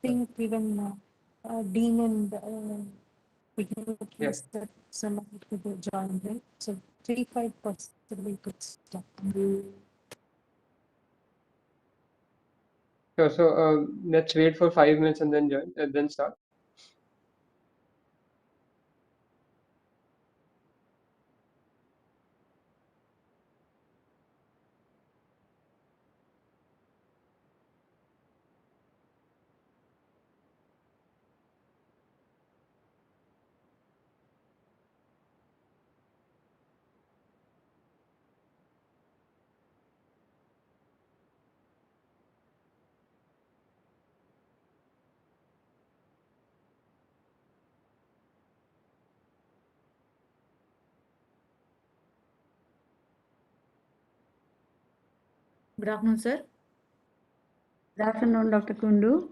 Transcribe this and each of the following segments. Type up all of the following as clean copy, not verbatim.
think even Dean and Dignitary said someone could join, right? So 3-5% we could start. Sure. So let's wait for 5 minutes and then join, then start. Good afternoon, sir. Good afternoon, Dr. Kundu.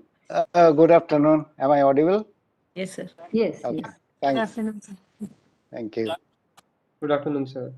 Good afternoon. Am I audible? Yes, sir. Yes. Okay. Yes. Thanks. Good afternoon, sir. Thank you. Good afternoon, sir.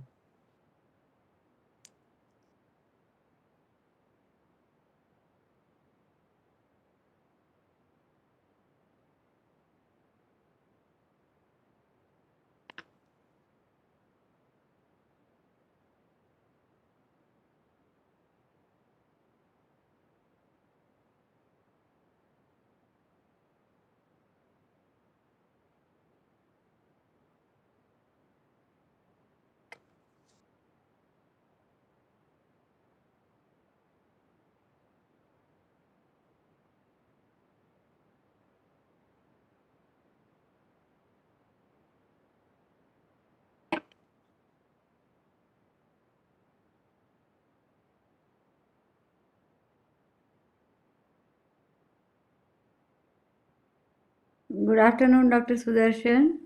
Good afternoon, Dr. Sudarshan.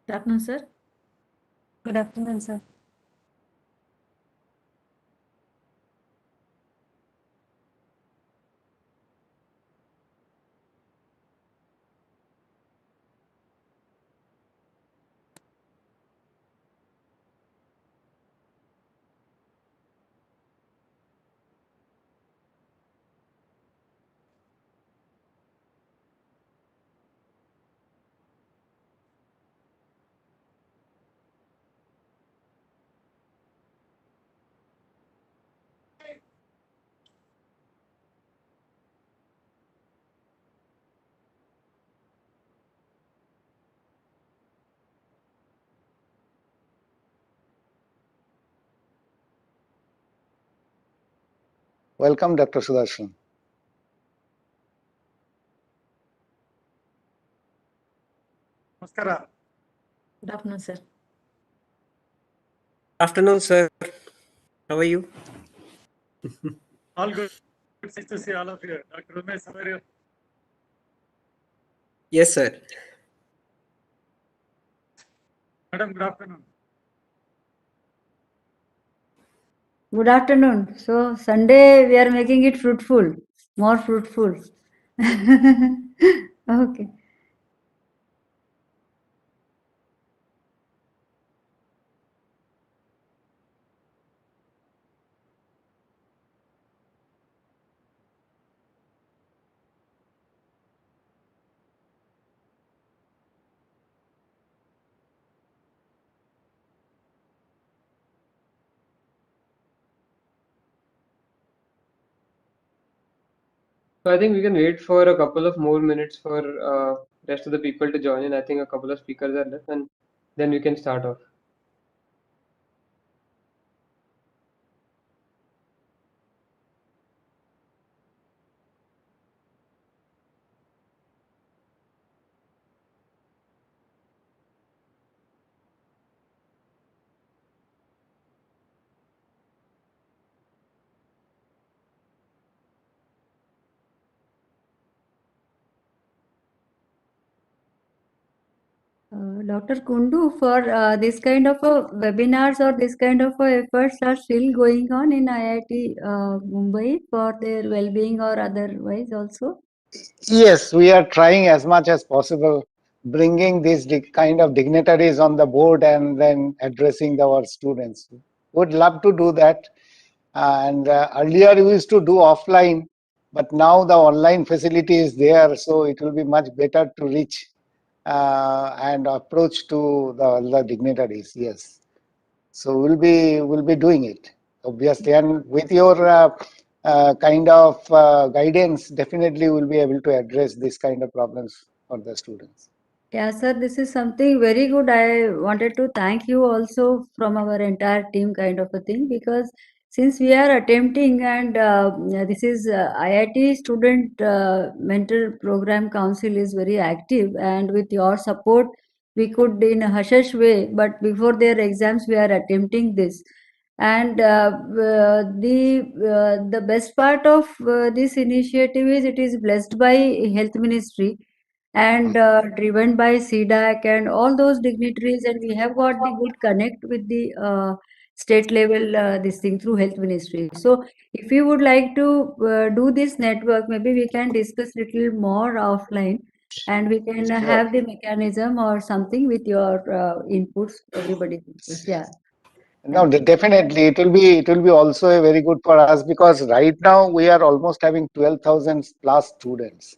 Good afternoon, sir. Good afternoon, sir. Welcome, Dr. Sudarshan. Namaskara. Good afternoon, sir. Afternoon, sir. How are you? All good. Nice to see all of you. Dr. Umesh, how are you? Yes, sir. Madam, good afternoon. Good afternoon. So, Sunday we are making it fruitful, more fruitful. Okay. So I think we can wait for a couple of more minutes for rest of the people to join in. I think a couple of speakers are left, and then we can start off. Dr. Kundu, for this kind of webinars or this kind of efforts are still going on in IIT Mumbai for their well-being or otherwise also? Yes, we are trying as much as possible, bringing these kind of dignitaries on the board and then addressing our students. Would love to do that. And earlier we used to do offline, but now the online facility is there, so it will be much better to reach and approach to the dignitaries. Yes, so we'll be doing it obviously, and with your kind of guidance, definitely we'll be able to address this kind of problems for the students. Yeah, sir, this is something very good. I wanted to thank you also from our entire team, kind of a thing, because since we are attempting, and this is IIT Student Mentor Program Council is very active, and with your support, we could in a hush way, but before their exams, we are attempting this. And the best part of this initiative is it is blessed by Health Ministry and driven by CDAC and all those dignitaries, and we have got the good connect with the state level this thing through Health Ministry. So if you would like to do this network, maybe we can discuss little more offline, and we can Sure. have the mechanism or something with your inputs, everybody's inputs. Yeah. No, definitely it will be also a very good for us, because right now we are almost having 12,000 plus students,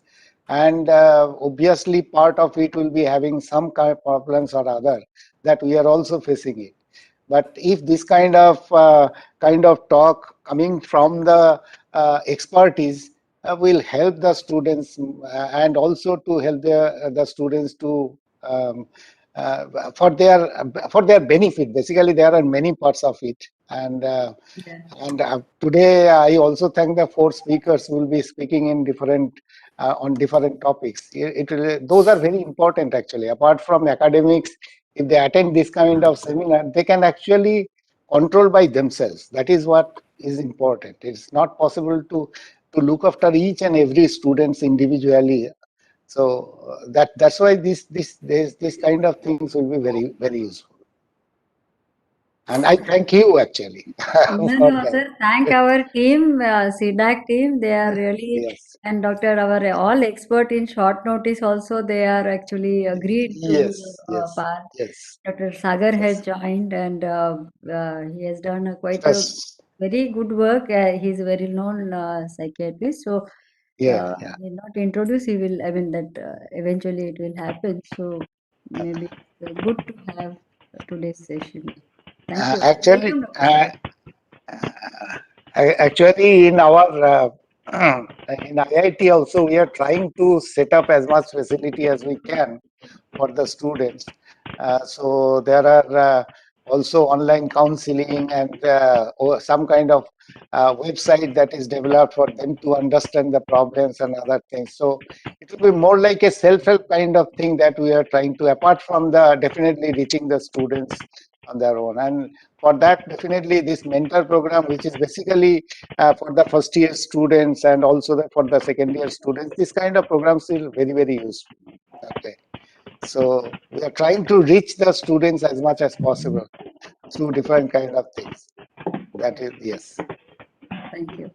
and obviously part of it will be having some kind of problems or other that we are also facing it. But if this kind of talk coming from the expertise will help the students, and also to help the students to for their benefit. Basically, there are many parts of it, and today I also thank the four speakers who will be speaking in different on different topics. Those are very important actually. Apart from academics, if they attend this kind of seminar, they can actually control by themselves. That is what is important. It's not possible to look after each and every students individually. So that's why this kind of things will be very, very useful. And I thank you actually No, for no, that. sir. Thank our team, CDAC team. They are really, Yes. and Dr. Our all expert in short notice also, they are actually agreed to Yes. part. Yes. Dr. Sagar has Yes. joined, and he has done quite a Yes. very good work. He's a very known psychiatrist. So, Yeah. I will not introduce. He will, I mean, that eventually it will happen. So, maybe it's good to have today's session. Thank you. Actually, Welcome, Dr. actually, in our in IIT also, we are trying to set up as much facility as we can for the students. So there are also online counseling and or some kind of website that is developed for them to understand the problems and other things. So it will be more like a self-help kind of thing that we are trying to, apart from the definitely reaching the students on their own. And for that, definitely this mentor program, which is basically for the first year students and also for the second year students, this kind of programs is very, very useful. Okay. So we are trying to reach the students as much as possible through different kind of things. That is, yes. Thank you.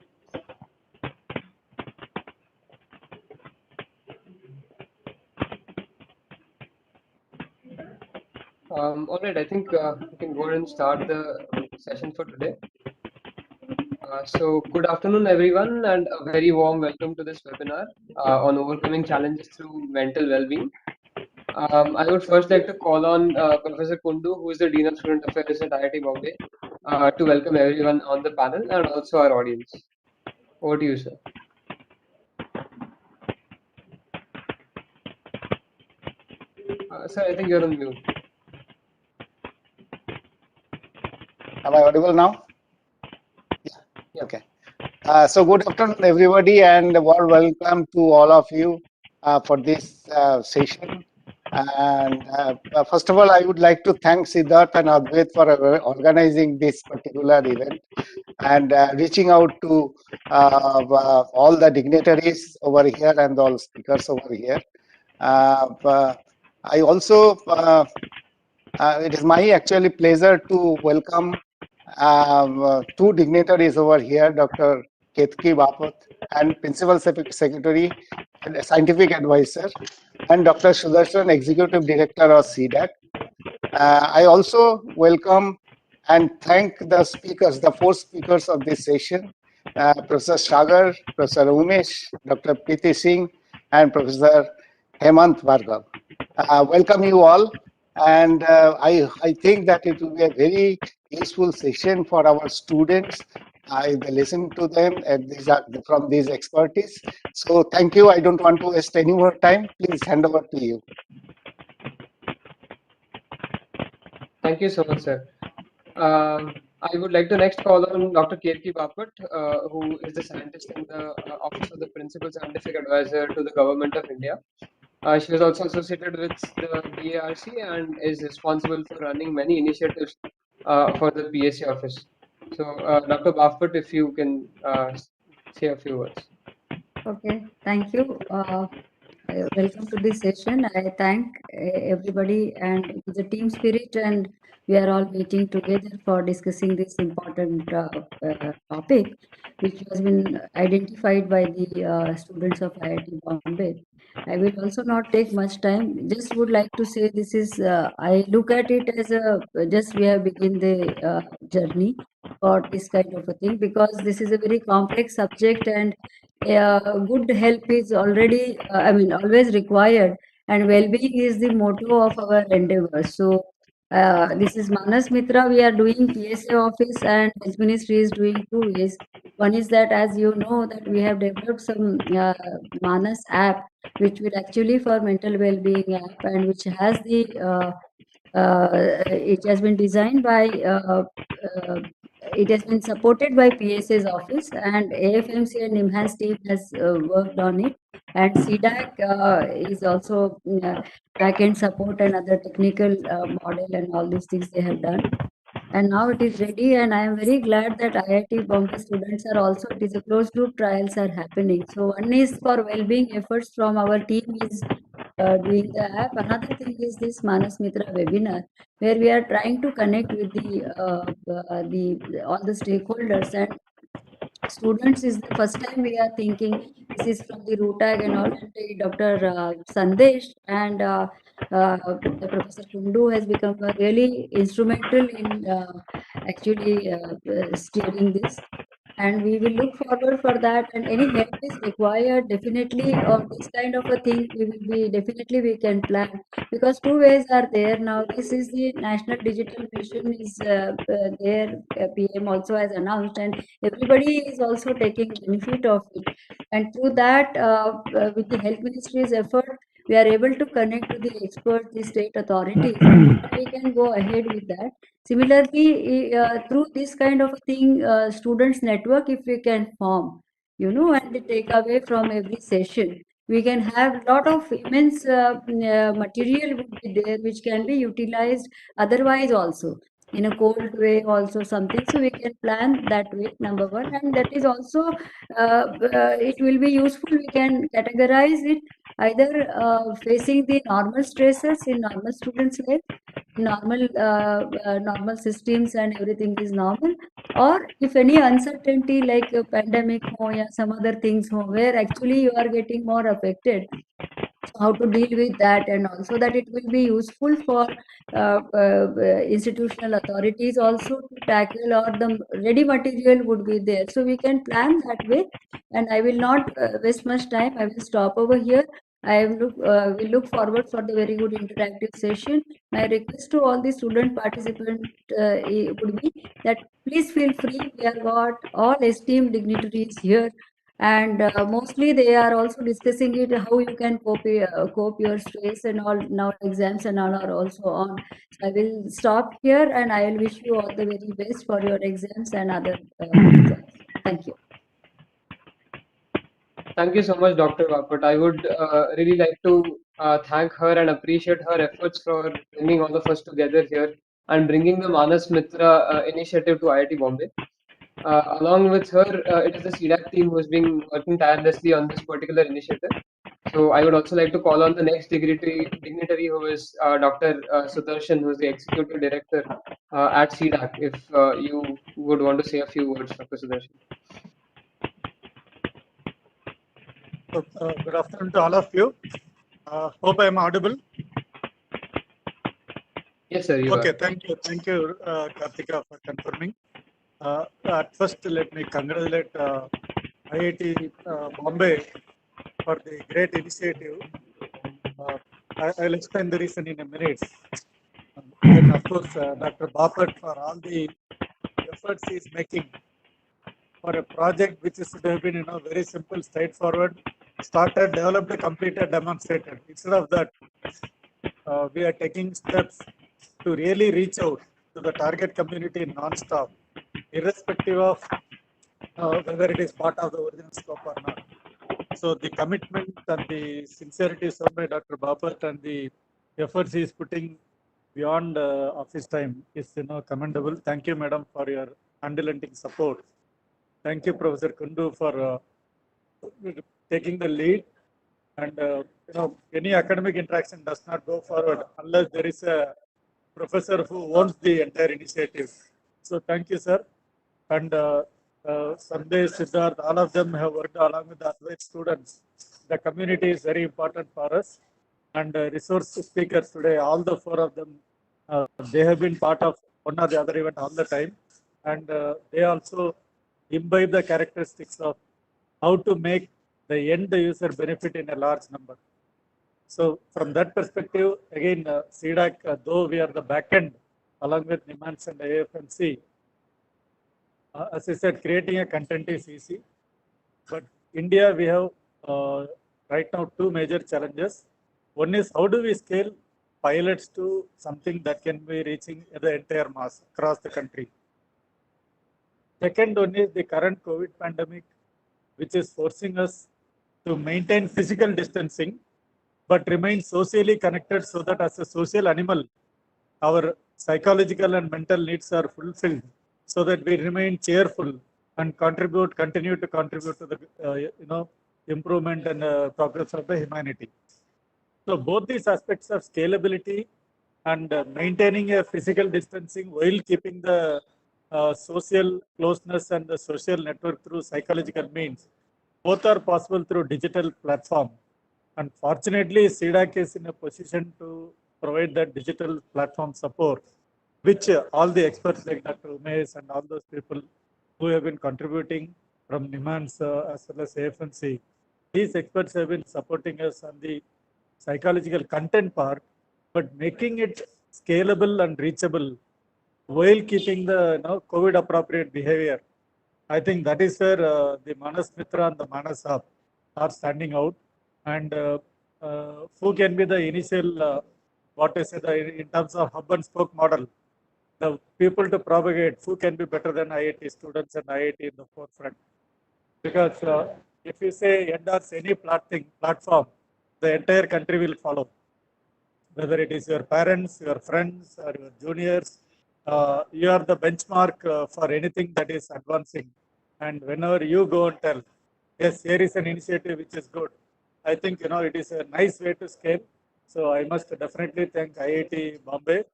All right, I think we can go ahead and start the session for today. So good afternoon, everyone, and a very warm welcome to this webinar on overcoming challenges through mental well-being. I would first like to call on Professor Kundu, who is the Dean of Student Affairs at IIT Bombay, to welcome everyone on the panel and also our audience. Over to you, sir. Sir, I think you're on mute. Am I audible now? Yeah. Okay. So good afternoon, everybody, and a warm welcome to all of you for this session. And first of all, I would like to thank Siddharth and Advait for organizing this particular event and reaching out to all the dignitaries over here and all speakers over here. I also, it is my actually pleasure to welcome two dignitaries over here, Dr. Ketki Bapat, and Principal Secretary and Scientific Advisor, and Dr. Sudarshan, Executive Director of CDAC. I also welcome and thank the speakers, the four speakers of this session, Professor Sagar, Professor Umesh, Dr. Preeti Singh, and Professor Hemant Bhargav. Welcome you all, and I think that it will be a very useful session for our students. I listen to them and these are from these expertise. So thank you. I don't want to waste any more time. Please hand over to you. Thank you so much, sir. I would like to next call on Dr. Kirti Bapat, who is the scientist in the Office of the Principal Scientific Advisor to the Government of India. She was also associated with the BARC and is responsible for running many initiatives for the PSC office. So, Dr. Bapat, if you can say a few words. Okay, thank you. Welcome to this session. I thank everybody, and it is a team spirit, and we are all meeting together for discussing this important topic, which has been identified by the students of IIT Bombay. I will also not take much time. Just would like to say this is, I look at it as a, just we have begun the journey for this kind of a thing, because this is a very complex subject, and good help is already, I mean, always required, and well-being is the motto of our endeavors. So, this is Manas Mitra. We are doing PSA office, and Health Ministry is doing 2 ways. One is that, as you know, that we have developed some Manas app, which will actually for mental well-being app, and which has the it has been designed by it has been supported by PSA's office, and AFMC and NIMHANS team has worked on it, and CDAC is also back-end support and other technical model and all these things they have done. And now it is ready, and I am very glad that IIT Bombay students are also, it is a closed group trials are happening. So one is for well-being efforts from our team is doing the app. Another thing is this Manas Mitra webinar, where we are trying to connect with the all the stakeholders, and students is the first time we are thinking. This is from the RUTAG and all, and Dr. Sandesh and the Professor Kundu has become really instrumental in actually steering this, and we will look forward for that, and any help is required definitely, or this kind of a thing we will be definitely we can plan, because 2 ways are there now. This is the national digital mission is there, PM also has announced, and everybody is also taking benefit of it, and through that with the health ministry's effort we are able to connect to the experts, the state authorities, and we can go ahead with that. Similarly, through this kind of thing, students network, if we can form, you know, and they take away from every session, we can have a lot of immense material would be there, which can be utilized otherwise also, in a cold way also something. So we can plan that way, number one, and that is also, it will be useful. We can categorize it either facing the normal stresses in normal students' life, normal systems and everything is normal, or if any uncertainty like a pandemic or some other things where actually you are getting more affected, how to deal with that, and also that it will be useful for institutional authorities also to tackle, or the ready material would be there, so we can plan that way. And I will not waste much time. I will stop over here. I will look forward for the very good interactive session. My request to all the student participants would be that please feel free. We have got all esteemed dignitaries here, and mostly they are also discussing it how you can cope your stress and all. Now exams and all are also on, so I will stop here, and I will wish you all the very best for your exams and other exams. Thank you. Thank you so much, Dr. Bapat. I would really like to thank her and appreciate her efforts for bringing all of us together here and bringing the Manas Mitra initiative to IIT Bombay. Along with her, it is the CDAC team who has been working tirelessly on this particular initiative. So I would also like to call on the next dignitary who is Dr. Sudarshan, who is the Executive Director at CDAC, if you would want to say a few words, Dr. Sudarshan. Good afternoon to all of you. Hope I am audible. Yes, sir. You Okay, are. thank you, Karthika, for confirming. At first, let me congratulate IIT Bombay for the great initiative. I'll explain the reason in a minute. Then, of course, Dr. Bapat for all the efforts he is making for a project which should have been, very simple, straightforward, started, developed, completed, demonstrated. Instead of that, we are taking steps to really reach out to the target community non-stop, irrespective of whether it is part of the original scope or not. So the commitment and the sincerity shown by Dr. Bapat and the efforts he is putting beyond office time is commendable. Thank you, madam, for your unrelenting support. Thank you, Professor Kundu, for taking the lead. And any academic interaction does not go forward unless there is a professor who owns the entire initiative. So thank you, sir. And Sunday, Siddharth, all of them have worked along with the Advait students. The community is very important for us. And resource speakers today, all the four of them, they have been part of one or the other event all the time. And they also imbibe the characteristics of how to make the end user benefit in a large number. So from that perspective, again, CDAC, though we are the back end along with NIMANS and AFMC, as I said, creating a content is easy. But India, we have right now two major challenges. One is how do we scale pilots to something that can be reaching the entire mass across the country. Second one is the current COVID pandemic, which is forcing us to maintain physical distancing, but remain socially connected so that as a social animal, our psychological and mental needs are fulfilled so that we remain cheerful and continue to contribute to the, improvement and progress of the humanity. So both these aspects of scalability and maintaining a physical distancing while keeping the social closeness and the social network through psychological means, both are possible through digital platform. And fortunately, CDAC is in a position to provide that digital platform support, which all the experts like Dr. Umesh and all those people who have been contributing from NIMANS as well as AFNC, these experts have been supporting us on the psychological content part, but making it scalable and reachable while keeping the COVID appropriate behavior. I think that is where the Manas Mitra and the Manas Hub are standing out. And who can be the initial, in terms of hub and spoke model, the people to propagate, who can be better than IIT students and IIT in the forefront? Because if you say endorse any platform, the entire country will follow. Whether it is your parents, your friends, or your juniors, you are the benchmark for anything that is advancing. And whenever you go and tell, yes, here is an initiative which is good, I think it is a nice way to scale. So I must definitely thank IIT Bombay.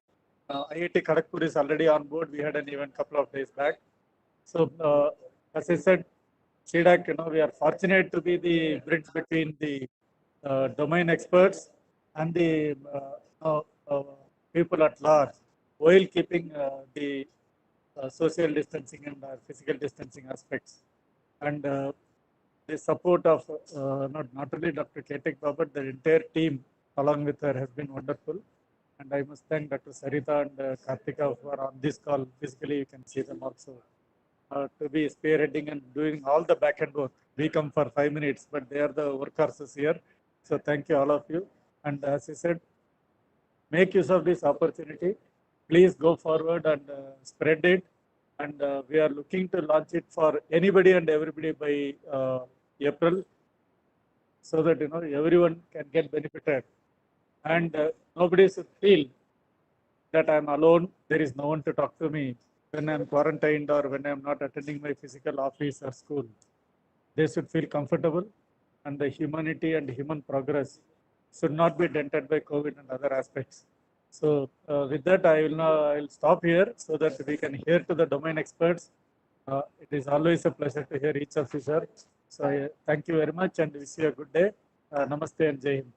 IIT Kharagpur is already on board. We had an event a couple of days back. So as I said, CDAC, we are fortunate to be the bridge between the domain experts and the people at large, while keeping the social distancing and physical distancing aspects. And the support of not only Dr. Ketek Babat, the entire team along with her has been wonderful. And I must thank Dr. Sarita and Karthika who are on this call. Physically, you can see them also. To be spearheading and doing all the back end work. We come for 5 minutes, but they are the workhorses here. So thank you all of you. And as I said, make use of this opportunity. Please go forward and spread it. And we are looking to launch it for anybody and everybody by April, so that everyone can get benefited. And nobody should feel that I'm alone. There is no one to talk to me when I'm quarantined or when I'm not attending my physical office or school. They should feel comfortable, and the humanity and human progress should not be dented by COVID and other aspects. So with that, I'll stop here so that we can hear to the domain experts. It is always a pleasure to hear each of you, sir. So I thank you very much and wish you a good day. Namaste and Jai Hind.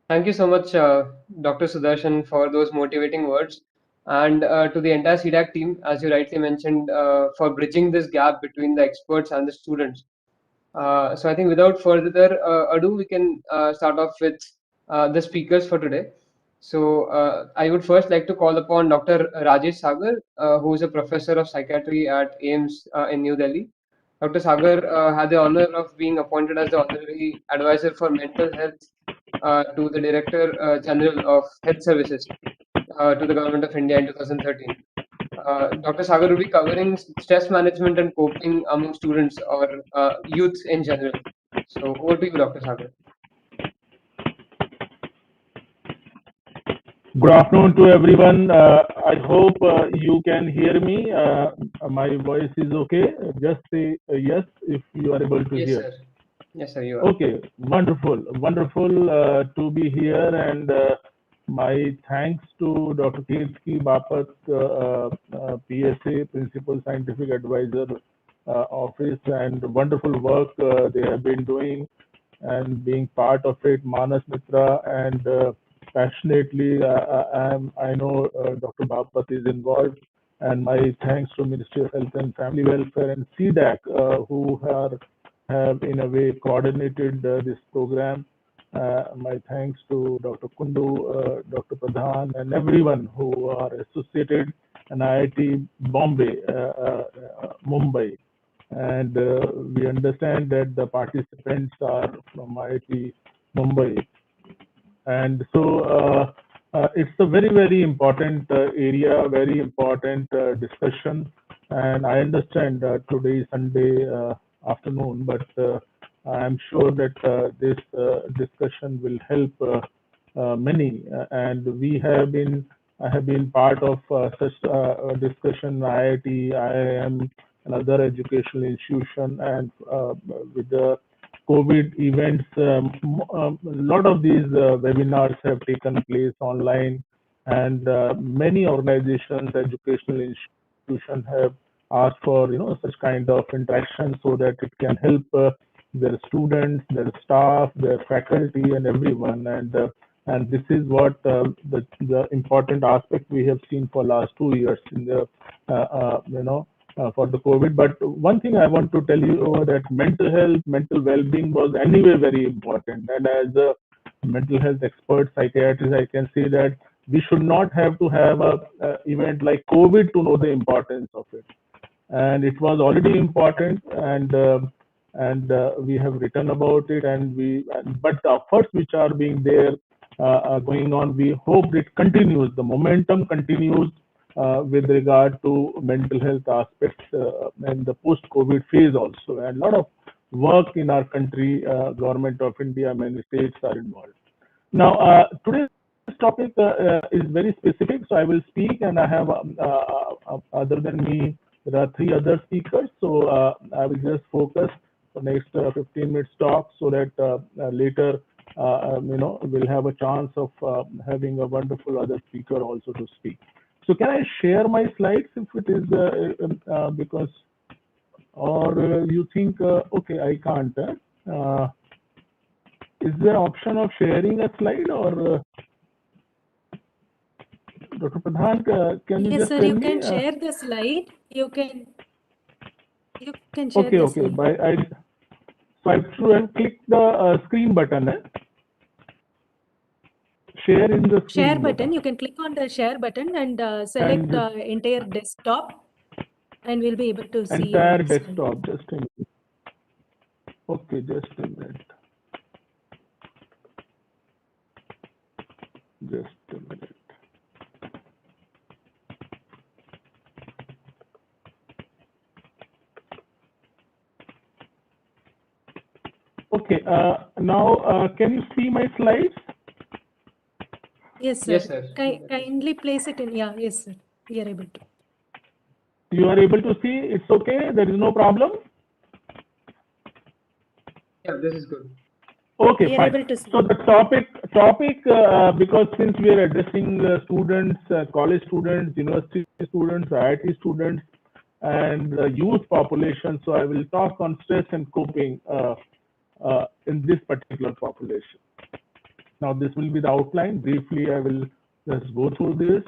Thank you so much, Dr. Sudarshan, for those motivating words. and to the entire CDAC team, as you rightly mentioned, for bridging this gap between the experts and the students. So I think without further ado, we can start off with the speakers for today. So I would first like to call upon Dr. Rajesh Sagar, who is a professor of psychiatry at AIIMS in New Delhi. Dr. Sagar had the honor of being appointed as the honorary advisor for mental health to the Director General of Health Services to the Government of India in 2013. Dr. Sagar will be covering stress management and coping among students or youth in general. So over to you, Dr. Sagar. Good afternoon to everyone. I hope you can hear me. My voice is okay. Just say yes if you are able to Yes, hear. sir. Yes, sir, you are. Okay, wonderful to be here, and my thanks to Dr. Keertki Bapat, PSA, Principal Scientific Advisor Office, and wonderful work they have been doing, and being part of it, Manas Mitra, and passionately, I know Dr. Bapat is involved, and my thanks to Ministry of Health and Family Welfare and CDAC, who have in a way coordinated this program. My thanks to Dr. Kundu, Dr. Pradhan, and everyone who are associated, and IIT Bombay, Mumbai. And we understand that the participants are from IIT Mumbai. And so it's a very important area, very important discussion. And I understand today is Sunday afternoon, but I'm sure that this discussion will help many. And I have been part of such discussion, IIT, IIM, and other educational institution, and with the COVID events, a lot of these webinars have taken place online, and many organizations, educational institutions have asked for such kind of interaction so that it can help their students, their staff, their faculty, and everyone. And this is what the important aspect we have seen for last 2 years in the for the COVID. But one thing I want to tell you that mental health, mental well-being was anyway very important. And as a mental health expert psychiatrist, I can say that we should not have to have a event like COVID to know the importance of it. And it was already important, and we have written about it. But the efforts which are being there going on, we hope it continues. The momentum continues with regard to mental health aspects and the post-COVID phase also. And a lot of work in our country, Government of India, many states are involved. Now, today's topic is very specific, so I will speak, and I have, other than me, there are 3 other speakers. So I will just focus for next 15 minutes talk, so that later, we'll have a chance of having a wonderful other speaker also to speak. So can I share my slides if it is because, or you think okay, I can't. Is there option of sharing a slide, or Dr. Pradhan, can you Yes, just sir, tell you me? can share the slide. You can share Okay, the okay. slide. So I should click the screen button. Share in the screen Share button. You can click on the share button and select And- entire desktop, and we'll be able to see Entire your slide. desktop. Just a minute. Okay, just a minute. Just a minute. Okay, now can you see my slides? Yes, sir. Yes, sir. Kindly place it in. Yeah, yes, sir. We are able to. You are able to see? It's okay? There is no problem? Yeah, this is good. Okay, We are fine. able to see. So the topic, because since we are addressing students, college students, university students, IIT students, and youth population, so I will talk on stress and coping in this particular population. Now, this will be the outline. Briefly, I will just go through this.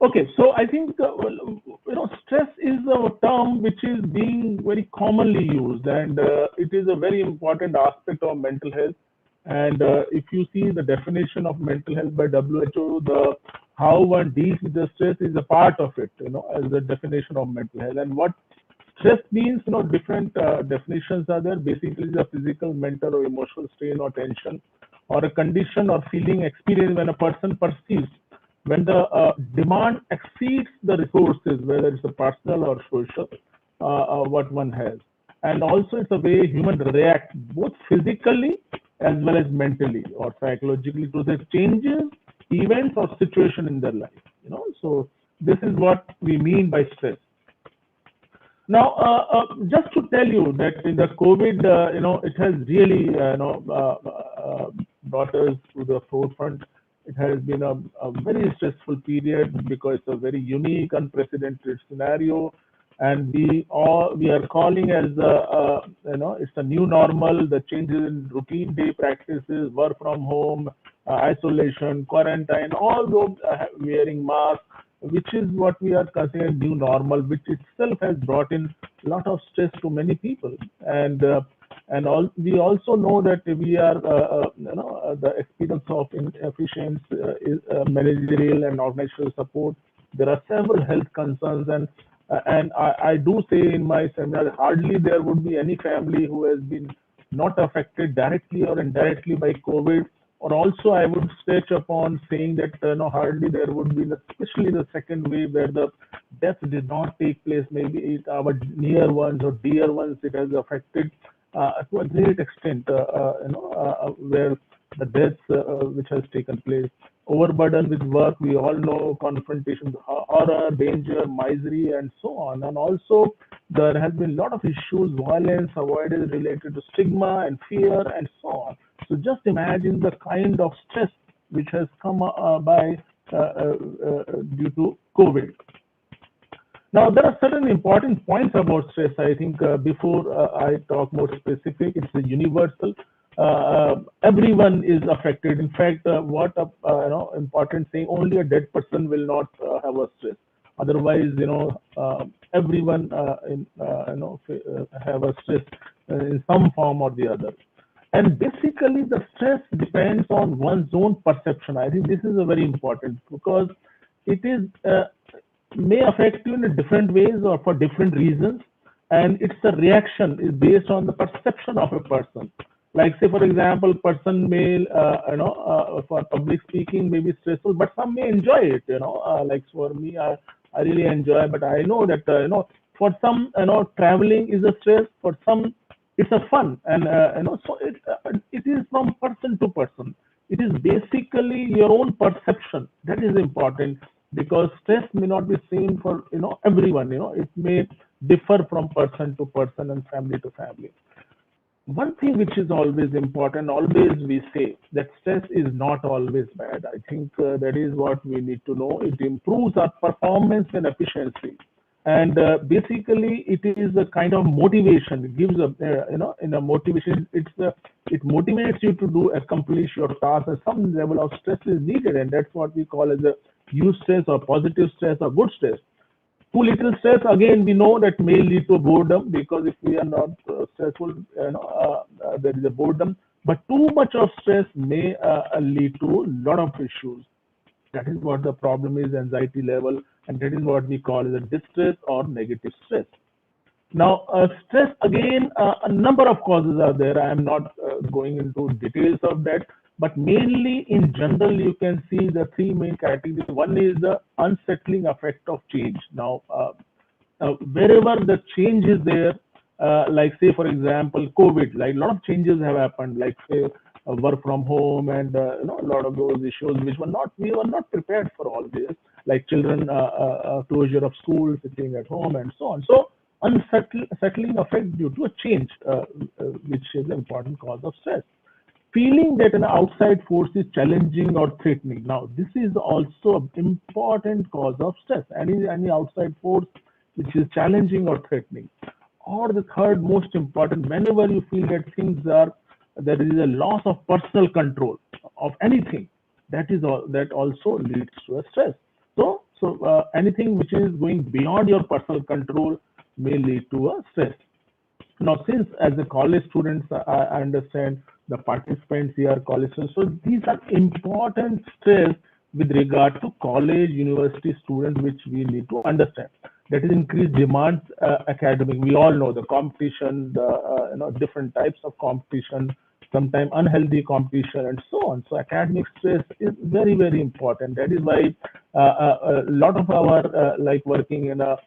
Okay, so I think stress is a term which is being very commonly used, and it is a very important aspect of mental health. And if you see the definition of mental health by WHO, the how one deals with the stress is a part of it, as the definition of mental health. And what stress means, different definitions are there. Basically, the physical, mental, or emotional strain or tension, or a condition or feeling experienced when a person perceives when the demand exceeds the resources, whether it's a personal or social, what one has. And also it's a way human react both physically as well as mentally or psychologically to the changes, events or situation in their life. So this is what we mean by stress. Now, just to tell you that in the COVID, it has really, brought us to the forefront. It has been a very stressful period because it's a very unique, unprecedented scenario, and we are calling as it's a new normal. The changes in routine day practices, work from home, isolation, quarantine, all those wearing masks, which is what we are considering new normal, which itself has brought in a lot of stress to many people. And we also know that we are, the experience of inefficiency, managerial and organizational support. There are several health concerns, and I do say in my seminar, hardly there would be any family who has been not affected directly or indirectly by COVID. Or also, I would stretch upon saying that hardly there would be, especially the second wave, where the death did not take place. Maybe our near ones or dear ones, it has affected to a great extent. Where the deaths which has taken place, overburden with work. We all know confrontation, horror, danger, misery, and so on. And also, there has been a lot of issues, violence, avoidance related to stigma and fear, and so on. So just imagine the kind of stress which has come by due to COVID. Now, there are certain important points about stress. I think before I talk more specific, it's a universal. Everyone is affected. In fact, what important thing, only a dead person will not have a stress. Otherwise, everyone have a stress in some form or the other. And basically, the stress depends on one's own perception. I think this is a very important, because it is may affect you in different ways or for different reasons, and it's a reaction is based on the perception of a person. Like, say, for example, person may for public speaking may be stressful, but some may enjoy it. Like for me, I really enjoy, but I know that for some, traveling is a stress. For some, it's a fun, and so it is from person to person. It is basically your own perception that is important, because stress may not be same for everyone. It may differ from person to person and family to family. One thing which is always important, always we say that stress is not always bad. I think that is what we need to know. It improves our performance and efficiency. And basically, it is a kind of motivation. It gives in a motivation. It motivates you to accomplish your task. And some level of stress is needed, and that's what we call as a eustress or positive stress or good stress. Too little stress, again, we know that may lead to boredom, because if we are not stressful, there is a boredom. But too much of stress may lead to a lot of issues. That is what the problem is, anxiety level, and that is what we call as a distress or negative stress. Now, stress, again, a number of causes are there. I am not going into details of that, but mainly in general, you can see the three main categories. One is the unsettling effect of change. Now, wherever the change is there, like say, for example, COVID, like a lot of changes have happened, like say, work from home, and a lot of those issues which we were not prepared for all this, like children closure of schools, sitting at home, and so on. So unsettling effect due to a change, which is an important cause of stress. Feeling that an outside force is challenging or threatening. Now, this is also an important cause of stress. Any outside force which is challenging or threatening. Or the third most important, whenever you feel that there is a loss of personal control of anything, that also leads to a stress. So So anything which is going beyond your personal control may lead to a stress. Now, since as a college students, I understand the participants here, college students, so these are important stress with regard to college, university students, which we need to understand. That is increased demands academic. We all know the competition, the different types of competition, sometimes unhealthy competition, and so on. So academic stress is very, very important. That is why a lot of our like working in a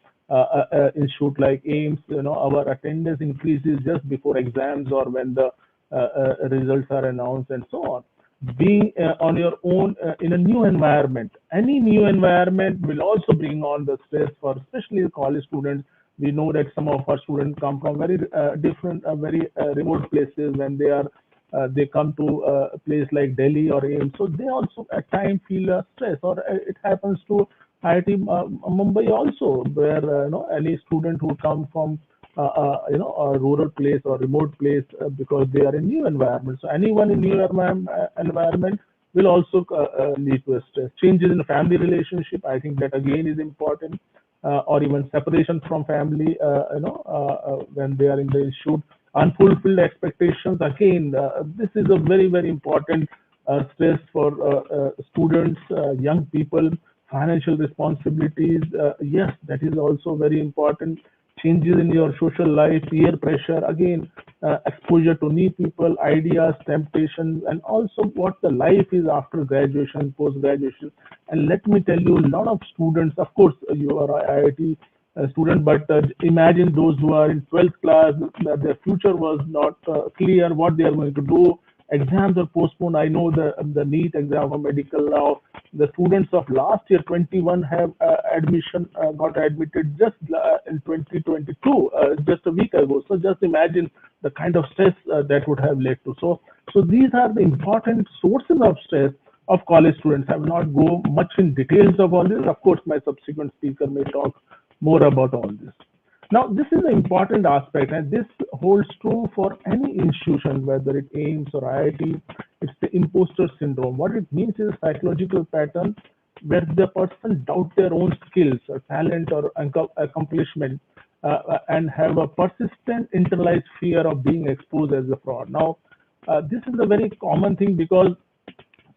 institute like AIMS, our attendance increases just before exams or when the results are announced and so on. Being on your own in a new environment, any new environment will also bring on the stress for especially college students. We know that some of our students come from very different, very remote places. When they come to a place like Delhi or AIMS, so they also at times feel stress, or it happens to IIT Mumbai also, where any student who come from a rural place or remote place because they are in new environment. So anyone in new environment will also lead to a stress. Changes in the family relationship, I think that again is important, or even separation from family. When they are in the institute, unfulfilled expectations. Again, this is a very, very important stress for students, young people. Financial responsibilities, yes, that is also very important. Changes in your social life, peer pressure, again, exposure to new people, ideas, temptations, and also what the life is after graduation, post graduation. And let me tell you, a lot of students, of course, you are an IIT student, but imagine those who are in 12th class, their future was not clear what they are going to do. Exams are postponed. I know the NEET exam for medical now. The students of last year, 21, have got admitted just in 2022, just a week ago. So just imagine the kind of stress that would have led to. So these are the important sources of stress of college students. I will not go much in details of all this. Of course, my subsequent speaker may talk more about all this. Now, this is an important aspect, and this holds true for any institution, whether it AIMS or IIT. It's the imposter syndrome. What it means is a psychological pattern where the person doubt their own skills or talent or accomplishment and have a persistent internalized fear of being exposed as a fraud. Now, this is a very common thing because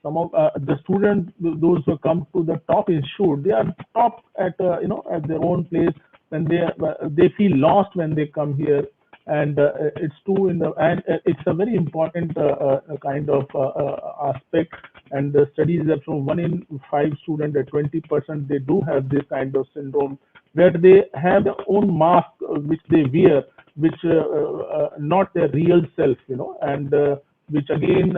some of the students, those who come to the top institute, they are top at at their own place. When they feel lost when they come here, and it's true and it's a very important kind of aspect. And the studies have shown 1 in 5 students at 20% they do have this kind of syndrome, where they have their own mask which they wear, which not their real self, and which again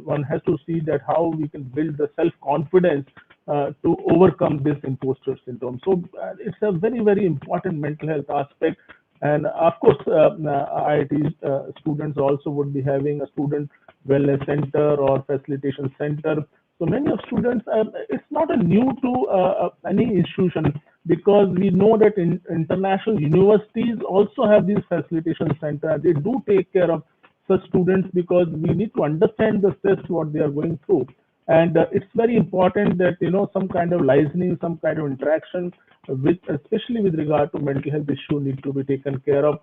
one has to see that how we can build the self-confidence to overcome this imposter syndrome. So it's a very, very important mental health aspect. And of course, IIT students also would be having a student wellness center or facilitation center. So many of students, it's not a new to any institution, because we know that international universities also have these facilitation centers. They do take care of such students because we need to understand the stress what they are going through. And it's very important that some kind of licensing, some kind of interaction with, especially with regard to mental health issue, need to be taken care of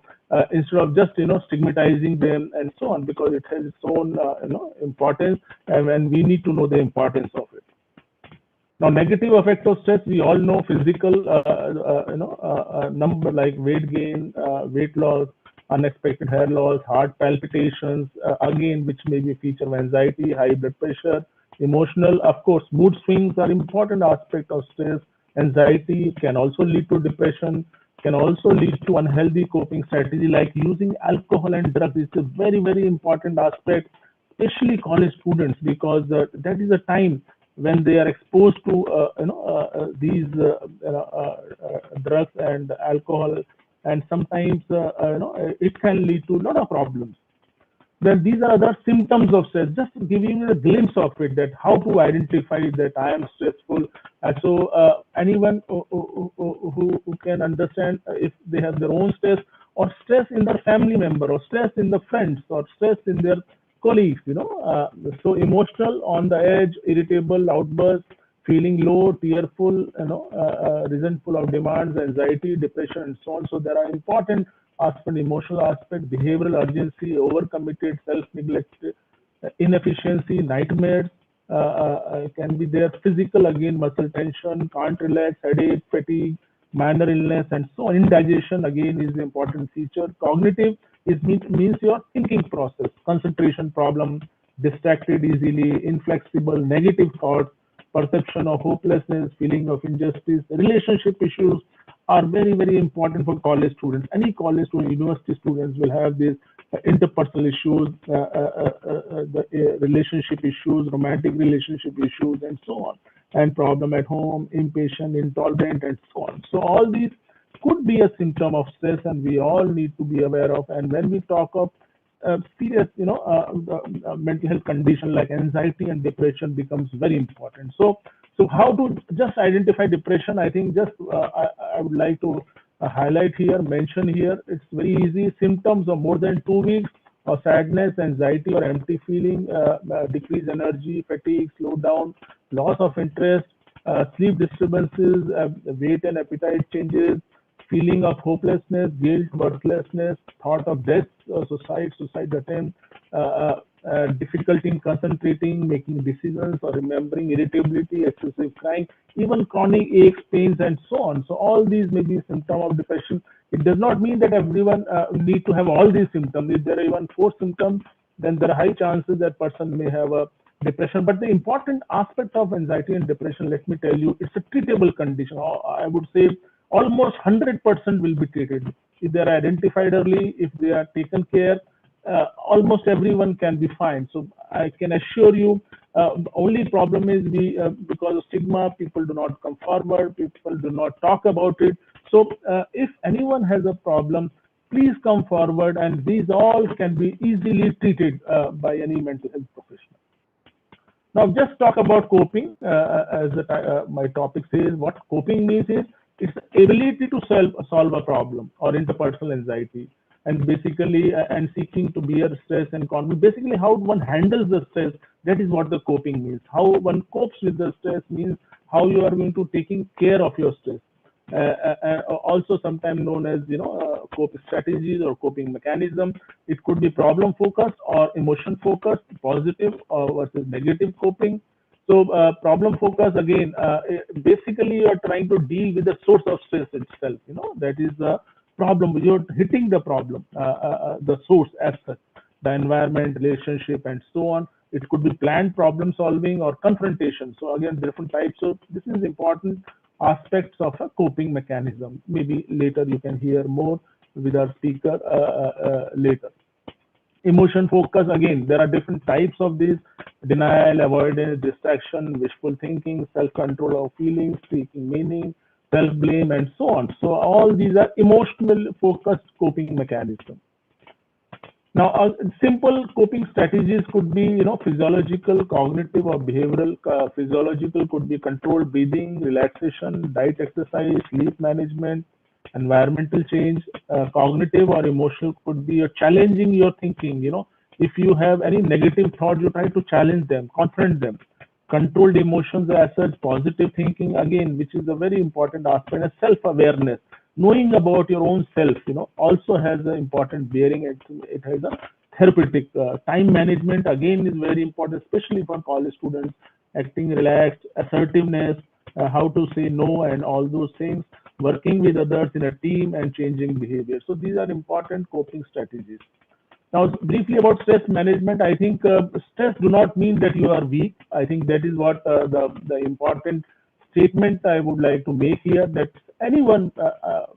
instead of just stigmatizing them and so on, because it has its own importance, and we need to know the importance of it. Now, negative effects of stress, we all know: physical number like weight gain, weight loss, unexpected hair loss, heart palpitations, again, which may be a feature of anxiety, high blood pressure. Emotional, of course, mood swings are important aspect of stress. Anxiety can also lead to depression, can also lead to unhealthy coping strategy like using alcohol and drugs. It's a very, very important aspect, especially college students, because that is a time when they are exposed to these drugs and alcohol, and sometimes it can lead to a lot of problems. Then these are other symptoms of stress, just giving you a glimpse of it, that how to identify that I am stressful. And so anyone who can understand if they have their own stress, or stress in their family member, or stress in the friends, or stress in their colleagues, so emotional, on the edge, irritable, outbursts, feeling low, tearful, resentful of demands, anxiety, depression, and so on. So there are important aspects, emotional aspect, behavioral urgency, overcommitted, self-neglect, inefficiency, nightmares can be there. Physical, again, muscle tension, can't relax, headache, fatigue, minor illness, and so on. Indigestion, again, is the important feature. Cognitive means your thinking process, concentration problem, distracted easily, inflexible, negative thoughts, perception of hopelessness, feeling of injustice. Relationship issues are very, very important for college students. Any college student, university students will have these interpersonal issues, the relationship issues, romantic relationship issues, and so on, and problem at home, impatient, intolerant, and so on. So all these could be a symptom of stress, and we all need to be aware of. And when we talk of serious, mental health condition like anxiety and depression becomes very important. So how to just identify depression? I think just I would like to highlight here, mention here. It's very easy. Symptoms of more than 2 weeks of sadness, anxiety, or empty feeling, decreased energy, fatigue, slowdown, loss of interest, sleep disturbances, weight and appetite changes, feeling of hopelessness, guilt, worthlessness, thought of death, suicide attempt, difficulty in concentrating, making decisions, or remembering, irritability, excessive crying, even chronic aches, pains, and so on. So all these may be symptoms of depression. It does not mean that everyone need to have all these symptoms. If there are even 4 symptoms, then there are high chances that person may have a depression. But the important aspect of anxiety and depression, let me tell you, it's a treatable condition. I would say almost 100% will be treated. If they are identified early, if they are taken care, almost everyone can be fine. So I can assure you, the only problem is because of stigma, people do not come forward, people do not talk about it. So if anyone has a problem, please come forward, and these all can be easily treated by any mental health professional. Now, just talk about coping. As my topic says, what coping means is it's the ability to solve a problem or interpersonal anxiety, and basically and seeking to bear stress and conflict. Basically, how one handles the stress. That is what the coping means. How one copes with the stress means how you are going to taking care of your stress. Also sometimes known as coping strategies or coping mechanism. It could be problem focused or emotion focused, positive or versus negative coping. So problem focus, again, basically you are trying to deal with the source of stress itself. That is the problem. You're hitting the problem, the source as such, the environment, relationship, and so on. It could be planned problem solving or confrontation. So again, different types. So this is important aspects of a coping mechanism. Maybe later you can hear more with our speaker later. Emotion focus, again, there are different types of these: denial, avoidance, distraction, wishful thinking, self-control of feelings, seeking meaning, self-blame, and so on. So all these are emotional focused coping mechanisms. Now, simple coping strategies could be, physiological, cognitive, or behavioral. Physiological could be controlled breathing, relaxation, diet, exercise, sleep management, environmental change. Cognitive or emotional could be challenging your thinking. If you have any negative thought, you try to challenge them, confront them. Controlled emotions as such, positive thinking, again, which is a very important aspect, and self-awareness. Knowing about your own self, also has an important bearing. It has a therapeutic. Time management, again, is very important, especially for college students. Acting relaxed, assertiveness, how to say no, and all those things. Working with others in a team and changing behavior. So these are important coping strategies. Now, briefly about stress management, I think stress do not mean that you are weak. I think that is what the important statement I would like to make here, that anyone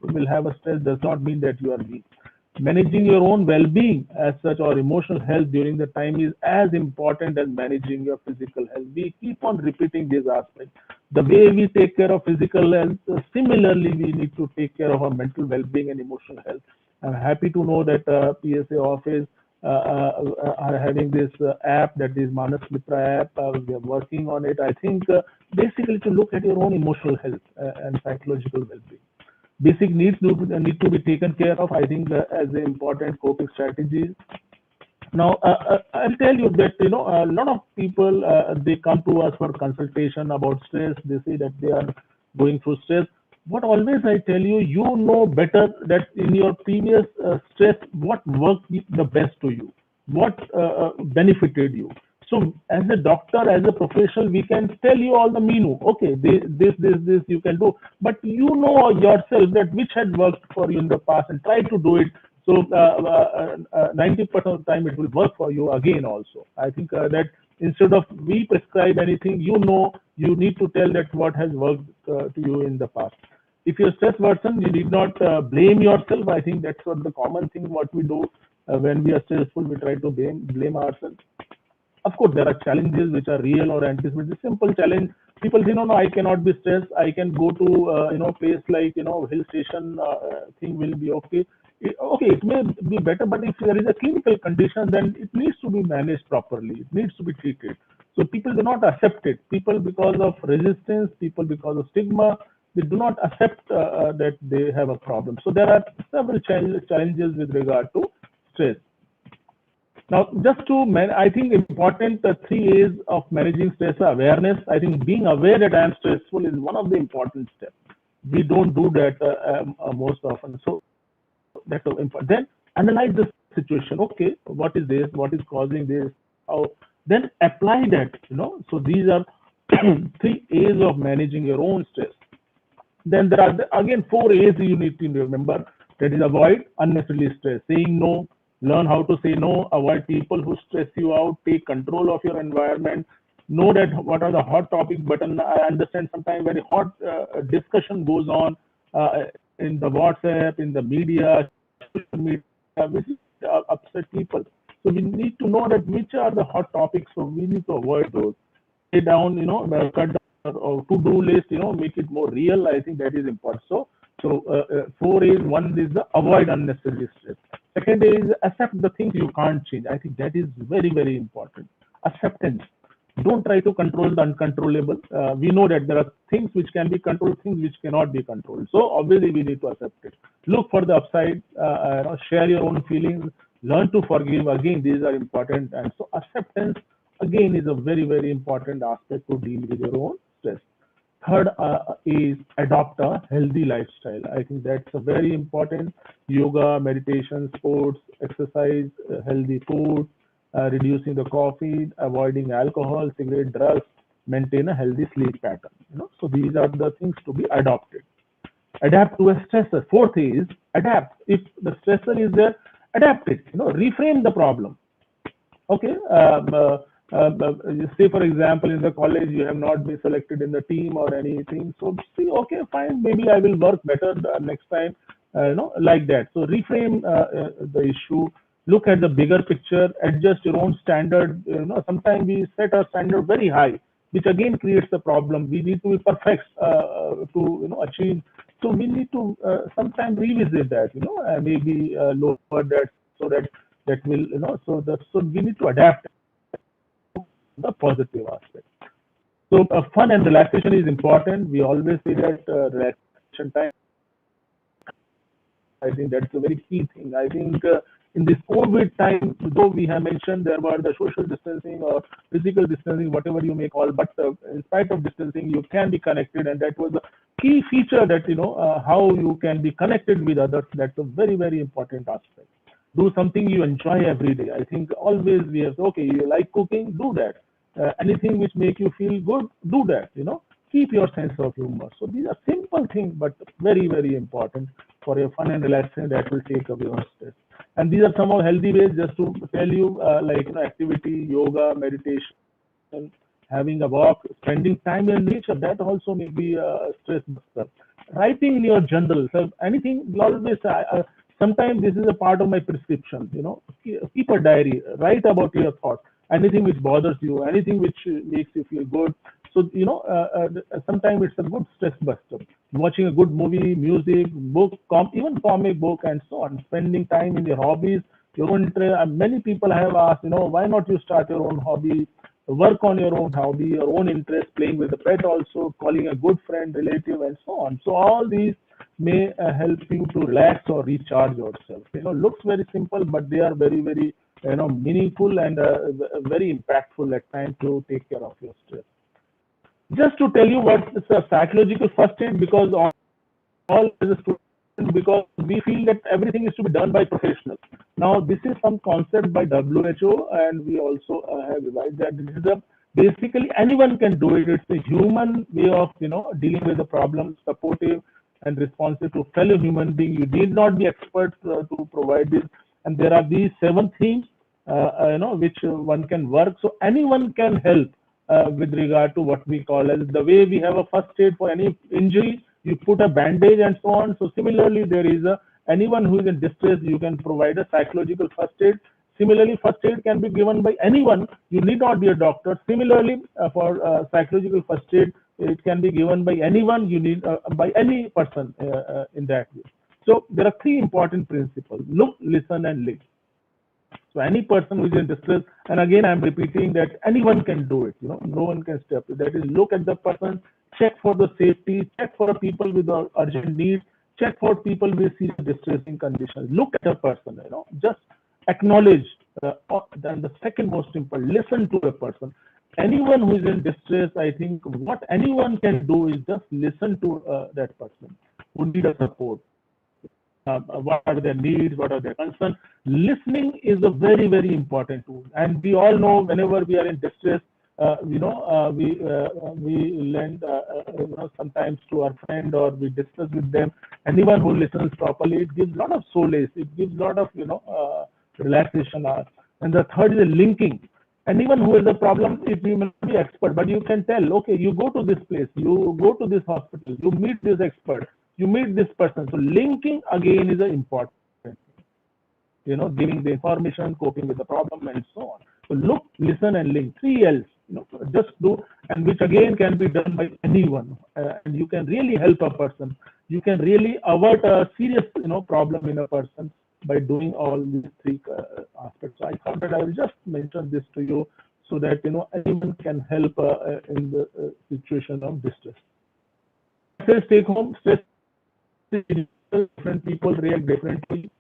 will have a stress does not mean that you are weak. Managing your own well-being as such, or emotional health during the time, is as important as managing your physical health. We keep on repeating these aspects. The way we take care of physical health, similarly we need to take care of our mental well-being and emotional health. I'm happy to know that PSA office are having this app, that is MANAS app. We are working on it. I think basically to look at your own emotional health and psychological well-being. Basic needs need to be taken care of, I think, as the important coping strategies. Now, I'll tell you that, a lot of people, they come to us for consultation about stress. They say that they are going through stress. What always I tell you, you know better that in your previous stress, what worked the best to you, what benefited you. So as a doctor, as a professional, we can tell you all the menu. Okay, this you can do, but you know yourself that which had worked for you in the past and try to do it. So 90% of the time it will work for you again also. I think that instead of we prescribe anything, you need to tell that what has worked to you in the past. If you're a stress person, you need not blame yourself. I think that's what the common thing what we do when we are stressful. We try to blame ourselves. Of course, there are challenges which are real or anticipated. Simple challenge. People say, no, I cannot be stressed. I can go to, place like, hill station thing will be okay. Okay, it may be better, but if there is a clinical condition, then it needs to be managed properly. It needs to be treated. So people do not accept it. People, because of resistance, people because of stigma, they do not accept that they have a problem. So there are several challenges with regard to stress. Now, just to, I think important 3 A's of managing stress are awareness. I think being aware that I am stressful is one of the important steps. We don't do that most often. So that's important. Then analyze the situation. Okay, what is this? What is causing this? How? Then apply that. So these are 3 A's of managing your own stress. Then there are again 4 A's you need to remember. That is avoid unnecessary stress. Saying no. Learn how to say no, avoid people who stress you out, take control of your environment, know that what are the hot topics, but I understand sometimes very hot discussion goes on in the WhatsApp, in the media, which upset people. So we need to know that which are the hot topics, so we need to avoid those. Lay down, cut down or to-do list, make it more real. I think that is important. So 4 is, one is the avoid unnecessary stress. Second is accept the things you can't change. I think that is very, very important. Acceptance. Don't try to control the uncontrollable. We know that there are things which can be controlled, things which cannot be controlled. So obviously we need to accept it. Look for the upside, share your own feelings, learn to forgive. Again, these are important. And so acceptance, again, is a very, very important aspect to deal with your own stress. Third is adopt a healthy lifestyle. I think that's a very important. Yoga, meditation, sports, exercise, healthy food, reducing the coffee, avoiding alcohol, cigarette, drugs, maintain a healthy sleep pattern. So these are the things to be adopted. Adapt to a stressor. Fourth is adapt. If the stressor is there, adapt it. Reframe the problem. Okay. Say for example, in the college you have not been selected in the team or anything, so see, okay, fine, maybe I will work better next time, like that. So reframe the issue, look at the bigger picture, adjust your own standard. Sometimes we set our standard very high, which again creates a problem. We need to be perfect to achieve. So we need to sometimes revisit that, maybe lower that, so that will, so we need to adapt the positive aspect. So fun and relaxation is important. We always say that relaxation time. I think that's a very key thing. I think in this COVID time, though we have mentioned there were the social distancing or physical distancing, whatever you may call, but in spite of distancing, you can be connected, and that was a key feature that how you can be connected with others. That's a very, very important aspect. Do something you enjoy every day. I think always we have, okay, you like cooking, do that. Anything which make you feel good, do that. Keep your sense of humor. So these are simple things, but very, very important for your fun and relaxation that will take away your stress. And these are some of healthy ways, just to tell you, like activity, yoga, meditation, having a walk, spending time in nature. That also may be a stress buster. Writing in your journal. So anything, we always sometimes this is a part of my prescription. Keep a diary. Write about your thoughts. Anything which bothers you, anything which makes you feel good. So sometimes it's a good stress buster. Watching a good movie, music, book, even comic book, and so on. Spending time in your hobbies, your own interest. Many people have asked, why not you start your own hobby, work on your own hobby, your own interest, playing with the pet also, calling a good friend, relative, and so on. So all these may help you to relax or recharge yourself. Looks very simple, but they are very, very meaningful and very impactful at times to take care of your stress. Just to tell you what is a psychological first aid, because all as a student, because we feel that everything is to be done by professionals. Now, this is some concept by WHO, and we also have realized that this is basically anyone can do it. It's a human way of dealing with the problem, supportive and responsive to fellow human being. You need not be expert to provide this. And there are these 7 themes, which one can work. So anyone can help with regard to what we call as the way we have a first aid for any injury. You put a bandage and so on. So similarly, there is anyone who is in distress, you can provide a psychological first aid. Similarly, first aid can be given by anyone. You need not be a doctor. Similarly, for psychological first aid, it can be given by anyone. You need by any person in that way. So there are 3 important principles: look, listen, and live. So any person who is in distress, and again I'm repeating that anyone can do it. No one can step. That is, look at the person, check for the safety, check for people with urgent needs, check for people with serious distressing conditions. Look at the person. Just acknowledge. Then the second most important, listen to the person. Anyone who is in distress, I think what anyone can do is just listen to that person who needs a support. What are their needs, what are their concerns. Listening is a very, very important tool. And we all know whenever we are in distress, we lend sometimes to our friend, or we discuss with them. Anyone who listens properly, it gives a lot of solace. It gives a lot of relaxation. And the third is linking. Anyone who has a problem, if you may not be expert, but you can tell, okay, you go to this place, you go to this hospital, you meet this expert, you meet this person. So linking again is important. Giving the information, coping with the problem, and so on. So look, listen, and link. 3 L's. Just do, and which again can be done by anyone. And you can really help a person. You can really avert a serious, problem in a person by doing all these 3 aspects. So I thought that I will just mention this to you so that anyone can help in the situation of distress. Take home stress. Different people react differently.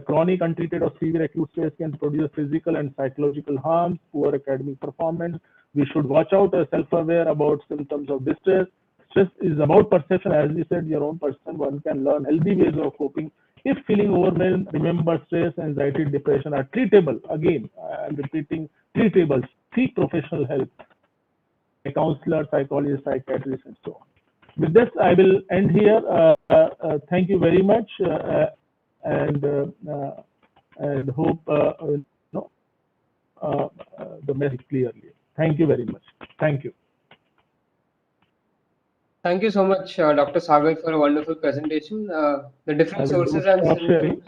Chronic, untreated, or severe acute stress can produce physical and psychological harm, poor academic performance. We should watch out, self-aware about symptoms of distress. Stress is about perception, as we said, your own person. One can learn healthy ways of coping. If feeling overwhelmed, remember stress, anxiety, depression are treatable. Again, I'm repeating, treatable. Seek professional help. A counselor, psychologist, psychiatrist, and so on. With this, I will end here. Thank you very much, and hope the message clearly. Thank you very much. Thank you. Thank you so much, Dr. Sagar, for a wonderful presentation. The different sources and symptoms.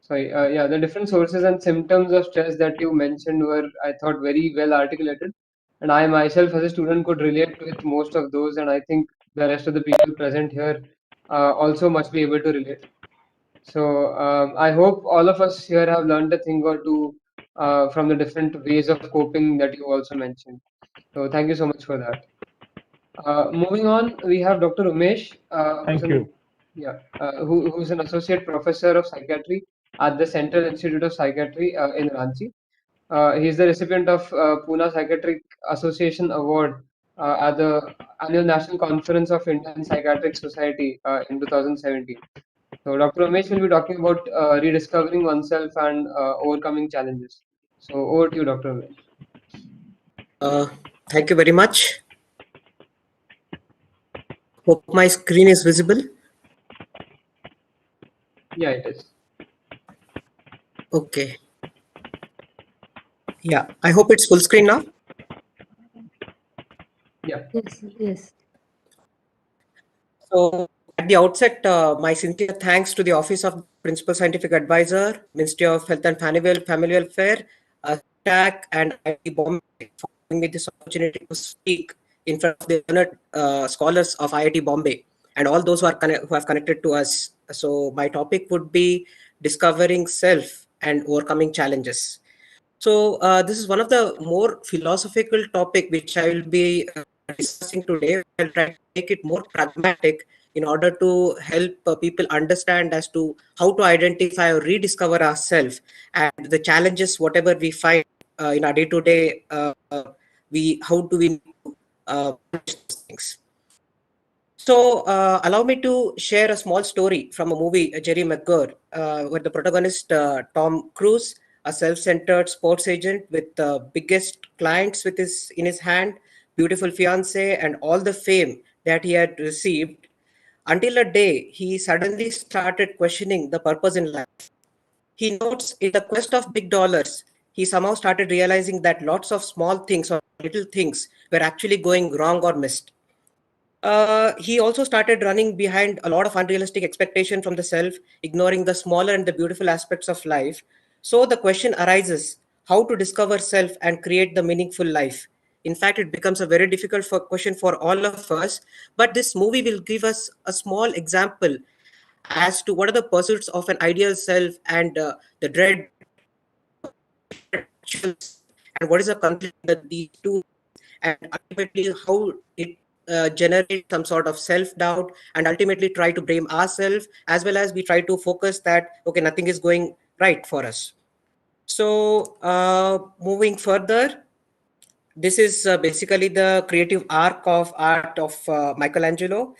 The different sources and symptoms of stress that you mentioned were, I thought, very well articulated. And I myself, as a student, could relate with most of those. And I think the rest of the people present here also must be able to relate. So I hope all of us here have learned a thing or two from the different ways of coping that you also mentioned. So thank you so much for that. Moving on, we have Dr. Umesh. Thank you. Who's an associate professor of psychiatry at the Central Institute of Psychiatry in Ranchi. He is the recipient of Pune Psychiatric Association Award at the Annual National Conference of Indian Psychiatric Society in 2017. So Dr. Umesh will be talking about rediscovering oneself and overcoming challenges. So over to you, Dr. Umesh. Thank you very much. Hope my screen is visible. Yeah, it is. Okay. Yeah, I hope it's full screen now. Yeah. Yes. So at the outset, my sincere thanks to the Office of Principal Scientific Advisor, Ministry of Health and Family Welfare, SDAC, and IIT Bombay for giving me this opportunity to speak in front of the honored scholars of IIT Bombay and all those who have connected to us. So my topic would be discovering self and overcoming challenges. So this is one of the more philosophical topic which I will be discussing today. I'll try to make it more pragmatic in order to help people understand as to how to identify or rediscover ourselves and the challenges, whatever we find in our day-to-day, how do we manage those things. So allow me to share a small story from a movie, Jerry Maguire, where the protagonist, Tom Cruise, a self-centered sports agent with the biggest clients in his hand, beautiful fiance, and all the fame that he had received, until a day he suddenly started questioning the purpose in life. He notes in the quest of big dollars, he somehow started realizing that lots of small things or little things were actually going wrong or missed. He also started running behind a lot of unrealistic expectation from the self, ignoring the smaller and the beautiful aspects of life. So the question arises, how to discover self and create the meaningful life? In fact, it becomes a very difficult question for all of us, but this movie will give us a small example as to what are the pursuits of an ideal self and the dread and what is the conflict that these two, and ultimately how it generates some sort of self-doubt, and ultimately try to blame ourselves, as well as we try to focus that okay, nothing is going right for us. So moving further, this is basically the creative arc of art of Michelangelo.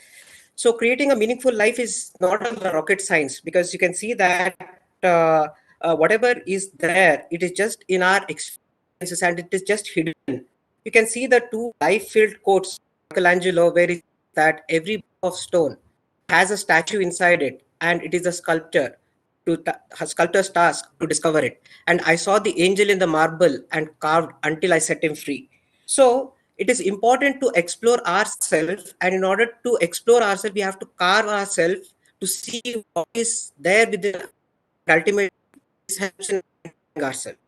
So creating a meaningful life is not a rocket science, because you can see that whatever is there, it is just in our experiences and it is just hidden. You can see the two life-filled quotes of Michelangelo, where it says that every block of stone has a statue inside it, and it is a a sculptor's task to discover it. And I saw the angel in the marble and carved until I set him free. So it is important to explore ourselves, and in order to explore ourselves, we have to carve ourselves to see what is there within. Ultimately, this helps in ourselves.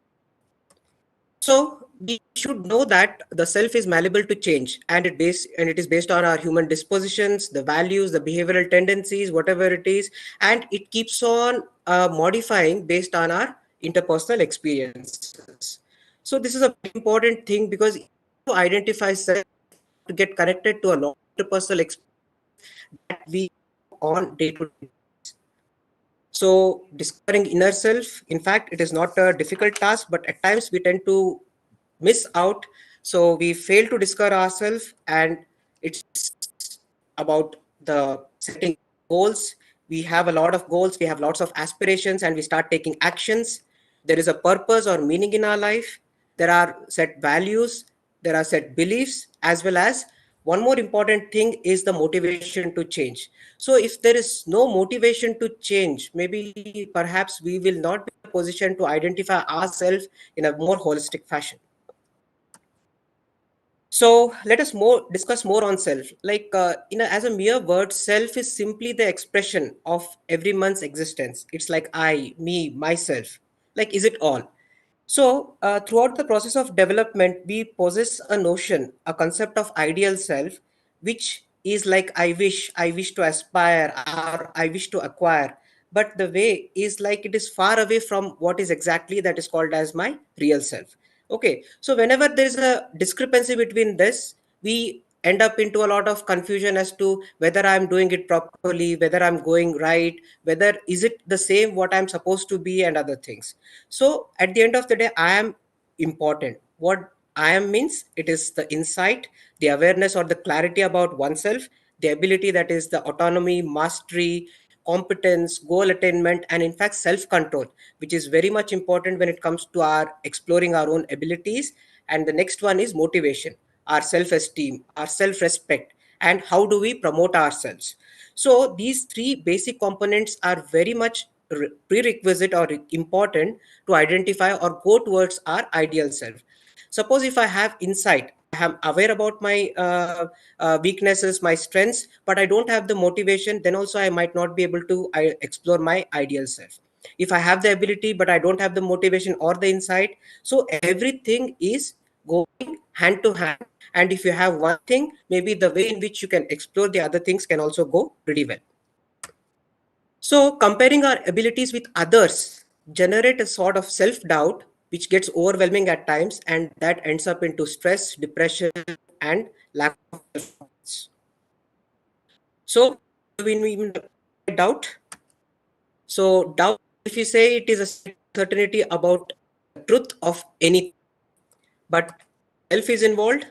So we should know that the self is malleable to change, and it is based on our human dispositions, the values, the behavioral tendencies, whatever it is, and it keeps on modifying based on our interpersonal experiences. So this is a very important thing, because to identify self, to get connected to a lot of interpersonal experience that we on day to day. So discovering inner self, in fact, it is not a difficult task, but at times we tend to miss out. So we fail to discover ourselves, and it's about the setting goals. We have a lot of goals, we have lots of aspirations, and we start taking actions. There is a purpose or meaning in our life. There are set values, there are set beliefs, as well as one more important thing is the motivation to change. So if there is no motivation to change, maybe perhaps we will not be in a position to identify ourselves in a more holistic fashion. So let us discuss more on self. Like as a mere word, self is simply the expression of every man's existence. It's like I, me, myself. Like, is it all? So throughout the process of development, we possess a notion, a concept of ideal self, which is like I wish to aspire, or I wish to acquire. But the way is like it is far away from what is exactly that is called as my real self. Okay, so whenever there is a discrepancy between this, we end up into a lot of confusion as to whether I'm doing it properly, whether I'm going right, whether is it the same what I'm supposed to be, and other things. So at the end of the day, I am important. What I am means it is the insight, the awareness or the clarity about oneself, the ability, that is the autonomy, mastery, competence, goal attainment, and in fact self-control, which is very much important when it comes to our exploring our own abilities. And the next one is motivation, our self-esteem, our self-respect, and how do we promote ourselves. So these three basic components are very much prerequisite or important to identify or go towards our ideal self. Suppose if I have insight, I am aware about my weaknesses, my strengths, but I don't have the motivation, then also I might not be able to explore my ideal self. If I have the ability, but I don't have the motivation or the insight, so everything is going hand to hand. And if you have one thing, maybe the way in which you can explore the other things can also go pretty well. So comparing our abilities with others generate a sort of self-doubt, which gets overwhelming at times, and that ends up into stress, depression, and lack of confidence. So do we mean by doubt? So doubt, if you say, it is a certainty about the truth of anything, but self is involved.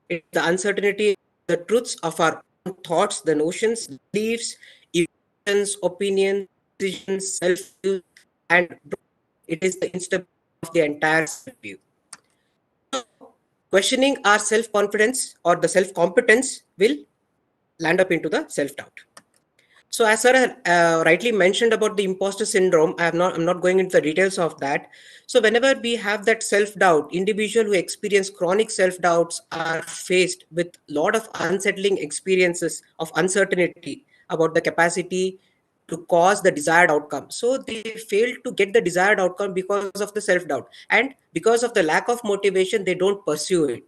It's the uncertainty, the truths of our own thoughts, the notions, beliefs, emotions, opinions, decisions, self-view, and it is the instability of the entire self-view. So, questioning our self-confidence or the self-competence will land up into the self-doubt. So as sir rightly mentioned about the imposter syndrome, I'm not going into the details of that. So whenever we have that self-doubt, individuals who experience chronic self-doubts are faced with a lot of unsettling experiences of uncertainty about the capacity to cause the desired outcome. So they fail to get the desired outcome because of the self-doubt, and because of the lack of motivation, they don't pursue it.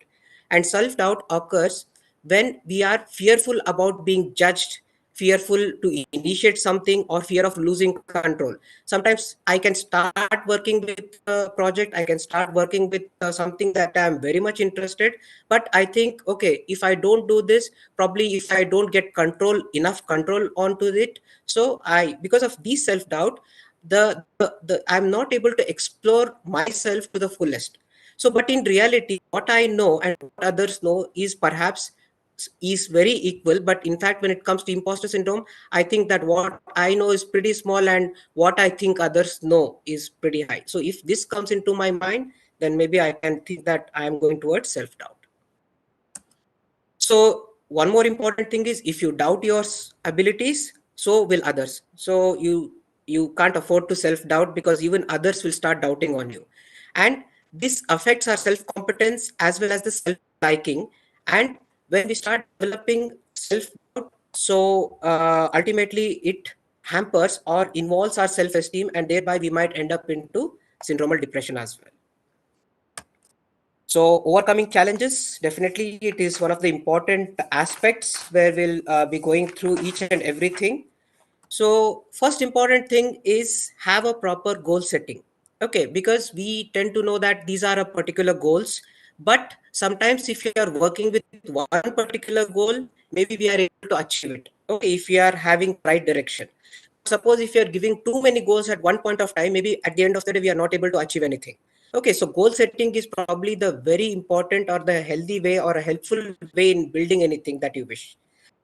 And self-doubt occurs when we are fearful about being judged, fearful to initiate something, or fear of losing control. Sometimes I can start working with a project, I can start working with something that I'm very much interested, but I think, okay, if I don't do this, probably if I don't get enough control onto it, so because of this self-doubt, I'm not able to explore myself to the fullest. So, but in reality, what I know and what others know is perhaps is very equal. But in fact, when it comes to imposter syndrome, I think that what I know is pretty small and what I think others know is pretty high. So if this comes into my mind, then maybe I can think that I am going towards self-doubt. So one more important thing is, if you doubt your abilities, so will others. So you can't afford to self-doubt, because even others will start doubting on you. And this affects our self-competence as well as the self-liking. And when we start developing self-doubt, so ultimately it hampers or involves our self-esteem, and thereby we might end up into syndromal depression as well. So overcoming challenges, definitely it is one of the important aspects where we'll be going through each and everything. So first important thing is have a proper goal setting. Okay, because we tend to know that these are a particular goals, but sometimes if you are working with one particular goal, maybe we are able to achieve it. Okay, if we are having right direction. Suppose if you are giving too many goals at one point of time, maybe at the end of the day, we are not able to achieve anything. Okay, so goal setting is probably the very important or the healthy way or a helpful way in building anything that you wish.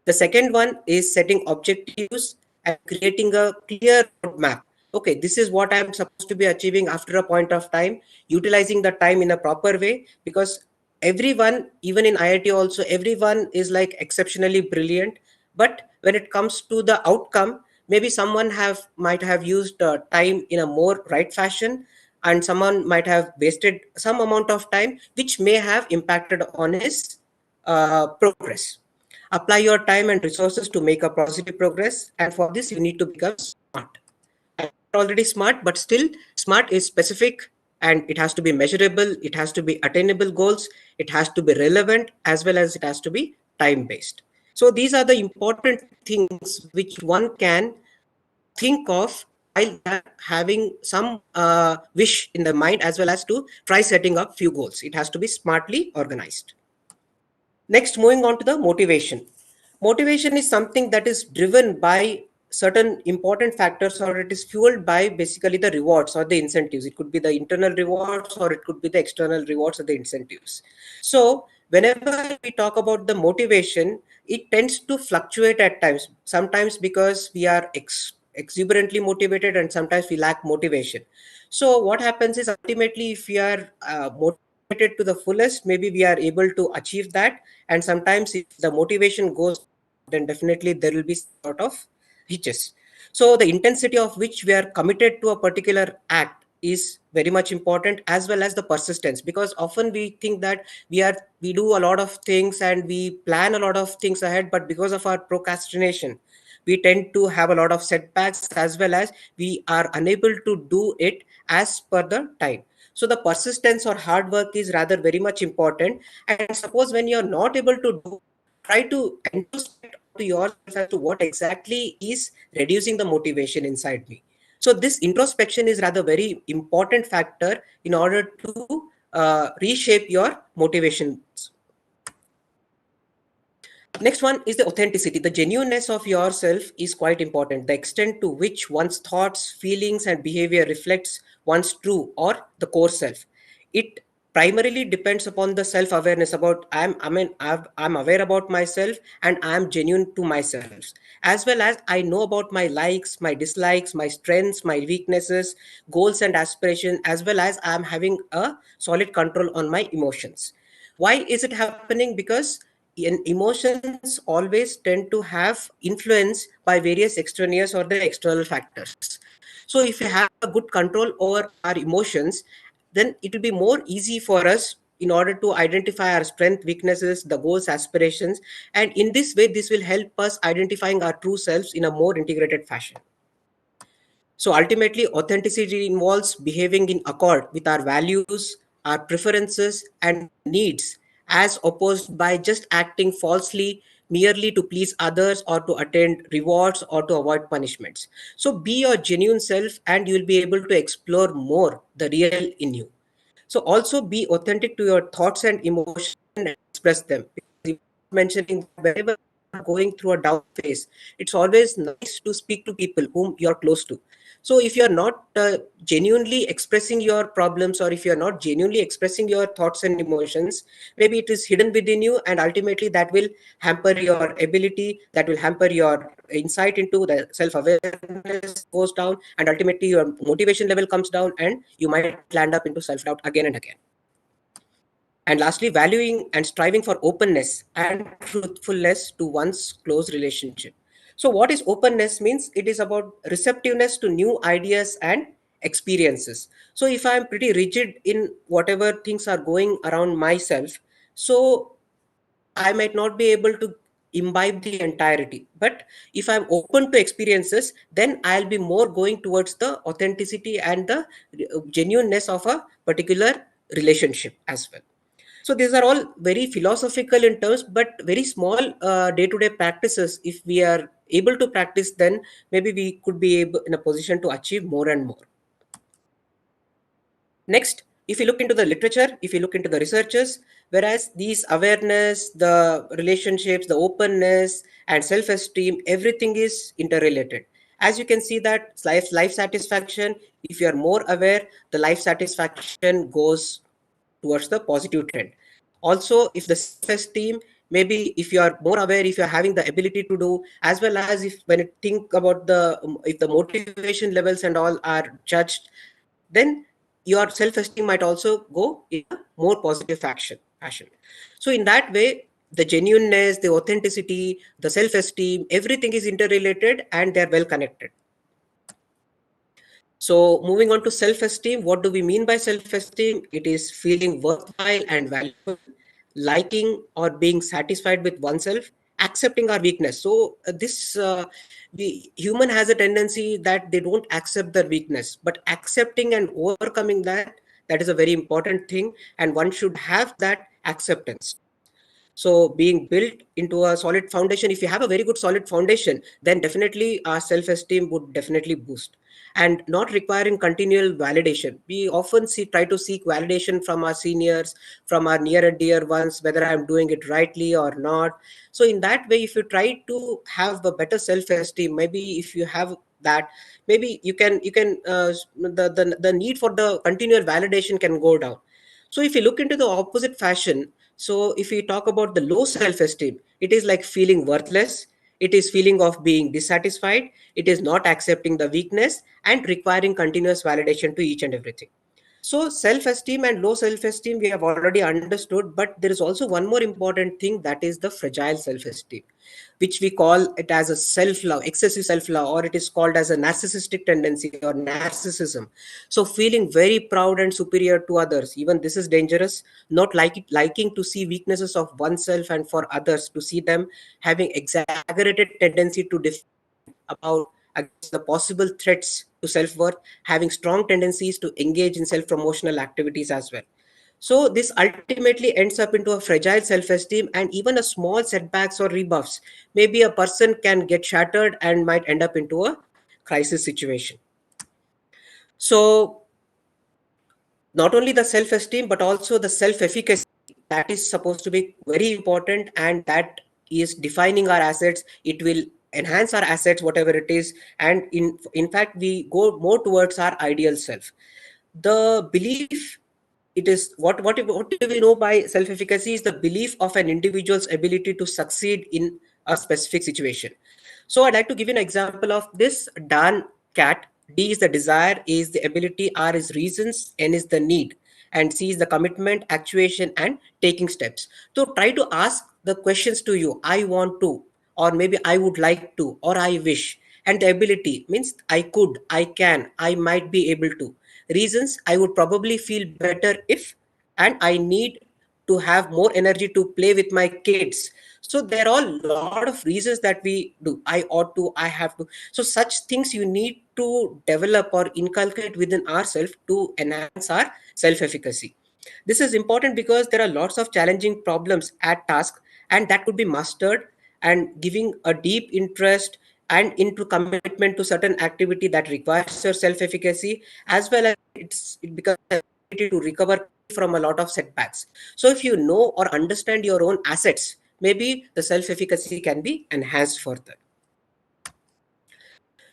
The second one is setting objectives and creating a clear roadmap. Okay, this is what I'm supposed to be achieving after a point of time, utilizing the time in a proper way, because everyone, even in IIT also, everyone is like exceptionally brilliant. But when it comes to the outcome, maybe someone might have used time in a more right fashion, and someone might have wasted some amount of time, which may have impacted on his progress. Apply your time and resources to make a positive progress, and for this you need to become smart. I'm already smart, but still smart is specific, and it has to be measurable, it has to be attainable goals, it has to be relevant, as well as it has to be time based. So these are the important things which one can think of while having some wish in the mind, as well as to try setting up few goals. It has to be smartly organized. Next, moving on to the motivation. Motivation is something that is driven by certain important factors, or it is fueled by basically the rewards or the incentives. It could be the internal rewards, or it could be the external rewards or the incentives. So whenever we talk about the motivation, it tends to fluctuate at times. Sometimes because we are exuberantly motivated, and sometimes we lack motivation. So what happens is, ultimately, if we are motivated to the fullest, maybe we are able to achieve that. And sometimes if the motivation goes, then definitely there will be sort of hitches. So the intensity of which we are committed to a particular act is very much important, as well as the persistence, because often we think that we do a lot of things and we plan a lot of things ahead, but because of our procrastination, we tend to have a lot of setbacks, as well as we are unable to do it as per the time. So the persistence or hard work is rather very much important. And suppose when you're not able to do, try to introspect to yourself as to what exactly is reducing the motivation inside me. So this introspection is rather very important factor in order to reshape your motivations. Next one is the authenticity. The genuineness of yourself is quite important. The extent to which one's thoughts, feelings, and behavior reflects one's true or the core self. It primarily depends upon the self-awareness about I'm aware about myself and I'm genuine to myself, as well as I know about my likes, my dislikes, my strengths, my weaknesses, goals and aspirations, as well as I'm having a solid control on my emotions. Why is it happening? Because emotions always tend to have influence by various extraneous or the external factors. So if you have a good control over our emotions, then it will be more easy for us in order to identify our strength, weaknesses, the goals, aspirations, and in this way this will help us identifying our true selves in a more integrated fashion. So ultimately, authenticity involves behaving in accord with our values, our preferences, and needs, as opposed by just acting falsely merely to please others or to attain rewards or to avoid punishments. So be your genuine self and you will be able to explore more the real in you. So also be authentic to your thoughts and emotions and express them. Because mentioning whenever you are going through a down phase, it's always nice to speak to people whom you are close to. So if you are not genuinely expressing your problems, or if you are not genuinely expressing your thoughts and emotions, maybe it is hidden within you, and ultimately that will hamper your ability, that will hamper your insight into the self-awareness goes down, and ultimately your motivation level comes down, and you might land up into self-doubt again and again. And lastly, valuing and striving for openness and truthfulness to one's close relationship. So what is openness means? It is about receptiveness to new ideas and experiences. So if I'm pretty rigid in whatever things are going around myself, so I might not be able to imbibe the entirety. But if I'm open to experiences, then I'll be more going towards the authenticity and the genuineness of a particular relationship as well. So these are all very philosophical in terms, but very small day-to-day practices. If we are able to practice, then maybe we could be able in a position to achieve more and more. Next, if you look into the literature, if you look into the researchers, whereas these awareness, the relationships, the openness, and self-esteem, everything is interrelated. As you can see that life satisfaction, if you are more aware, the life satisfaction goes towards the positive trend. Also, if the self-esteem, maybe if you are more aware, if you are having the ability to do, as well as if when you think about the if the motivation levels and all are judged, then your self-esteem might also go in a more positive fashion. So in that way, the genuineness, the authenticity, the self-esteem, everything is interrelated and they're well connected. So moving on to self-esteem, what do we mean by self-esteem? It is feeling worthwhile and valuable, liking or being satisfied with oneself, accepting our weakness. So the human has a tendency that they don't accept their weakness, but accepting and overcoming that, that is a very important thing, and one should have that acceptance. So being built into a solid foundation, if you have a very good solid foundation, then definitely our self-esteem would definitely boost. And not requiring continual validation. We often try to seek validation from our seniors, from our near and dear ones, whether I'm doing it rightly or not. So in that way, if you try to have a better self-esteem, maybe if you have that, maybe the need for the continual validation can go down. So if you look into the opposite fashion, so if we talk about the low self-esteem, it is like feeling worthless. It is feeling of being dissatisfied. It is not accepting the weakness and requiring continuous validation to each and everything. So self-esteem and low self-esteem, we have already understood, but there is also one more important thing, that is the fragile self-esteem, which we call it as a self-love, excessive self-love, or it is called as a narcissistic tendency or narcissism. So feeling very proud and superior to others, even this is dangerous, not liking to see weaknesses of oneself and for others to see them, having exaggerated tendency to defend about against the possible threats to self-worth, having strong tendencies to engage in self-promotional activities as well. So this ultimately ends up into a fragile self-esteem, and even a small setbacks or rebuffs, maybe a person can get shattered and might end up into a crisis situation. So not only the self-esteem, but also the self-efficacy, that is supposed to be very important, and that is defining our assets. It will enhance our assets, whatever it is, and in fact we go more towards our ideal self. The belief, it is what do we know by self-efficacy is the belief of an individual's ability to succeed in a specific situation. So I'd like to give you an example of this. Dan cat. D is the desire, A is the ability, R is reasons, N is the need, and C is the commitment, actuation, and taking steps. So try to ask the questions to you. I want to, or maybe I would like to, or I wish. And the ability means I could, I can, I might be able to. Reasons, I would probably feel better if, and I need to have more energy to play with my kids. So there are a lot of reasons that we do. I ought to, I have to. So such things you need to develop or inculcate within ourselves to enhance our self-efficacy. This is important because there are lots of challenging problems at task, and that could be mastered, and giving a deep interest and into commitment to certain activity that requires your self-efficacy, as well as it becomes an ability to recover from a lot of setbacks. So if you know or understand your own assets, maybe the self-efficacy can be enhanced further.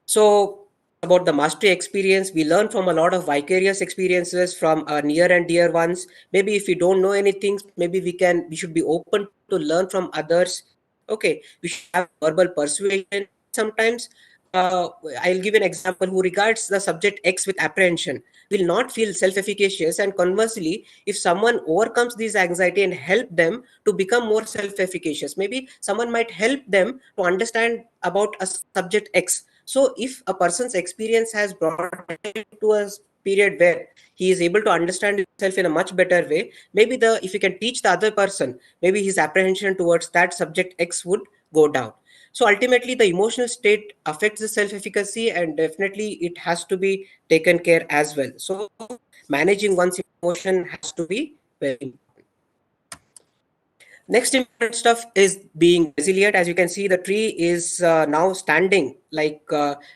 So about the mastery experience, we learn from a lot of vicarious experiences from our near and dear ones. Maybe if we don't know anything, maybe we should be open to learn from others. Okay, we should have verbal persuasion. Sometimes I'll give an example. Who regards the subject X with apprehension will not feel self-efficacious, and conversely, if someone overcomes this anxiety and help them to become more self-efficacious, maybe someone might help them to understand about a subject X. So if a person's experience has brought him to a period where he is able to understand himself in a much better way, maybe if you can teach the other person, maybe his apprehension towards that subject X would go down. So ultimately, the emotional state affects the self-efficacy, and definitely it has to be taken care as well. So managing one's emotion has to be very important. Next important stuff is being resilient. As you can see, the tree is now standing like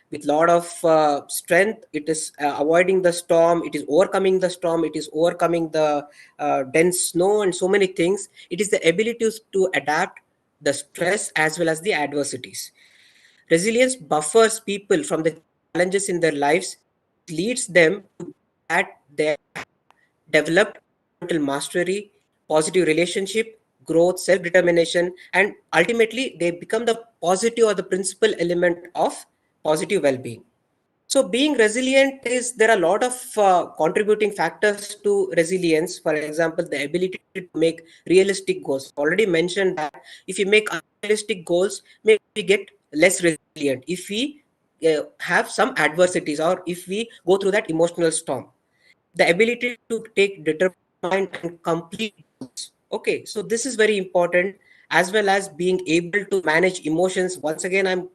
with lot of strength. It is avoiding the storm. It is overcoming the storm. It is overcoming the dense snow and so many things. It is the ability to adapt the stress as well as the adversities. Resilience buffers people from the challenges in their lives, leads them to that they developed mental mastery, positive relationship, growth, self-determination, and ultimately they become the positive or the principal element of positive well-being. So being resilient is, there are a lot of contributing factors to resilience. For example, the ability to make realistic goals. Already mentioned that if you make unrealistic goals, maybe we get less resilient. If we have some adversities, or if we go through that emotional storm, the ability to take determined and complete goals. Okay, so this is very important, as well as being able to manage emotions. Once again, I'm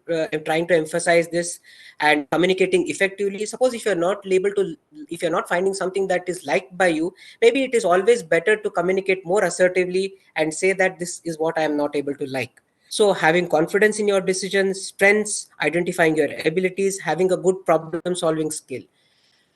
trying to emphasize this, and communicating effectively. Suppose if you're not able to, if you're not finding something that is liked by you, maybe it is always better to communicate more assertively and say that this is what I am not able to like. So having confidence in your decisions, strengths, identifying your abilities, having a good problem solving skill.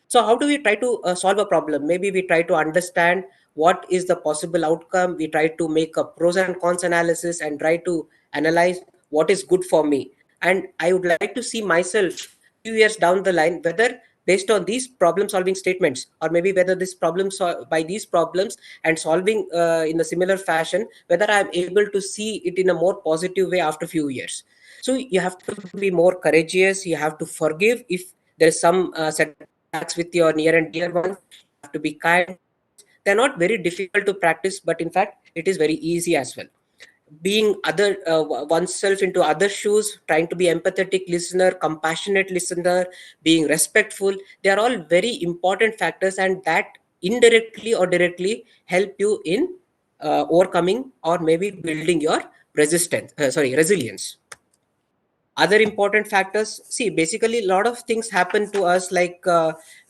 So how do we try to solve a problem? Maybe we try to understand what is the possible outcome. We try to make a pros and cons analysis and try to analyze what is good for me. And I would like to see myself few years down the line, whether based on these problem solving statements, or maybe whether this problem by these problems and solving in a similar fashion, whether I'm able to see it in a more positive way after few years. So you have to be more courageous. You have to forgive if there is some setbacks with your near and dear ones. You have to be kind. They're not very difficult to practice, but in fact, it is very easy as well. Being oneself into other shoes, trying to be empathetic listener, compassionate listener, being respectful, they are all very important factors, and that indirectly or directly help you in overcoming or maybe building your resilience. Other important factors, see, basically a lot of things happen to us, like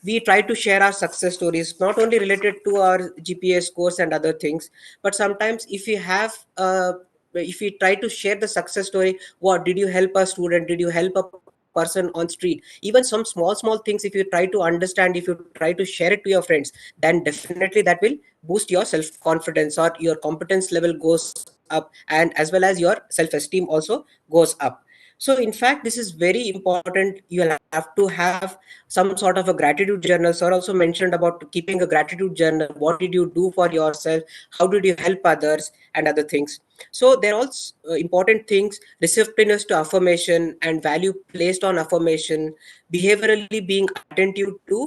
we try to share our success stories, not only related to our GPA scores and other things, but sometimes if we try to share the success story, what did you help a student, did you help a person person on street, even some small things, if you try to understand, if you try to share it to your friends, then definitely that will boost your self-confidence, or your competence level goes up, and as well as your self-esteem also goes up. So in fact, this is very important. You'll have to have some sort of a gratitude journal. Sir also mentioned about keeping a gratitude journal. What did you do for yourself? How did you help others, and other things? So there are also important things: receptiveness to affirmation and value placed on affirmation, behaviorally being attentive to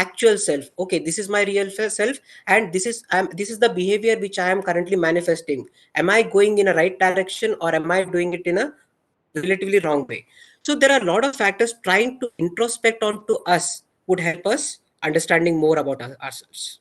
actual self. Okay, this is my real self, and this is the behavior which I am currently manifesting. Am I going in a right direction, or am I doing it in a relatively wrong way? So there are a lot of factors. Trying to introspect onto us would help us understanding more about ourselves.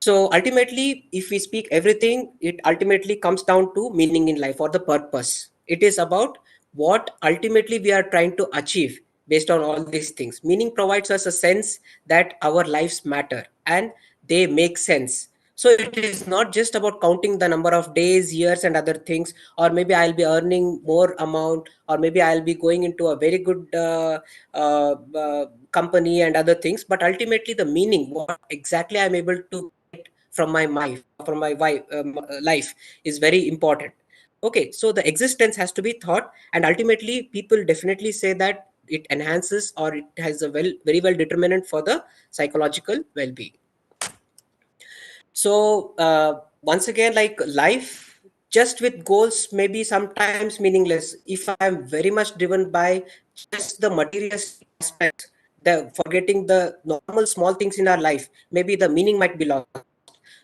So ultimately, if we speak everything, it ultimately comes down to meaning in life, or the purpose. It is about what ultimately we are trying to achieve based on all these things. Meaning provides us a sense that our lives matter and they make sense. So it is not just about counting the number of days, years, and other things, or maybe I'll be earning more amount, or maybe I'll be going into a very good company and other things. But ultimately, the meaning, what exactly I'm able to get from my life is very important. Okay, so the existence has to be thought, and ultimately people definitely say that it enhances, or it has a very well determinant for the psychological well-being. So once again, like, life just with goals may be sometimes meaningless if I'm very much driven by just the materialistic aspects, the forgetting the normal small things in our life. Maybe the meaning might be lost.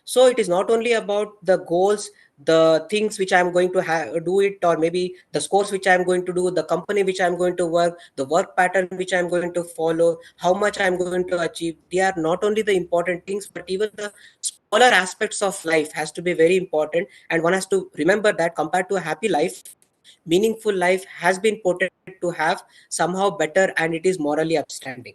So it is not only about the goals, the things which I'm going to do it, or maybe the scores which I'm going to do, the company which I'm going to work, the work pattern which I'm going to follow, how much I'm going to achieve. They are not only the important things, but even the smaller aspects of life has to be very important. And one has to remember that compared to a happy life, meaningful life has been portrayed to have somehow better, and it is morally upstanding.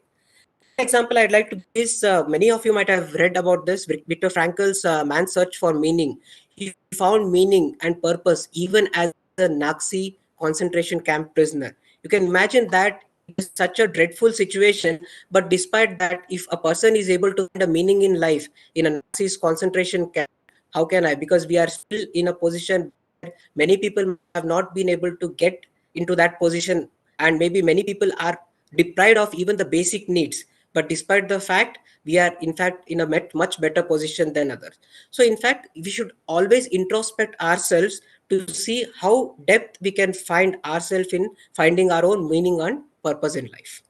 Example I'd like to give is, many of you might have read about this, Viktor Frankl's Man's Search for Meaning. He found meaning and purpose even as a Nazi concentration camp prisoner. You can imagine that it is such a dreadful situation, but despite that, if a person is able to find a meaning in life in a Nazi's concentration camp, how can I? Because we are still in a position where many people have not been able to get into that position, and maybe many people are deprived of even the basic needs. But despite the fact, we are in fact in a much better position than others. So in fact, we should always introspect ourselves to see how depth we can find ourselves in finding our own meaning and purpose in life.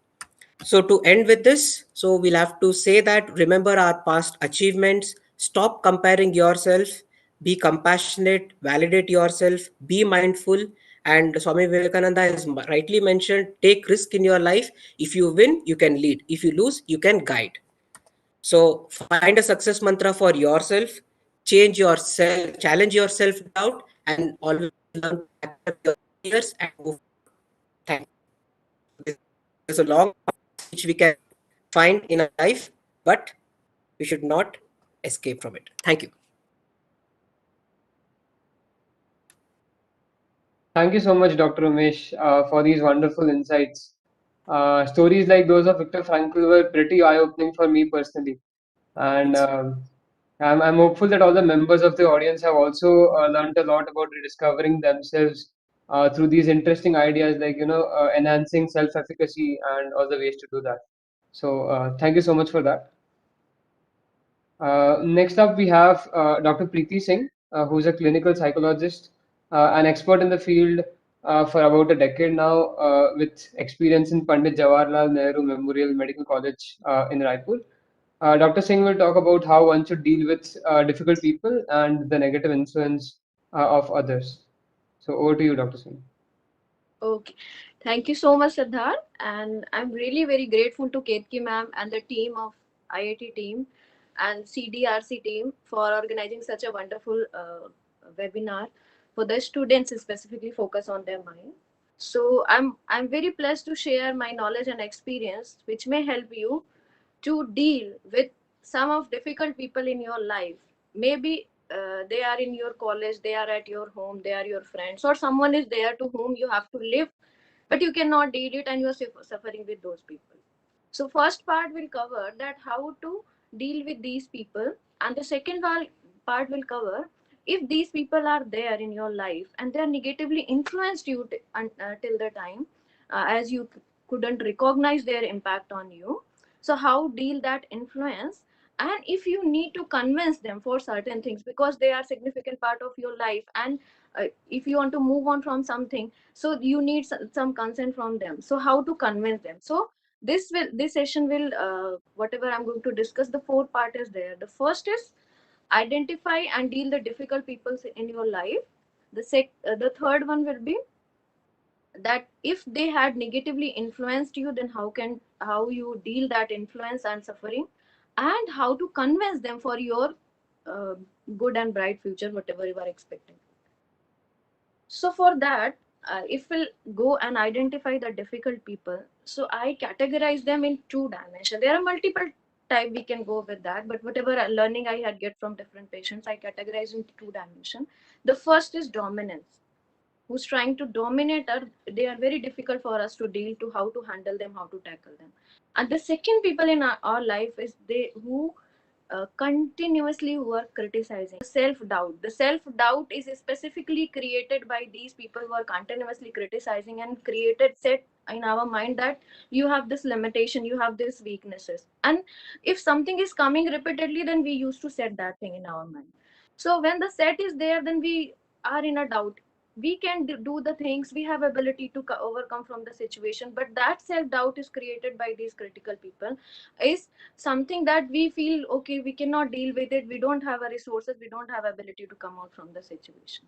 So to end with this, so we'll have to say that remember our past achievements, stop comparing yourself, be compassionate, validate yourself, be mindful. And Swami Vivekananda has rightly mentioned, take risk in your life. If you win, you can lead. If you lose, you can guide. So find a success mantra for yourself, change yourself, challenge your self-doubt, and always learn to accept your fears and move. Thank you. There's a long which we can find in our life, but we should not escape from it. Thank you. Thank you so much, Dr. Umesh, for these wonderful insights. Stories like those of Viktor Frankl were pretty eye-opening for me personally, and I'm hopeful that all the members of the audience have also learned a lot about rediscovering themselves through these interesting ideas, like enhancing self-efficacy and all the ways to do that. So thank you so much for that. Next up, we have Dr. Preeti Singh, who's a clinical psychologist, an expert in the field for about a decade now, with experience in Pandit Jawaharlal Nehru Memorial Medical College in Raipur. Dr. Singh will talk about how one should deal with difficult people and the negative influence of others. So over to you, Dr. Singh. Okay. Thank you so much, Siddharth. And I'm really very grateful to Ketki ma'am and the team of IIT team and CDRC team for organizing such a wonderful webinar for the students specifically focus on their mind. So I'm very blessed to share my knowledge and experience, which may help you to deal with some of difficult people in your life. Maybe they are in your college, they are at your home, they are your friends, or someone is there to whom you have to live but you cannot deal it and you are suffering with those people. So first part will cover that how to deal with these people, and the second part will cover if these people are there in your life and they are negatively influenced you till the time as you couldn't recognize their impact on you. So how deal that influence, and if you need to convince them for certain things because they are significant part of your life, and if you want to move on from something, so you need some consent from them, so how to convince them. So this session will whatever I'm going to discuss, the fourth part is there. The first is identify and deal the difficult people in your life. The third one will be that if they had negatively influenced you, then how you deal that influence and suffering, and how to convince them for your uh, good and bright future, whatever you are expecting. So for that, if we'll go and identify the difficult people, so I categorize them in two dimensions. There are multiple type we can go with that, but whatever learning I had get from different patients, I categorize in two dimensions. The first is dominance. Who's trying to dominate us, they are very difficult for us to deal, to how to handle them, how to tackle them. And the second people in our life is they who continuously who are criticizing. Self-doubt, the self-doubt is specifically created by these people who are continuously criticizing and created set in our mind that you have this limitation, you have these weaknesses, and if something is coming repeatedly, then we used to set that thing in our mind. So when the set is there, then we are in a doubt. We can do the things, we have ability to overcome from the situation, but that self-doubt is created by these critical people, is something that we feel okay, we cannot deal with it, we don't have a resources, we don't have ability to come out from the situation.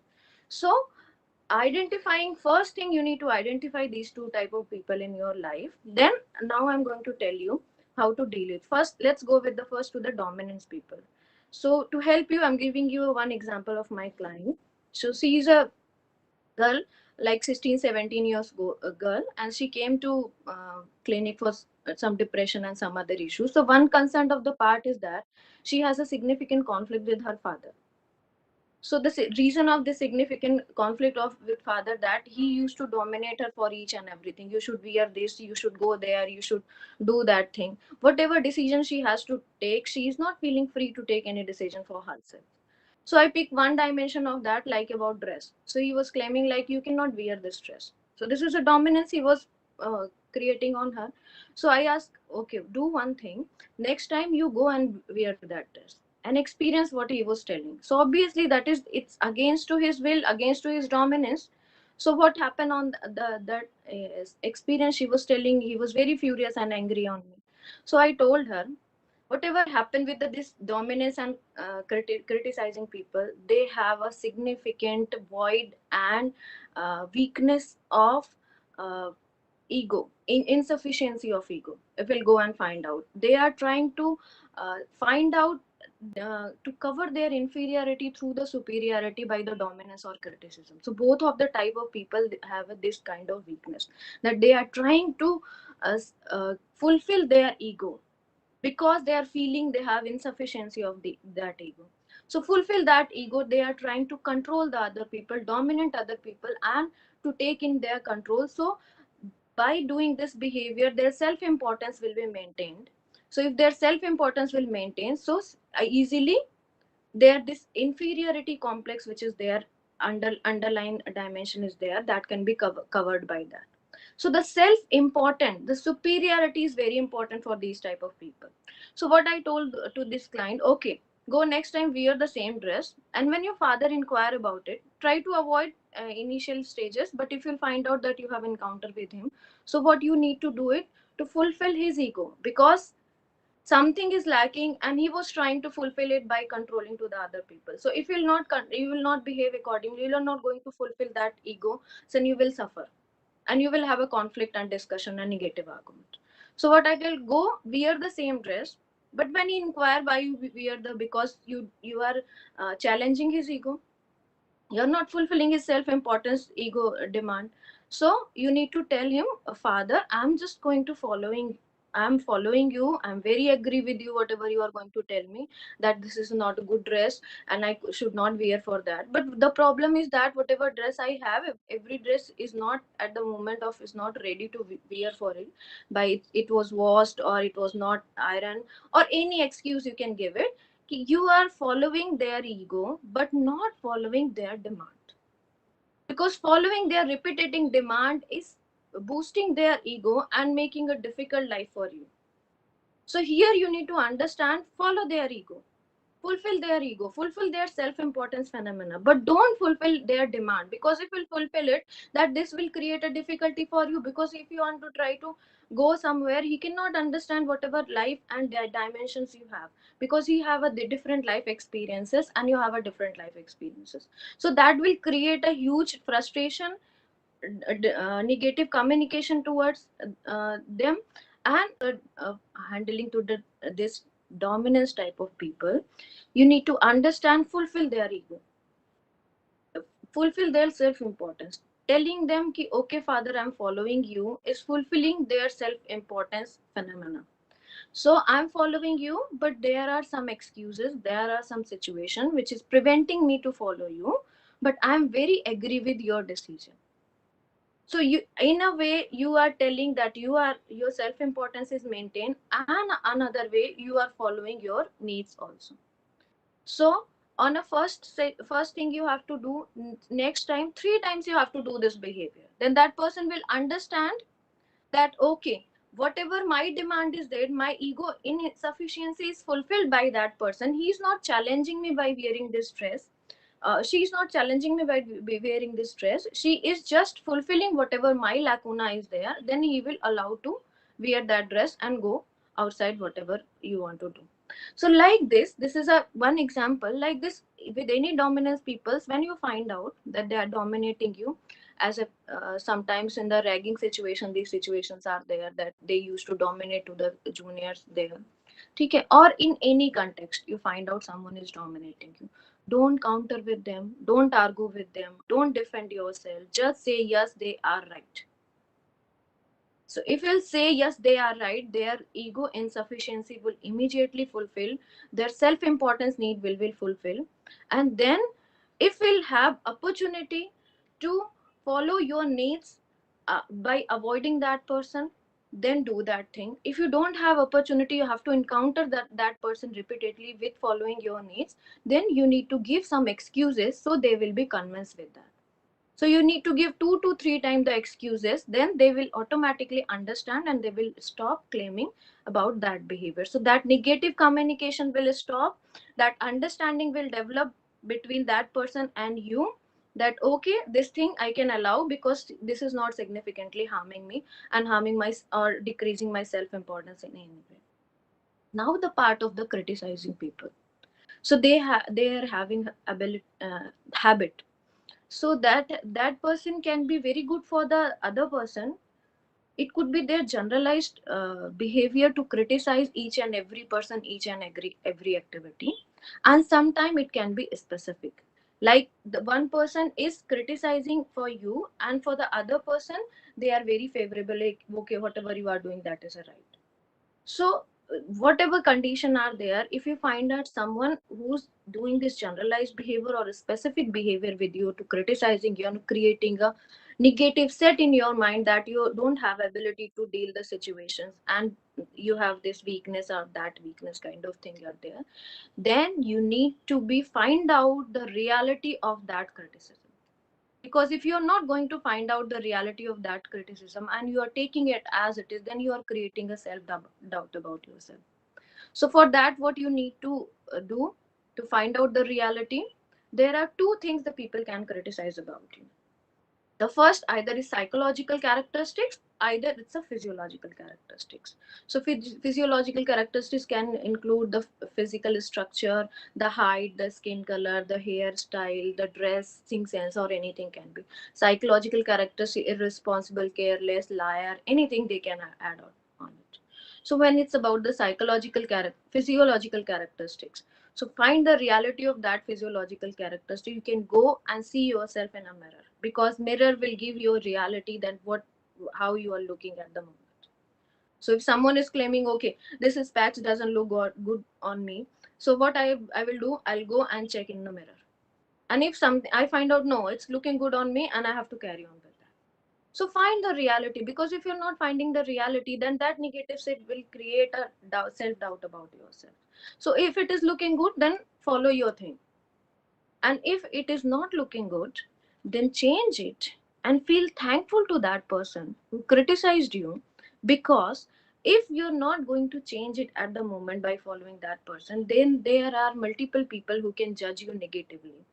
So identifying, first thing you need to identify these two type of people in your life. Then now I'm going to tell you how to deal with. First, let's go with the first to the dominance people. So to help you, I'm giving you one example of my client. So she is a girl, like 16 17 years ago, a girl, and she came to clinic for some depression and some other issues. So one concern of the part is that she has a significant conflict with her father. So the reason of the significant conflict of with father, that he used to dominate her for each and everything. You should wear this, you should go there, you should do that thing. Whatever decision she has to take, she is not feeling free to take any decision for herself. So I picked one dimension of that, like about dress. So he was claiming like you cannot wear this dress. So this is a dominance he was creating on her. So I asked, okay, do one thing. Next time you go and wear that dress and experience what he was telling. So obviously that is, it's against to his will, against to his dominance. So what happened on that experience she was telling, he was very furious and angry on me. So I told her, whatever happened with this dominance and criticizing people, they have a significant void and weakness of uh, ego, insufficiency of ego. If we'll go and find out, they are trying to find out to cover their inferiority through the superiority by the dominance or criticism. So both of the type of people have this kind of weakness, that they are trying to fulfill their ego, because they are feeling they have insufficiency of that ego. So fulfill that ego, they are trying to control the other people, dominate other people, and to take in their control. So by doing this behavior, their self importance will be maintained. So if their self importance will maintain, so easily there this inferiority complex which is there, underlying dimension is there, that can be covered by that. So the self important, the superiority is very important for these type of people. So what I told to this client, okay, go next time wear the same dress, and when your father inquire about it, try to avoid initial stages, but if you'll find out that you have encounter with him, so what you need to do it to fulfill his ego, because something is lacking and he was trying to fulfill it by controlling to the other people. So if you will not behave accordingly, you are not going to fulfill that ego, then you will suffer and you will have a conflict and discussion and negative argument. So what I tell, go wear the same dress, but when he inquire why you wear the, because you are challenging his ego, you're not fulfilling his self importance ego demand. So you need to tell him, father, I'm just going to following I'm following you. I'm very agree with you, whatever you are going to tell me, that this is not a good dress and I should not wear for that. But the problem is that whatever dress I have, every dress is not at the moment of is not ready to wear for it. By it was washed or it was not ironed or any excuse you can give it. You are following their ego, but not following their demand. Because following their repeating demand is boosting their ego and making a difficult life for you. So here you need to understand, follow their ego, fulfill their self-importance phenomena, but don't fulfill their demand, because if you fulfill it, that this will create a difficulty for you. Because if you want to try to go somewhere, he cannot understand whatever life and their dimensions you have, because he have a different life experiences and you have a different life experiences. So that will create a huge frustration, negative communication towards them, and handling to this dominance type of people. You need to understand, fulfill their ego, fulfill their self-importance. Telling them ki okay father, I'm following you, is fulfilling their self-importance phenomena. So I'm following you, but there are some excuses, there are some situation which is preventing me to follow you, but I'm very agree with your decision. So you, in a way, you are telling that your self-importance is maintained, and another way you are following your needs also. So on a first thing you have to do, next time 3 times you have to do this behavior, then that person will understand that okay, whatever my demand is there, my ego insufficiency is fulfilled by that person. He is not challenging me by wearing this dress. She is not challenging me by wearing this dress. She is just fulfilling whatever my lacuna is there. Then he will allow to wear that dress and go outside, whatever you want to do. So like this is a one example. Like this, with any dominance peoples, when you find out that they are dominating you, as a sometimes in the ragging situation, these situations are there that they used to dominate to the juniors there. Okay, or in any context you find out someone is dominating you, don't counter with them, don't argue with them, don't defend yourself, just say yes, they are right. So if you'll say yes, they are right, their ego insufficiency will immediately fulfill, their self-importance need will fulfill. And then if we'll have opportunity to follow your needs by avoiding that person, then do that thing. If you don't have opportunity, you have to encounter that person repeatedly with following your needs, then you need to give some excuses so they will be convinced with that. So you need to give 2 to 3 times the excuses, then they will automatically understand and they will stop claiming about that behavior. So that negative communication will stop, that understanding will develop between that person and you, that okay, this thing I can allow because this is not significantly harming me and harming my or decreasing my self-importance in any way. Now the part of the criticizing people. So they are having habit, so that person can be very good for the other person. It could be their generalized behavior to criticize each and every person, each and every activity, and sometimes it can be specific, like the one person is criticizing for you and for the other person they are very favorable, like okay, whatever you are doing, that is a right. So whatever condition are there, if you find out someone who's doing this generalized behavior or a specific behavior with you to criticizing you and creating a negative set in your mind that you don't have ability to deal the situations and you have this weakness or that weakness kind of thing out there, then you need to be find out the reality of that criticism. Because if you're not going to find out the reality of that criticism and you are taking it as it is, then you are creating a self doubt about yourself. So for that, what you need to do to find out the reality, there are two things the people can criticize about you. The first either is psychological characteristics, either it's a physiological characteristics. So physiological characteristics can include the physical structure, the height, the skin color, the hairstyle, the dressing sense, or anything can be. Psychological characteristics, irresponsible, careless, liar, anything they can add on it. So when it's about the physiological characteristics, so find the reality of that physiological characteristic. You can go and see yourself in a mirror, because mirror will give you a reality that how you are looking at the moment. So if someone is claiming, okay, this is patch doesn't look good on me, so what I will do, I'll go and check in the mirror. And if something I find out, no, it's looking good on me, and I have to carry on with that. So find the reality, because if you're not finding the reality, then that negative set will create a self-doubt about yourself. So if it is looking good, then follow your thing. And if it is not looking good, then change it and feel thankful to that person who criticized you. Because if you're not going to change it at the moment by following that person, then there are multiple people who can judge you negatively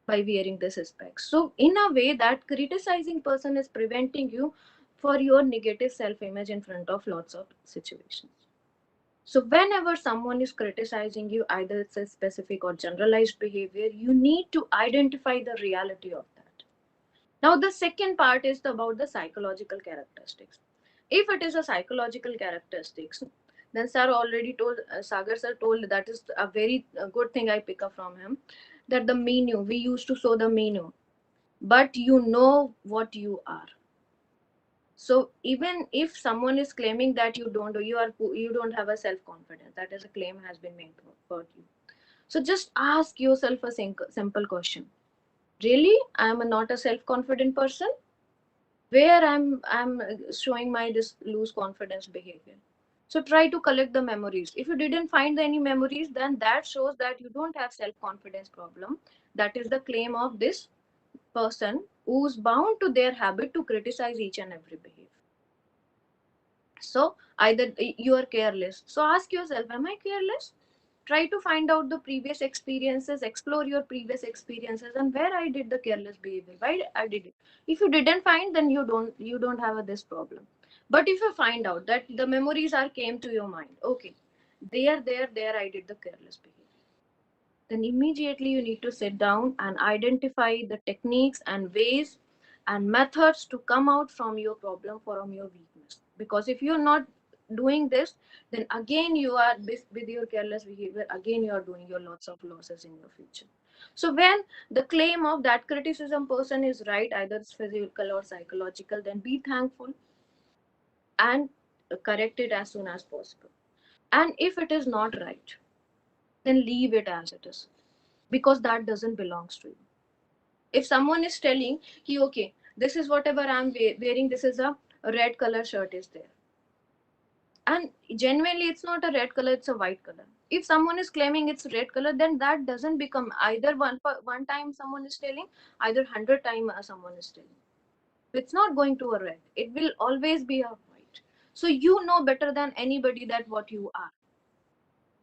by wearing this specs. So in a way, that criticizing person is preventing you for your negative self-image in front of lots of situations. So whenever someone is criticizing you, either it's a specific or generalized behavior, you need to identify the reality of that. Now, the second part is about the psychological characteristics. If it is a psychological characteristics, then sir already told, Sagar sir told, that is a very good thing I pick up from him, that the menu, we used to show the menu, but you know what you are. So even if someone is claiming that you don't have a self-confidence, that is a claim has been made for you. So just ask yourself a simple question. Really, I am not a self-confident person? Where I'm showing my this loose confidence behavior? So try to collect the memories. If you didn't find any memories, then that shows that you don't have self-confidence problem. That is the claim of this person who's bound to their habit to criticize each and every behavior. So either you are careless. So ask yourself, am I careless? Try to find out the previous experiences, explore your previous experiences, and where I did the careless behavior, why I did it. If you didn't find, then you don't have this problem. But if you find out that the memories are came to your mind, okay, there I did the careless behavior, then immediately you need to sit down and identify the techniques and ways and methods to come out from your problem, from your weakness. Because if you're not doing this, then again you are with your careless behavior, again you are doing your lots of losses in your future. So when the claim of that criticism person is right, either it's physical or psychological, then be thankful and correct it as soon as possible. And if it is not right, then leave it as it is, because that doesn't belongs to you. If someone is telling you, okay, this is whatever I'm wearing, this is a red color shirt is there, and genuinely it's not a red color, it's a white color. If someone is claiming it's red color, then that doesn't become either one time someone is telling, either 100 times someone is telling. It's not going to a red, it will always be a white. So you know better than anybody that what you are.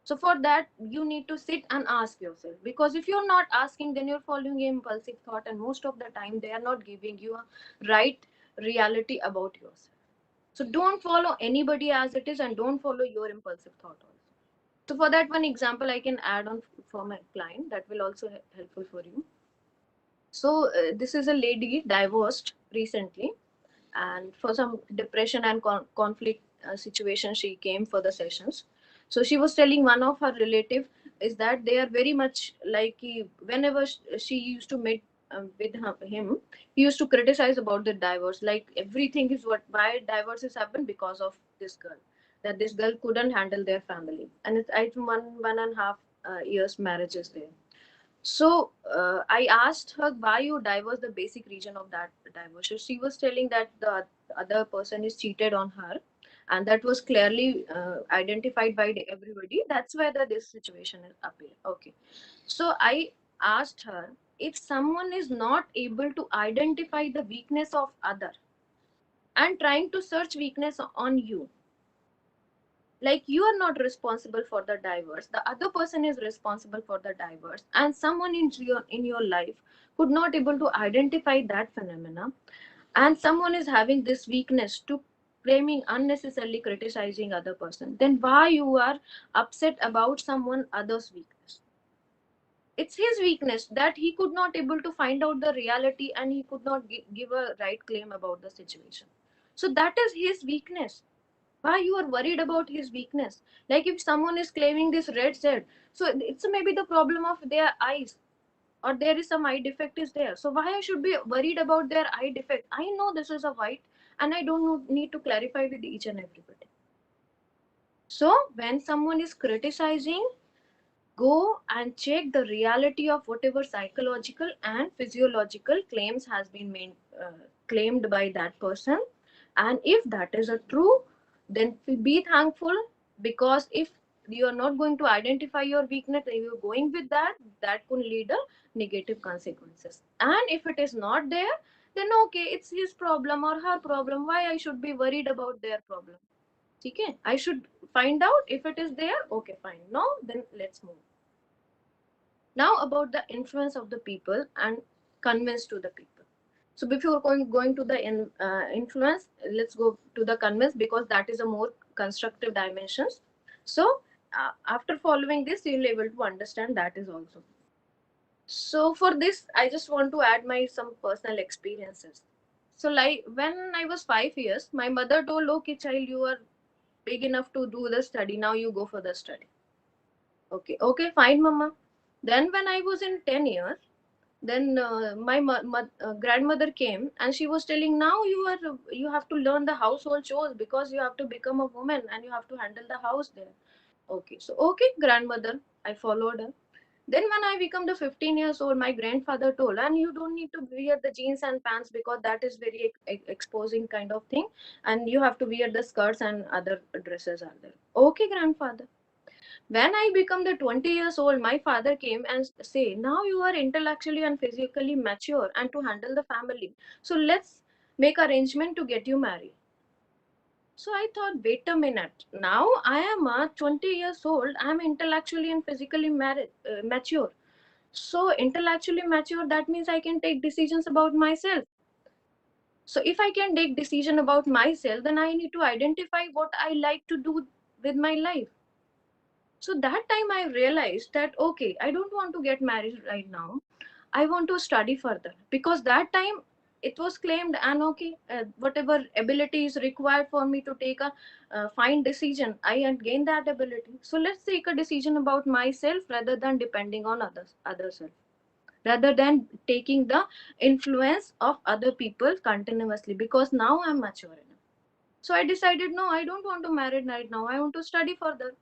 So for that, you need to sit and ask yourself, because if you're not asking, then you're following impulsive thought, and most of the time they are not giving you a right reality about yourself. So don't follow anybody as it is, and don't follow your impulsive thought also. So for that, one example I can add on for my client that will also helpful for you. So this is a lady divorced recently, and for some depression and conflict situation she came for the sessions. So she was telling one of her relative is that they are very much like whenever she used to meet with him, he used to criticize about the divorce, like everything is what why divorces happen because of this girl, that this girl couldn't handle their family. And it's I think 1.5 years marriage is there. So I asked her why you divorce, the basic reason of that divorce. So she was telling that the other person is cheated on her, and that was clearly identified by everybody. That's why this situation is appear. Okay, so I asked her, if someone is not able to identify the weakness of other and trying to search weakness on you, like you are not responsible for the divorce, the other person is responsible for the divorce, and someone in your life could not able to identify that phenomena, and someone is having this weakness to claiming unnecessarily criticizing other person, then why you are upset about someone other's weakness? It's his weakness that he could not able to find out the reality, and he could not give a right claim about the situation. So that is his weakness. Why you are worried about his weakness? Like if someone is claiming this red set, so it's maybe the problem of their eyes, or there is some eye defect is there. So why I should be worried about their eye defect? I know this is a white, and I don't need to clarify with each and everybody. So when someone is criticizing, go and check the reality of whatever psychological and physiological claims has been claimed by that person. And if that is a true, then be thankful, because if you are not going to identify your weakness and you're going with that, that could lead a negative consequences. And if it is not there, then okay, it's his problem or her problem. Why I should be worried about their problem? Okay, I should find out if it is there. Okay, fine. No, then let's move. Now about the influence of the people and convince to the people. So before going to the influence, let's go to the convince, because that is a more constructive dimensions. So after following this, you'll be able to understand that is also. So for this, I just want to add my some personal experiences. So like when I was 5 years, my mother told, okay child, you are big enough to do the study, now you go for the study. Okay, fine mama. Then when I was in 10 years, then my grandmother came and she was telling, now you have to learn the household chores, because you have to become a woman and you have to handle the house there. Okay, so okay grandmother, I followed her. Then when I become the 15 years old, my grandfather told, and you don't need to wear the jeans and pants because that is very exposing kind of thing, and you have to wear the skirts and other dresses are there. Okay grandfather. When I become the 20 years old, my father came and say, now you are intellectually and physically mature and to handle the family. So let's make arrangement to get you married. So I thought, wait a minute. Now I am 20 years old. I am intellectually and physically mature. So intellectually mature, that means I can take decisions about myself. So if I can take decision about myself, then I need to identify what I like to do with my life. So that time I realized that, okay, I don't want to get married right now. I want to study further, because that time it was claimed, and okay, whatever ability is required for me to take a fine decision, I had gained that ability. So let's take a decision about myself rather than depending on others, rather than taking the influence of other people continuously, because now I'm mature enough. So I decided, no, I don't want to marry right now. I want to study further.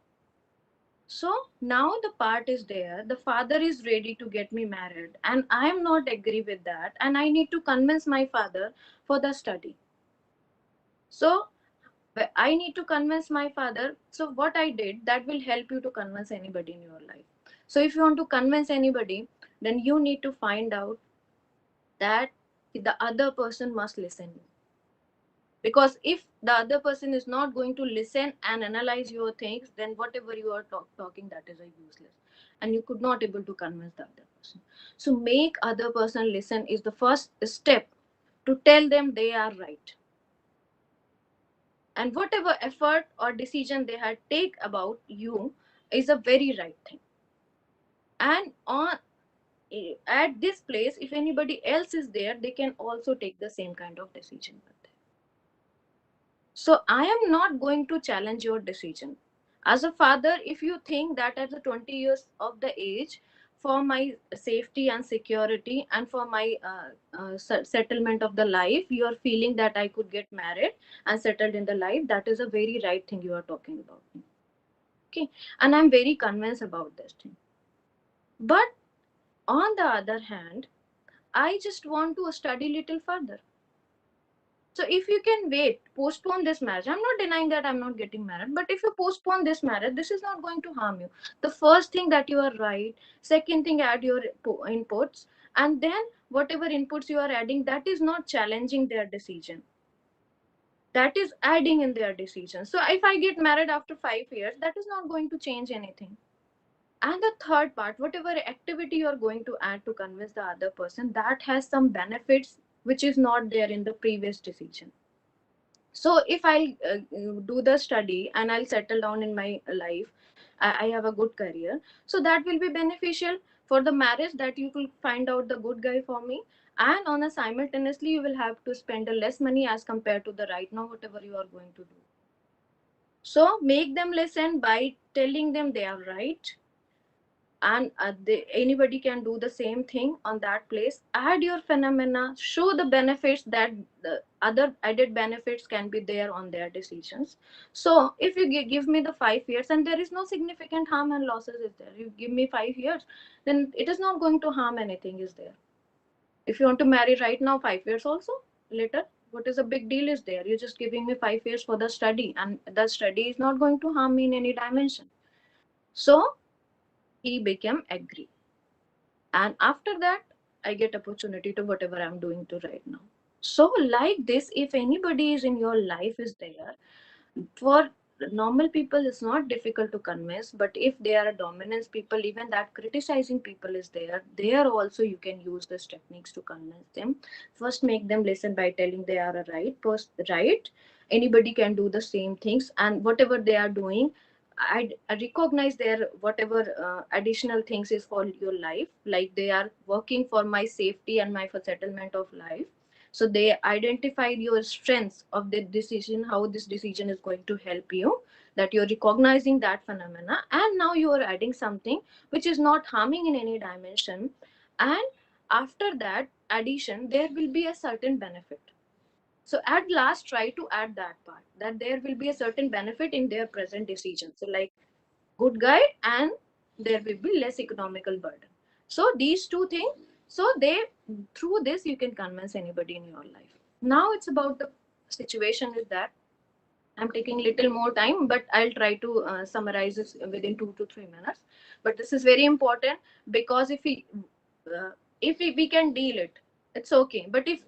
So now the part is there, the father is ready to get me married and I am not agree with that, and I need to convince my father for the study. So I need to convince my father. So what I did, that will help you to convince anybody in your life. So if you want to convince anybody, then you need to find out that the other person must listen. Because if the other person is not going to listen and analyze your things, then whatever you are talking, that is a useless, and you could not able to convince the other person. So make other person listen is the first step to tell them they are right, and whatever effort or decision they had take about you is a very right thing. And on at this place, if anybody else is there, they can also take the same kind of decision. So I am not going to challenge your decision. As a father, if you think that at the 20 years of the age, for my safety and security and for my settlement of the life, you are feeling that I could get married and settled in the life, that is a very right thing you are talking about. Okay, and I'm very convinced about this thing. But on the other hand, I just want to study little further. So if you can wait, postpone this marriage. I'm not denying that I'm not getting married, but if you postpone this marriage, this is not going to harm you. The first thing that you are right, second thing, add your inputs, and then whatever inputs you are adding, that is not challenging their decision. That is adding in their decision. So if I get married after 5 years, that is not going to change anything. And the third part, whatever activity you are going to add to convince the other person, that has some benefits which is not there in the previous decision. So if I do the study and I'll settle down in my life, I have a good career, so that will be beneficial for the marriage, that you will find out the good guy for me, and on a simultaneously you will have to spend a less money as compared to the right now whatever you are going to do. So make them listen by telling them they are right. and anybody can do the same thing on that place. Add your phenomena, show the benefits, that the other added benefits can be there on their decisions. So if you give me the 5 years and there is no significant harm and losses is there, you give me 5 years, then it is not going to harm anything is there. If you want to marry right now, 5 years also later, what is a big deal is there? You're just giving me 5 years for the study, and the study is not going to harm me in any dimension. So he became agree, and after that I get opportunity to whatever I'm doing to right now. So like this, if anybody is in your life is there, for normal people it's not difficult to convince, but if they are a dominance people, even that criticizing people is there also you can use these techniques to convince them. First make them listen by telling they are a right, anybody can do the same things, and whatever they are doing, I recognize their whatever additional things is for your life, like they are working for my safety and my for settlement of life. So they identified your strengths of the decision, how this decision is going to help you, that you're recognizing that phenomena, and now you are adding something which is not harming in any dimension. And after that addition, there will be a certain benefit. So at last, try to add that part, that there will be a certain benefit in their present decision. So like good guide, and there will be less economical burden. So these two things, so they, through this you can convince anybody in your life. Now it's about the situation is that I'm taking little more time, but I'll try to summarize this within 2 to 3 minutes. But this is very important, because if we can deal it, it's okay. But if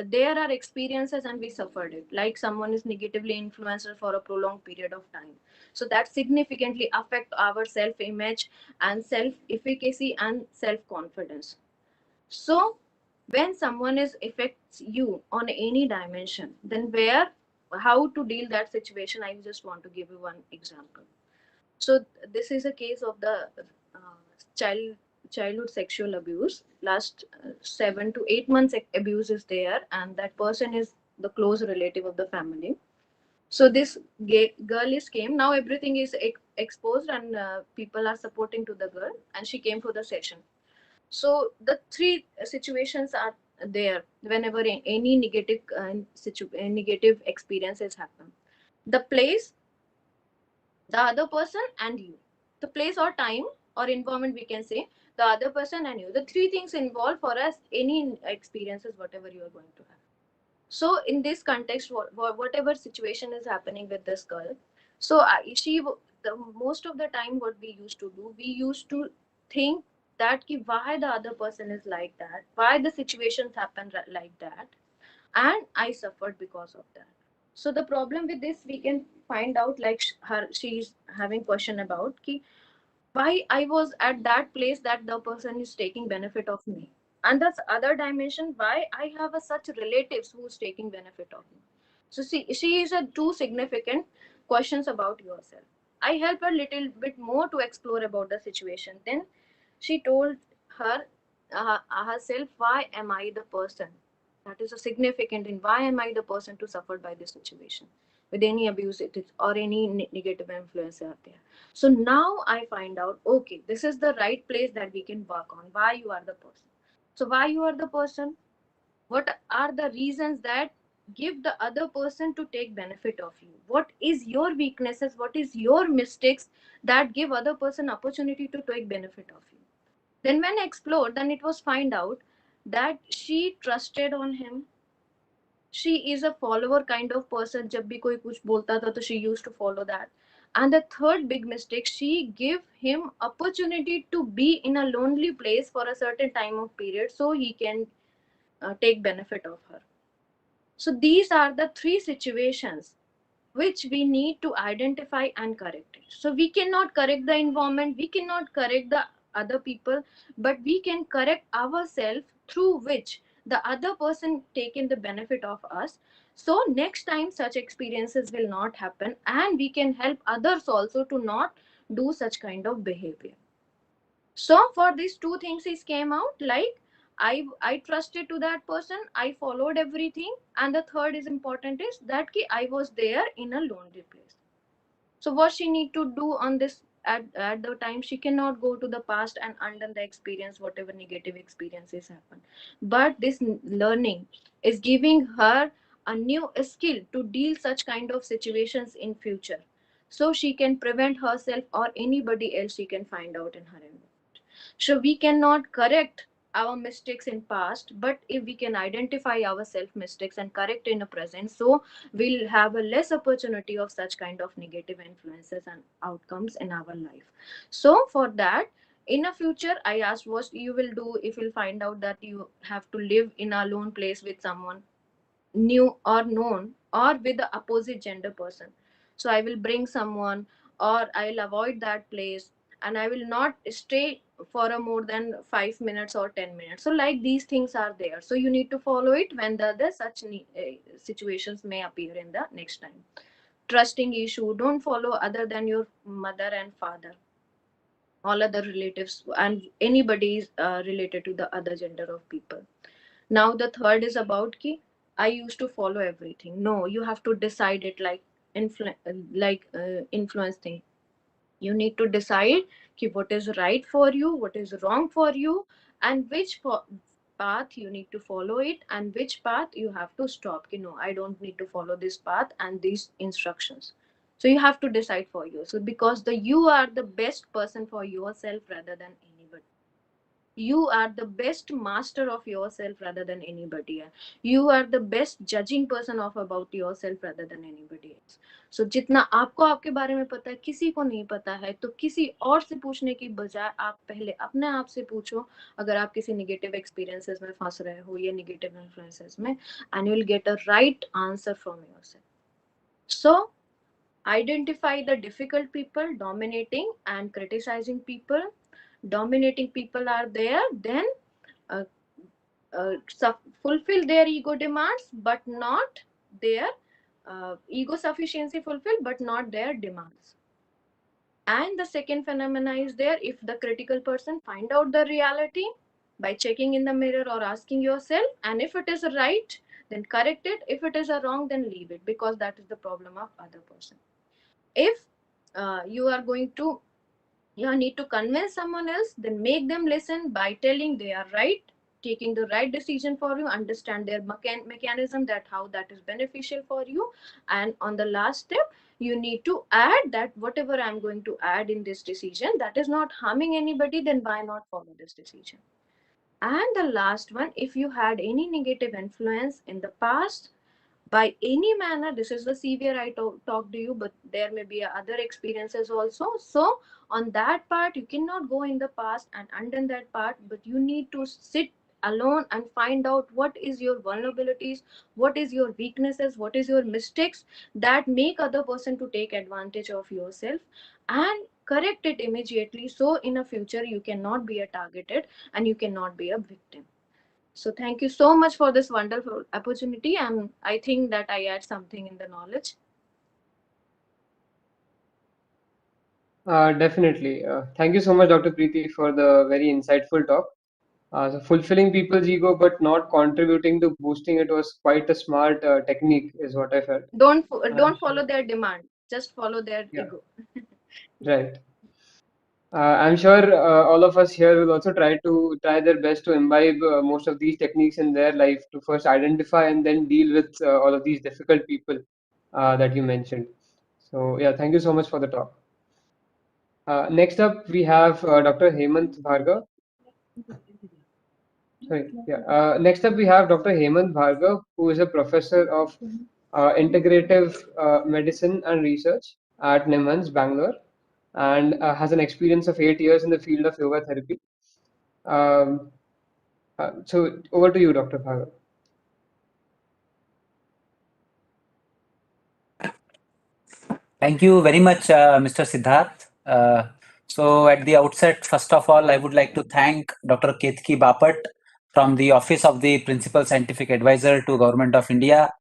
there are experiences and we suffered it, like someone is negatively influenced for a prolonged period of time, so that significantly affect our self-image and self-efficacy and self-confidence. So when someone is affects you on any dimension, then how to deal that situation, I just want to give you one example. So this is a case of the childhood sexual abuse. Last 7 to 8 months abuse is there, and that person is the close relative of the family. So this girl is came, now everything is exposed, and people are supporting to the girl, and she came for the session. So the three situations are there whenever any negative experiences happen: the place, the other person, and you. The place or time or environment, we can say, the other person and you. The three things involved for us any experiences whatever you are going to have. So in this context, whatever situation is happening with this girl, so the most of the time what we used to do, we used to think that why the other person is like that, why the situations happen like that, and I suffered because of that. So the problem with this, we can find out, like she's having question about why I was at that place that the person is taking benefit of me. And that's other dimension, why I have such relatives who's taking benefit of me. So see, she is a two significant questions about yourself. I help a little bit more to explore about the situation. Then she told her herself, why am I the person? That is a significant in why am I the person to suffer by this situation with any abuse it is, or any negative influence out there. So now I find out, okay, this is the right place that we can work on. Why you are the person. So why you are the person? What are the reasons that give the other person to take benefit of you? What is your weaknesses? What is your mistakes that give other person opportunity to take benefit of you? Then when I explored, then it was find out that she trusted on him. She is a follower kind of person. जब भी कोई कुछ बोलता था, तो she used to follow that. And the third big mistake, she give him opportunity to be in a lonely place for a certain time of period, so he can take benefit of her. So these are the three situations which we need to identify and correct it. So we cannot correct the environment, we cannot correct the other people, but we can correct ourselves, through which the other person taken the benefit of us. So next time such experiences will not happen, and we can help others also to not do such kind of behavior. So for these two things is came out, like I trusted to that person, I followed everything, and the third is important is that I was there in a lonely place. So what she need to do on this at the time she cannot go to the past and undo the experience, whatever negative experiences happen. But this learning is giving her a new skill to deal such kind of situations in future, so she can prevent herself or anybody else she can find out in her environment. So we cannot correct our mistakes in past, but if we can identify our self mistakes and correct in the present, so we'll have a less opportunity of such kind of negative influences and outcomes in our life. So for that, in a future, I asked what you will do if you find out that you have to live in a lone place with someone new or known or with the opposite gender person. So I will bring someone, or I'll avoid that place, and I will not stay for a more than 5 minutes or 10 minutes. So like these things are there, so you need to follow it when the such situations may appear in the next time. Trusting issue, don't follow other than your mother and father, all other relatives and anybody is related to the other gender of people. Now the third is about ki I used to follow everything. No, you have to decide it, like influence thing. You need to decide ki what is right for you, what is wrong for you, and which path you need to follow it, and which path you have to stop. Ki no, I don't need to follow this path and these instructions. So you have to decide for you. So because you are the best person for yourself rather than anybody. You are the best master of yourself rather than anybody else. You are the best judging person of about yourself rather than anybody else. So जितना आपको आपके बारे में पता है किसी को नहीं पता है, तो किसी और से पूछने की बजाय आप पहले अपने आप से पूछो, अगर आप किसी नेगेटिव एक्सपीरियंसेस में फंस रहे हो या नेगेटिव इन्फ्लुएंसेस में, and you will get a right answer from yourself. So identify the difficult people, dominating and criticizing people. Dominating people are there, then uh, fulfill their ego demands but not their ego sufficiency fulfilled but not their demands. And the second phenomena is there, if the critical person find out the reality by checking in the mirror or asking yourself, and if it is right then correct it, if it is a wrong then leave it, because that is the problem of other person. If you are going to you need to convince someone else, then make them listen by telling they are right, taking the right decision for you, understand their mechanism, that how that is beneficial for you. And on the last step, you need to add that whatever I'm going to add in this decision that is not harming anybody, then why not follow this decision. And the last one, if you had any negative influence in the past by any manner, this is the severe I talk to you, but there may be other experiences also. So on that part you cannot go in the past and undo that part, but you need to sit alone and find out what is your vulnerabilities, what is your weaknesses, what is your mistakes that make other person to take advantage of yourself, and correct it immediately, so in a future you cannot be a targeted and you cannot be a victim. So thank you so much for this wonderful opportunity, and I think that I add something in the knowledge. Definitely. Thank you so much, Dr. Preeti, for the very insightful talk. So fulfilling people's ego but not contributing to boosting it was quite a smart technique, is what I felt. Don't follow their demand, just follow their ego. Right. I'm sure all of us here will also try their best to imbibe most of these techniques in their life, to first identify and then deal with all of these difficult people that you mentioned. So yeah, thank you so much for the talk. Next up, we have Dr. Hemant Bhargav. Sorry, yeah. Next up, we have Dr. Hemant Bhargav, who is a professor of integrative medicine and research at NIMHANS, Bangalore, and has an experience of 8 years in the field of yoga therapy. So over to you, Dr. Bhargav. Thank you very much, Mr. Siddharth. So at the outset, first of all, I would like to thank Dr. Ketki Bapat from the Office of the Principal Scientific Advisor to Government of India.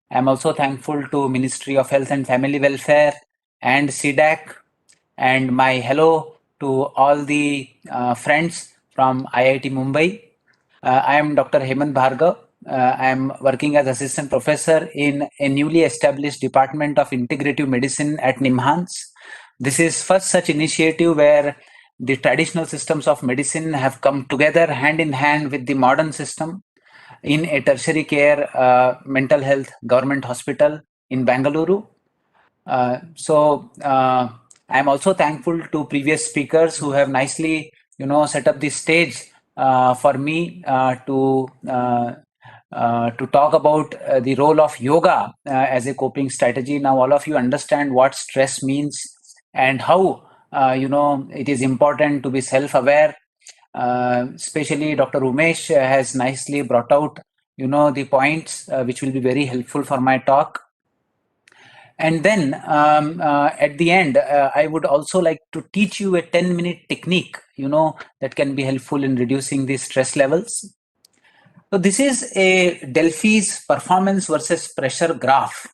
I'm also thankful to Ministry of Health and Family Welfare and CDAC, and my hello to all the friends from IIT Mumbai. I am Dr. Hemant Bhargav. I am working as assistant professor in a newly established Department of Integrative Medicine at NIMHANS. This is first such initiative where the traditional systems of medicine have come together hand in hand with the modern system in a tertiary care mental health government hospital in Bangalore. I'm also thankful to previous speakers who have nicely, set up the stage for me to talk about the role of yoga as a coping strategy. Now, all of you understand what stress means and how, it is important to be self-aware. Especially Dr. Umesh has nicely brought out, the points which will be very helpful for my talk. And then at the end, I would also like to teach you a 10-minute technique, that can be helpful in reducing the stress levels. So this is a Delphi's performance versus pressure graph.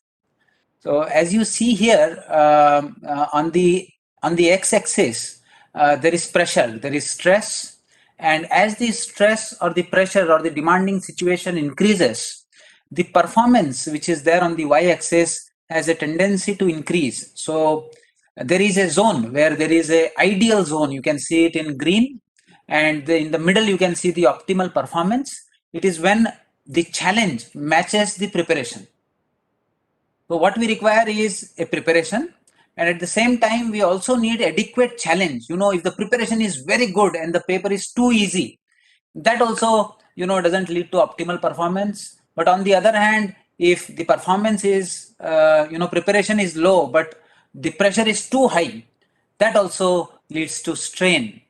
So as you see here on the x-axis, there is pressure, there is stress, and as the stress or the pressure or the demanding situation increases, the performance which is there on the y-axis has a tendency to increase. So there is a zone where there is a ideal zone. You can see it in green, and in the middle you can see the optimal performance. It is when the challenge matches the preparation. So what we require is a preparation, and at the same time we also need adequate challenge. If the preparation is very good and the paper is too easy, that also doesn't lead to optimal performance. But on the other hand, if the performance is preparation is low but the pressure is too high, that also leads to strain.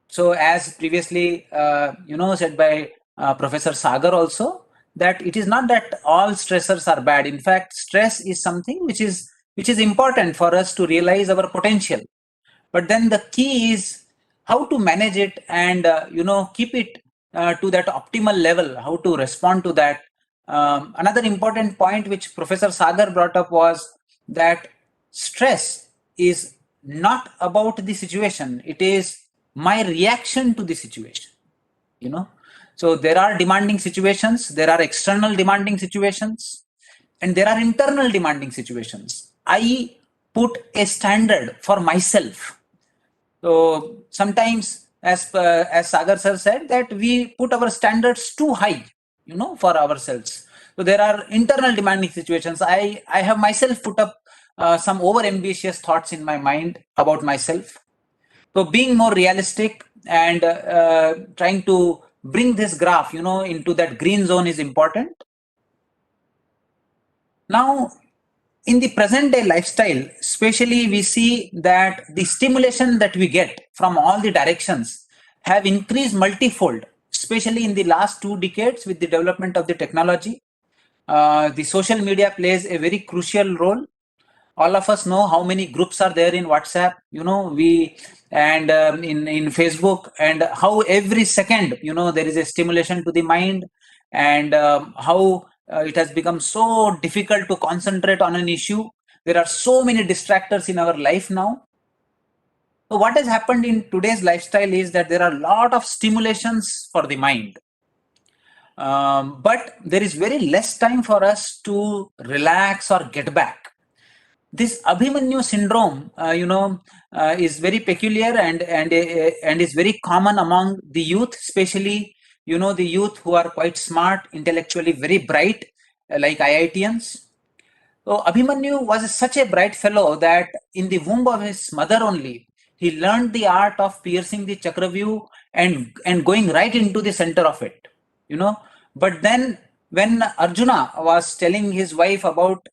So as previously said by Professor Sagar also, that it is not that all stressors are bad. In fact, stress is something which is important for us to realize our potential. But then the key is how to manage it and keep it to that optimal level, how to respond to that. Another important point which Professor Sagar brought up was that stress is not about the situation, it is my reaction to the situation. So there are demanding situations, there are external demanding situations, and there are internal demanding situations. I put a standard for myself. So sometimes, as Sagar sir said, that we put our standards too high, for ourselves. So there are internal demanding situations. I have myself put up some over ambitious thoughts in my mind about myself. So being more realistic and trying to bring this graph, into that green zone is important. Now, in the present day lifestyle, especially we see that the stimulation that we get from all the directions have increased multifold, especially in the last 2 decades with the development of the technology. The social media plays a very crucial role. All of us know how many groups are there in WhatsApp, and in Facebook, and how every second, there is a stimulation to the mind, and how it has become so difficult to concentrate on an issue. There are so many distractors in our life now. So what has happened in today's lifestyle is that there are a lot of stimulations for the mind. But there is very less time for us to relax or get back. This Abhimanyu syndrome, is very peculiar and is very common among the youth, especially, the youth who are quite smart, intellectually very bright, like IITians. So Abhimanyu was such a bright fellow that in the womb of his mother only, he learned the art of piercing the Chakravyuh and going right into the center of it, But then when Arjuna was telling his wife about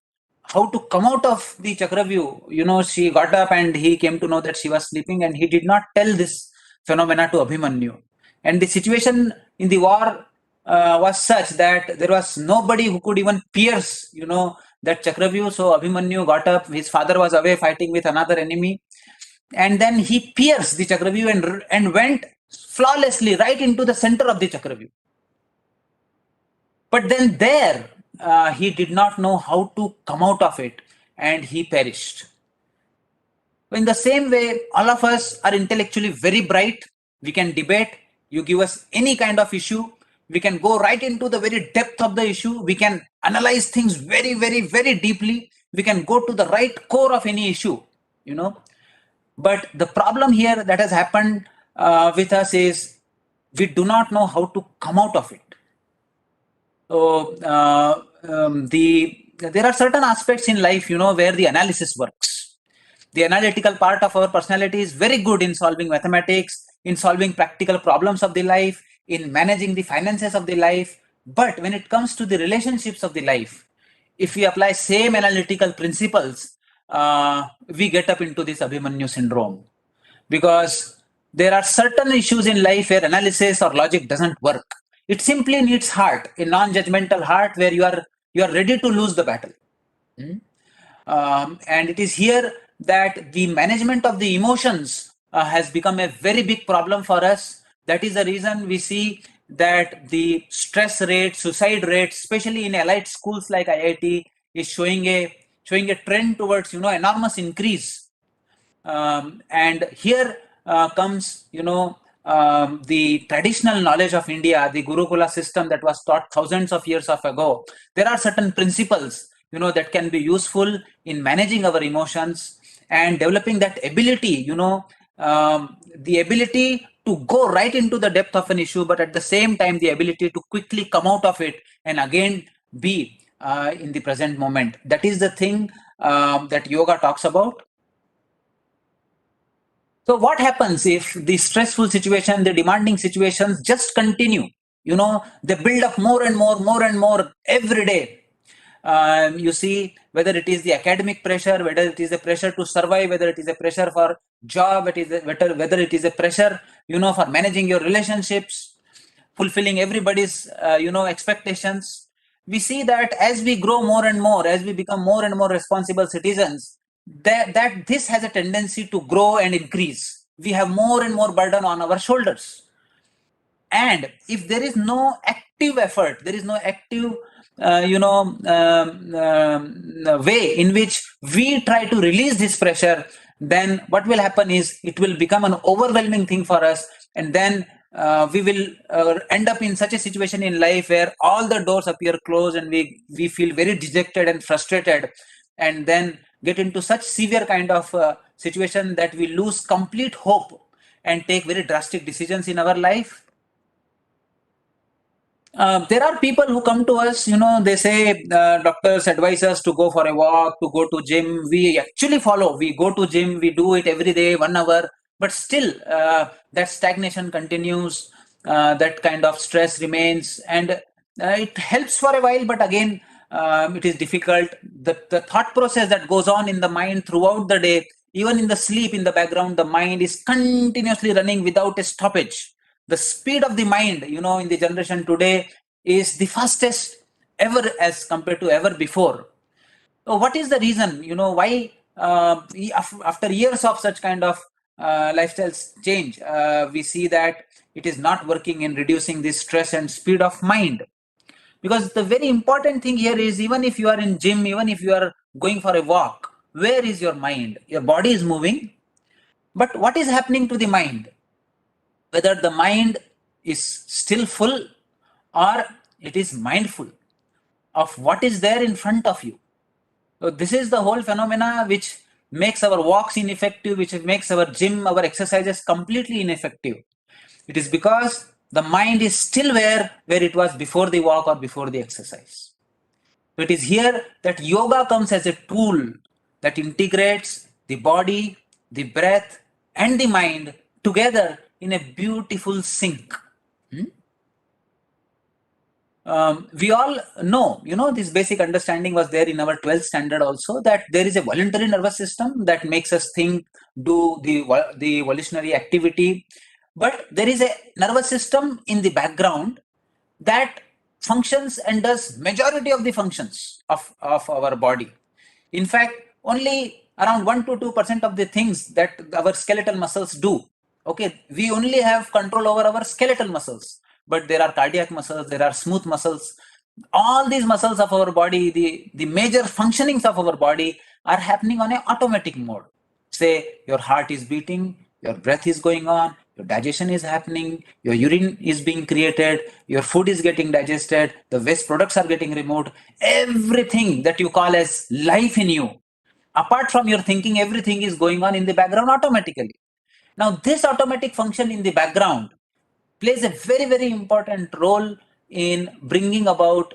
how to come out of the Chakravyuh, she got up and he came to know that she was sleeping, and he did not tell this phenomena to Abhimanyu. And the situation in the war was such that there was nobody who could even pierce, that Chakravyuh. So Abhimanyu got up, his father was away fighting with another enemy, and then he pierced the Chakravyuh and went flawlessly right into the center of the Chakravyuh. But then there, he did not know how to come out of it, and he perished. In the same way, all of us are intellectually very bright. We can debate. You give us any kind of issue, we can go right into the very depth of the issue. We can analyze things very, very, very deeply. We can go to the right core of any issue. But the problem here that has happened with us is we do not know how to come out of it. So there are certain aspects in life, where the analysis works. The analytical part of our personality is very good in solving mathematics, in solving practical problems of the life, in managing the finances of the life. But when it comes to the relationships of the life, if we apply same analytical principles, we get up into this Abhimanyu syndrome. Because there are certain issues in life where analysis or logic doesn't work. It simply needs heart, a non-judgmental heart where you are ready to lose the battle. And it is here that the management of the emotions has become a very big problem for us. That is the reason we see that the stress rate, suicide rate, especially in elite schools like IIT, is showing a trend towards enormous increase. And here comes the traditional knowledge of India, the Gurukula system that was taught thousands of years ago. There are certain principles that can be useful in managing our emotions and developing that ability, the ability to go right into the depth of an issue, but at the same time, the ability to quickly come out of it and again be in the present moment. That is the thing that yoga talks about. So what happens if the stressful situation, the demanding situations just continue? They build up more and more every day. You see, whether it is the academic pressure, whether it is a pressure to survive, whether it is a pressure for job, whether it is a pressure, for managing your relationships, fulfilling everybody's, expectations. We see that as we grow more and more, as we become more and more responsible citizens, that this has a tendency to grow and increase. We have more and more burden on our shoulders. And if there is no active effort, there is no active way in which we try to release this pressure, then what will happen is it will become an overwhelming thing for us. And then we will end up in such a situation in life where all the doors appear closed and we feel very dejected and frustrated, and then get into such severe kind of situation that we lose complete hope and take very drastic decisions in our life. There are people who come to us, they say doctors advise us to go for a walk, to go to gym. We actually follow, we go to gym, we do it every day, 1 hour, but still that stagnation continues, that kind of stress remains, and it helps for a while, but again, it is difficult. The thought process that goes on in the mind throughout the day, even in the sleep, in the background, the mind is continuously running without a stoppage. The speed of the mind, in the generation today is the fastest ever as compared to ever before. So what is the reason, why after years of such kind of lifestyle change, we see that it is not working in reducing the stress and speed of mind? Because the very important thing here is, even if you are in gym, even if you are going for a walk, where is your mind? Your body is moving, but what is happening to the mind? Whether the mind is still full or it is mindful of what is there in front of you. So this is the whole phenomena which makes our walks ineffective, which makes our gym, our exercises completely ineffective. It is because the mind is still where it was before the walk or before the exercise. So it is here that yoga comes as a tool that integrates the body, the breath, and the mind together in a beautiful sync. We all know, this basic understanding was there in our 12th standard also, that there is a voluntary nervous system that makes us think, do the volitionary activity. But there is a nervous system in the background that functions and does majority of the functions of our body. In fact, only around 1 to 2% of the things that our skeletal muscles do. Okay, we only have control over our skeletal muscles, but there are cardiac muscles, there are smooth muscles. All these muscles of our body, the major functionings of our body are happening on an automatic mode. Say your heart is beating, your breath is going on, your digestion is happening, your urine is being created, your food is getting digested, the waste products are getting removed. Everything that you call as life in you Apart from your thinking, everything is going on in the background automatically. Now, this automatic function in the background plays a very, very important role in bringing about,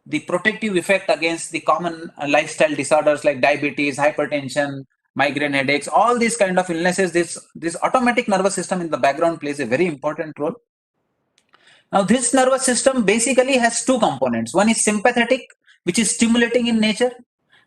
the protective effect against the common lifestyle disorders like diabetes, hypertension, migraine headaches, all these kind of illnesses. This automatic nervous system in the background plays a very important role. Now, this nervous system basically has two components. One is sympathetic, which is stimulating in nature.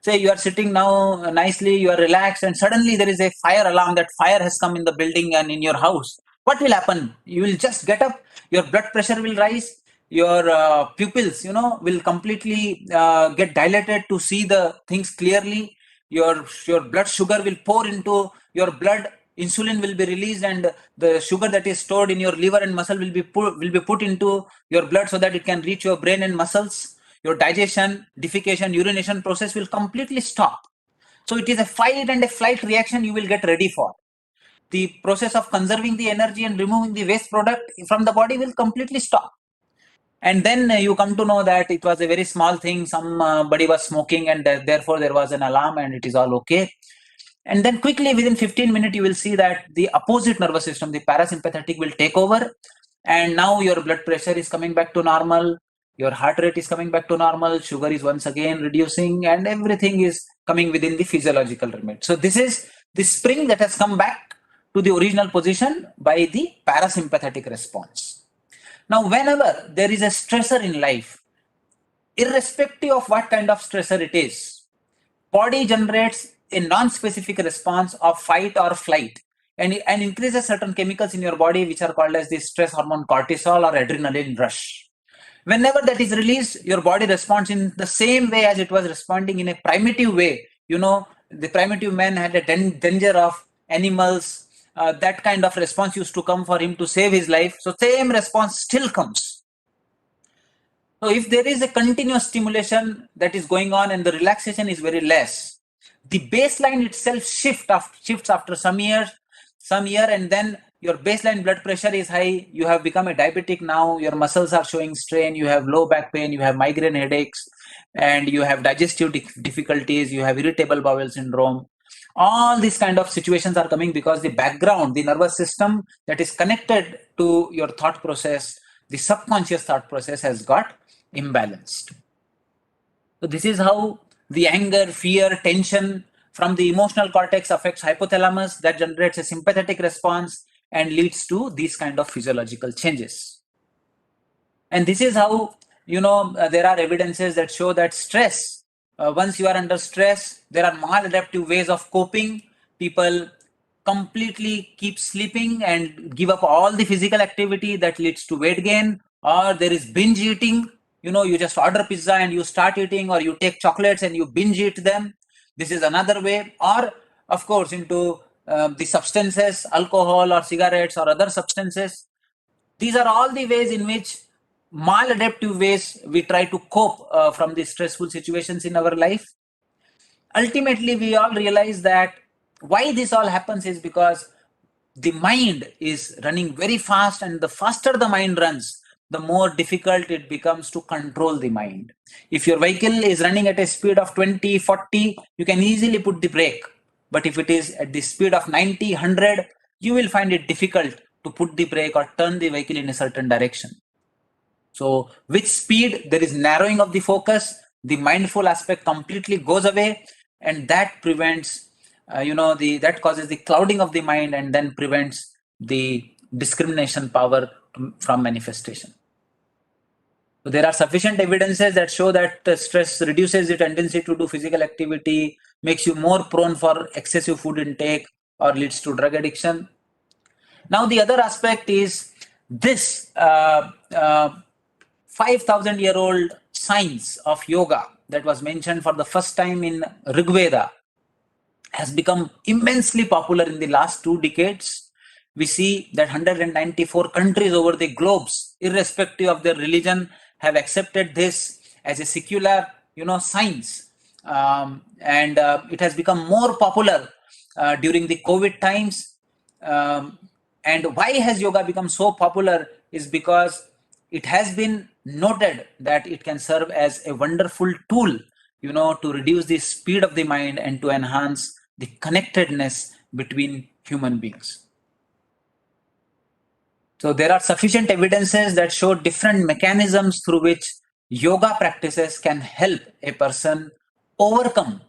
Say you are sitting now nicely, you are relaxed, and suddenly there is a fire alarm that fire has come in the building and in your house. What will happen? You will just get up, your blood pressure will rise, your pupils, will completely get dilated to see the things clearly. Your blood sugar will pour into your blood, insulin will be released, and the sugar that is stored in your liver and muscle will be put into your blood so that it can reach your brain and muscles. Your digestion, defecation, urination process will completely stop. So it is a fight and a flight reaction you will get ready for. The process of conserving the energy and removing the waste product from the body will completely stop. And then you come to know that it was a very small thing, somebody was smoking, and therefore there was an alarm and it is all okay. And then quickly within 15 minutes, you will see that the opposite nervous system, the parasympathetic, will take over. And now your blood pressure is coming back to normal. Your heart rate is coming back to normal. Sugar is once again reducing, and everything is coming within the physiological limit. So this is the spring that has come back to the original position by the parasympathetic response. Now, whenever there is a stressor in life, irrespective of what kind of stressor it is, body generates a non-specific response of fight or flight and increases certain chemicals in your body which are called as the stress hormone cortisol or adrenaline rush. Whenever that is released, your body responds in the same way as it was responding in a primitive way. The primitive man had a danger of animals. That kind of response used to come for him to save his life. So same response still comes. So if there is a continuous stimulation that is going on and the relaxation is very less, the baseline itself shifts after some year, and then your baseline blood pressure is high. You have become a diabetic now. Your muscles are showing strain. You have low back pain. You have migraine headaches, and you have digestive difficulties. You have irritable bowel syndrome. All these kind of situations are coming because the background, the nervous system that is connected to your thought process, the subconscious thought process, has got imbalanced. So this is how the anger, fear, tension from the emotional cortex affects hypothalamus, that generates a sympathetic response and leads to these kind of physiological changes. And this is how, there are evidences that show that stress, once you are under stress, there are maladaptive ways of coping. People completely keep sleeping and give up all the physical activity that leads to weight gain, or there is binge eating. You just order pizza and you start eating, or you take chocolates and you binge eat them. This is another way. Or, of course, into the substances, alcohol or cigarettes or other substances. These are all the ways in which maladaptive ways we try to cope from the stressful situations in our life. Ultimately, we all realize that why this all happens is because the mind is running very fast, and the faster the mind runs, the more difficult it becomes to control the mind. If your vehicle is running at a speed of 20, 40, you can easily put the brake. But if it is at the speed of 90, 100, you will find it difficult to put the brake or turn the vehicle in a certain direction. So with speed, there is narrowing of the focus, the mindful aspect completely goes away, and that prevents, that causes the clouding of the mind and then prevents the discrimination power from manifestation. So there are sufficient evidences that show that stress reduces the tendency to do physical activity, makes you more prone for excessive food intake, or leads to drug addiction. Now the other aspect is this 5,000-year-old science of yoga that was mentioned for the first time in Rig Veda has become immensely popular in the last 2 decades. We see that 194 countries over the globes, irrespective of their religion, have accepted this as a secular, science. And it has become more popular during the COVID times. And why has yoga become so popular is because it has been noted that it can serve as a wonderful tool to reduce the speed of the mind and to enhance the connectedness between human beings. So there are sufficient evidences that show different mechanisms through which yoga practices can help a person overcome,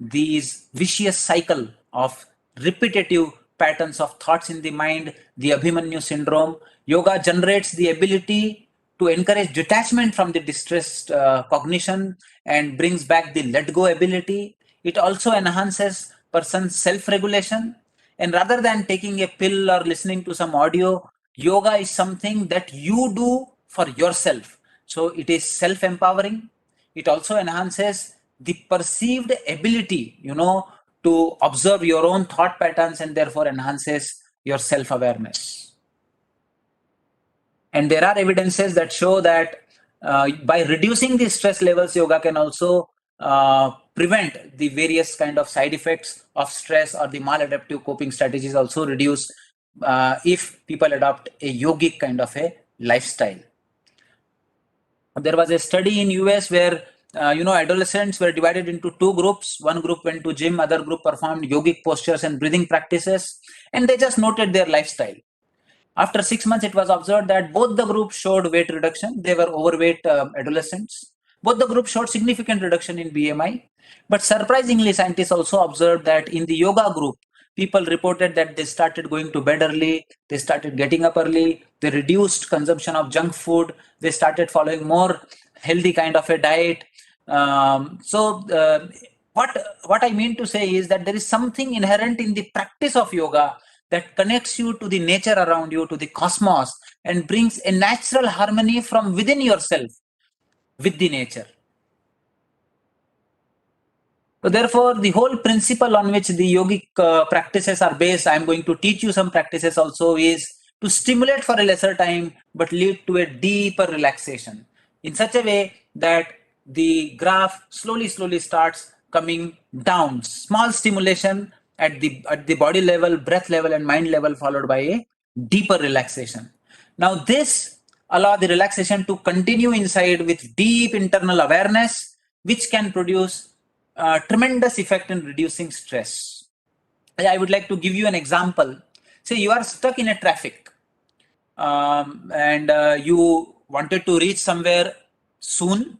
these vicious cycle of repetitive patterns of thoughts in the mind, the Abhimanyu syndrome. Yoga generates the ability to encourage detachment from the distressed cognition and brings back the let go ability. It also enhances person's self-regulation. And rather than taking a pill or listening to some audio, yoga is something that you do for yourself. So it is self-empowering. It also enhances the perceived ability, to observe your own thought patterns and therefore enhances your self-awareness. And there are evidences that show that by reducing the stress levels, yoga can also prevent the various kind of side effects of stress, or the maladaptive coping strategies also reduce if people adopt a yogic kind of a lifestyle. There was a study in US where adolescents were divided into two groups. One group went to gym, other group performed yogic postures and breathing practices, and they just noted their lifestyle. After 6 months, it was observed that both the groups showed weight reduction. They were overweight adolescents. Both the groups showed significant reduction in BMI. But surprisingly, scientists also observed that in the yoga group, people reported that they started going to bed early, they started getting up early, they reduced consumption of junk food, they started following more healthy kind of a diet. What I mean to say is that there is something inherent in the practice of yoga that connects you to the nature around you, to the cosmos, and brings a natural harmony from within yourself with the nature. So therefore, the whole principle on which the yogic practices are based, I am going to teach you some practices also, is to stimulate for a lesser time, but lead to a deeper relaxation in such a way that the graph slowly starts coming down. Small stimulation at the body level, breath level, and mind level, followed by a deeper relaxation. Now this allows the relaxation to continue inside with deep internal awareness, which can produce tremendous effect in reducing stress. I would like to give you an example. Say you are stuck in a traffic and you wanted to reach somewhere soon.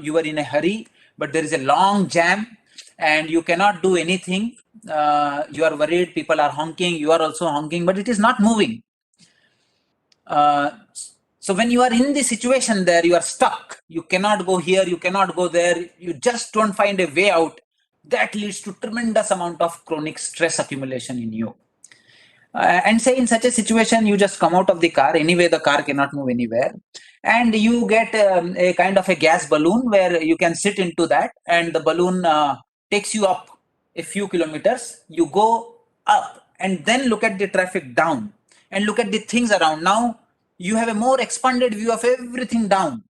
You were in a hurry, but there is a long jam and you cannot do anything. You are worried, people are honking, you are also honking, but it is not moving. So when you are in the situation there, you are stuck. You cannot go here, you cannot go there. You just don't find a way out. That leads to tremendous amount of chronic stress accumulation in you. And say in such a situation, you just come out of the car. Anyway, the car cannot move anywhere. And you get a kind of a gas balloon where you can sit into that. And the balloon takes you up a few kilometers. You go up and then look at the traffic down and look at the things around. Now you have a more expanded view of everything down.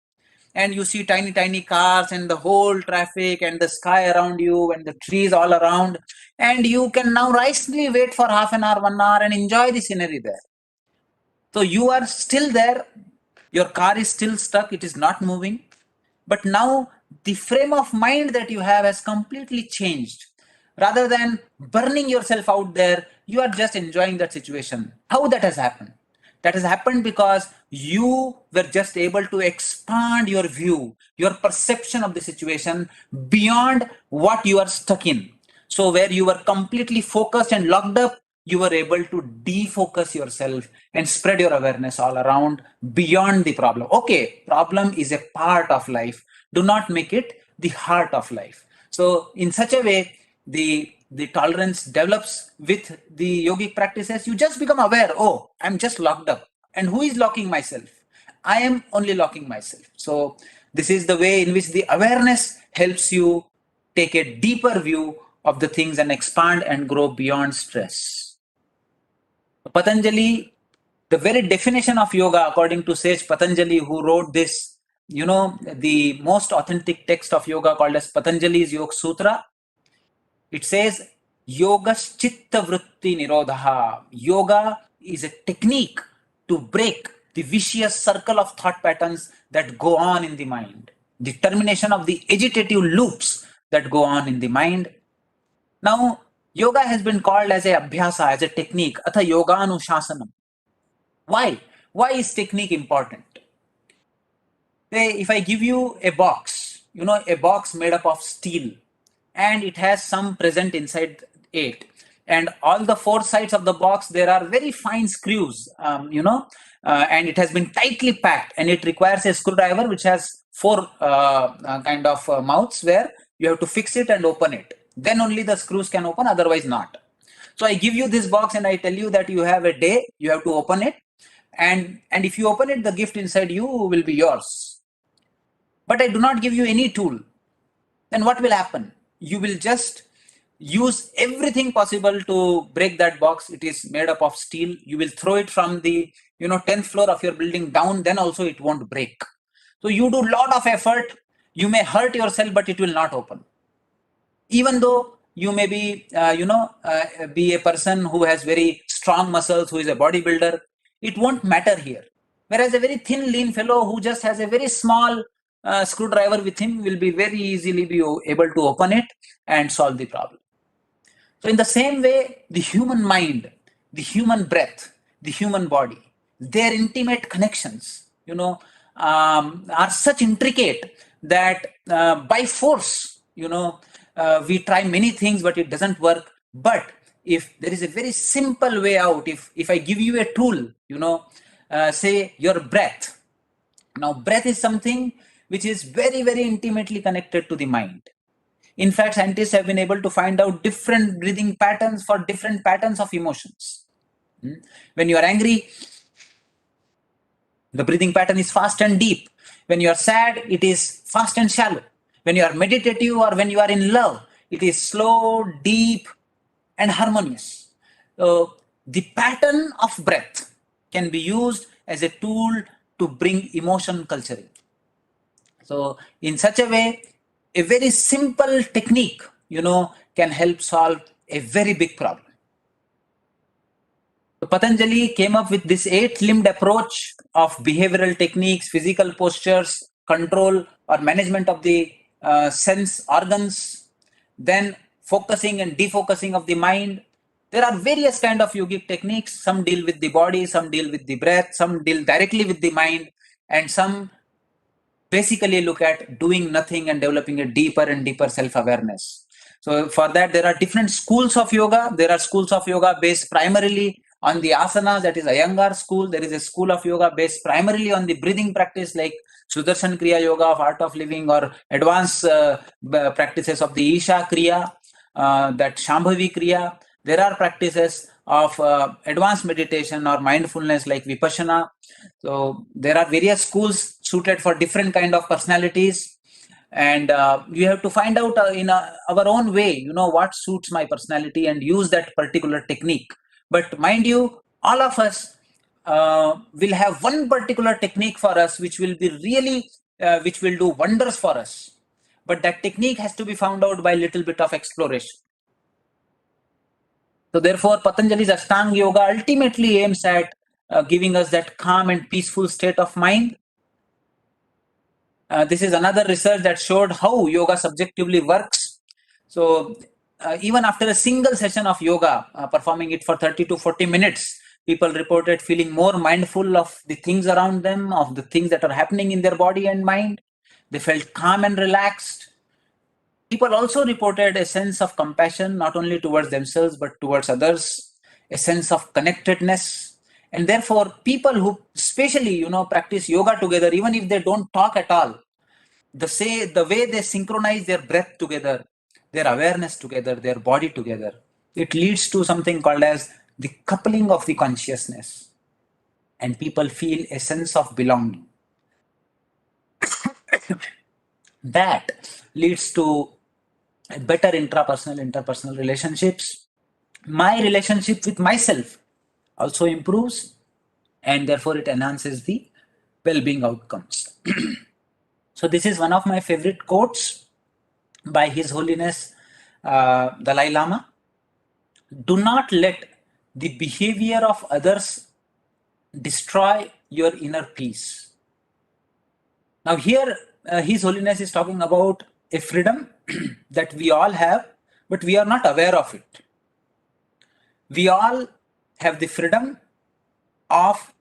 And you see tiny cars and the whole traffic and the sky around you and the trees all around. And you can now nicely wait for half an hour, 1 hour and enjoy the scenery there. So you are still there. Your car is still stuck. It is not moving. But now the frame of mind that you have has completely changed. Rather than burning yourself out there, you are just enjoying that situation. How that has happened? That has happened because you were just able to expand your view, your perception of the situation beyond what you are stuck in. So where you were completely focused and locked up, you were able to defocus yourself and spread your awareness all around beyond the problem. Okay, problem is a part of life. Do not make it the heart of life. So in such a way, the tolerance develops with the yogic practices. You just become aware, oh, I'm just locked up. And who is locking myself? I am only locking myself. So this is the way in which the awareness helps you take a deeper view of the things and expand and grow beyond stress. Patanjali, the very definition of yoga, according to Sage Patanjali, who wrote this, the most authentic text of yoga called as Patanjali's Yoga Sutra, it says, Yogas Chitta Vritti Nirodha. Yoga is a technique to break the vicious circle of thought patterns that go on in the mind. termination of the agitative loops that go on in the mind. Now, yoga has been called as a abhyasa, as a technique, atha yoga anushasanam. Why? Why is technique important? Say, if I give you a box, a box made up of steel, and it has some present inside it, and all the four sides of the box, there are very fine screws, and it has been tightly packed, and it requires a screwdriver which has four kind of mouths where you have to fix it and open it. Then only the screws can open, otherwise not. So I give you this box and I tell you that you have a day, you have to open it, and if you open it, the gift inside you will be yours. But I do not give you any tool. Then what will happen? You will just use everything possible to break that box. It is made up of steel. You will throw it from the 10th floor of your building down, then also it won't break. So you do a lot of effort. You may hurt yourself, but it will not open. Even though you may be, be a person who has very strong muscles, who is a bodybuilder, it won't matter here. Whereas a very thin, lean fellow who just has a very small screwdriver with him will be very easily be able to open it and solve the problem. So in the same way, the human mind, the human breath, the human body, their intimate connections, are such intricate that by force, we try many things, but it doesn't work. But if there is a very simple way out, if I give you a tool, say your breath. Now, breath is something which is very, very intimately connected to the mind. In fact, scientists have been able to find out different breathing patterns for different patterns of emotions. When you are angry, the breathing pattern is fast and deep. When you are sad, it is fast and shallow. When you are meditative or when you are in love, it is slow, deep, and harmonious. So the pattern of breath can be used as a tool to bring emotion culturing. So in such a way, a very simple technique, can help solve a very big problem. So Patanjali came up with this 8-limbed approach of behavioral techniques, physical postures, control or management of the sense organs, then focusing and defocusing of the mind. There are various kind of yogic techniques. Some deal with the body, some deal with the breath, some deal directly with the mind, and some basically look at doing nothing and developing a deeper and deeper self-awareness. So for that, there are different schools of yoga. There are schools of yoga based primarily on the asanas, that is Iyengar school. There is a school of yoga based primarily on the breathing practice like Sudarshan Kriya Yoga of Art of Living, or advanced practices of the Isha Kriya, that Shambhavi Kriya. There are practices of advanced meditation or mindfulness like Vipassana. So there are various schools suited for different kind of personalities. And you have to find out in our own way, what suits my personality and use that particular technique. But mind you, all of us will have one particular technique for us, which will be really, which will do wonders for us. But that technique has to be found out by a little bit of exploration. So therefore, Patanjali's Ashtanga Yoga ultimately aims at giving us that calm and peaceful state of mind. This is another research that showed how yoga subjectively works. So even after a single session of yoga, performing it for 30 to 40 minutes, people reported feeling more mindful of the things around them, of the things that are happening in their body and mind. They felt calm and relaxed. People also reported a sense of compassion, not only towards themselves, but towards others, a sense of connectedness. And therefore, people who especially, practice yoga together, even if they don't talk at all, the way they synchronize their breath together, their awareness together, their body together, it leads to something called as the coupling of the consciousness. And people feel a sense of belonging. That leads to better interpersonal relationships. My relationship with myself also improves, and therefore it enhances the well-being outcomes. So this is one of my favorite quotes by His Holiness Dalai Lama. Do not let the behavior of others destroy your inner peace. Now here His Holiness is talking about a freedom that we all have, but we are not aware of it. We all have the freedom of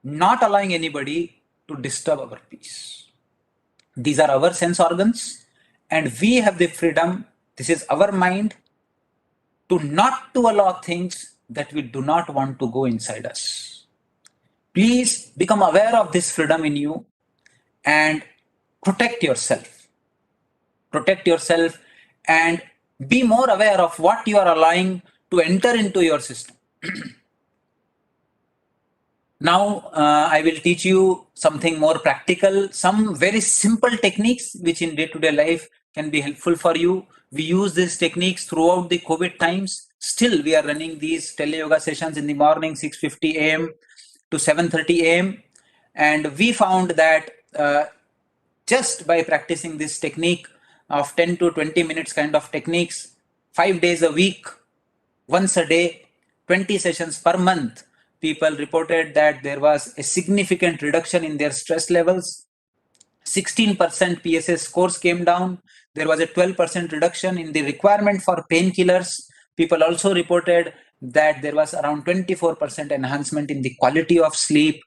not allowing anybody to disturb our peace. These are our sense organs, and we have the freedom, this is our mind, to not to allow things that we do not want to go inside us. Please become aware of this freedom in you and protect yourself. Protect yourself and be more aware of what you are allowing to enter into your system. Now, I will teach you something more practical, some very simple techniques which in day-to-day life can be helpful for you. We use these techniques throughout the COVID times. Still, we are running these tele-yoga sessions in the morning, 6:50 a.m. to 7:30 a.m. And we found that just by practicing this technique of 10 to 20 minutes kind of techniques, 5 days a week, once a day, 20 sessions per month, people reported that there was a significant reduction in their stress levels. 16% PSA scores came down. There was a 12% reduction in the requirement for painkillers. People also reported that there was around 24% enhancement in the quality of sleep.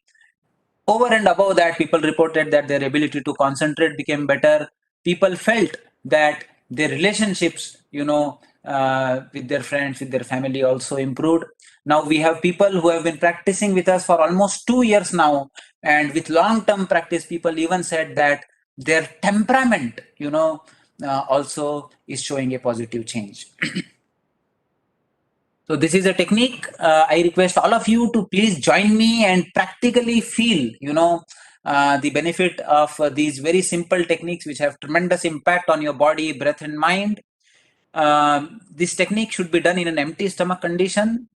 Over and above that, people reported that their ability to concentrate became better. People felt that their relationships, with their friends, with their family also improved. Now we have people who have been practicing with us for almost 2 years now, and with long-term practice, people even said that their temperament, also is showing a positive change. So this is a technique. I request all of you to please join me and practically feel, the benefit of these very simple techniques which have tremendous impact on your body, breath, and mind. This technique should be done in an empty stomach condition.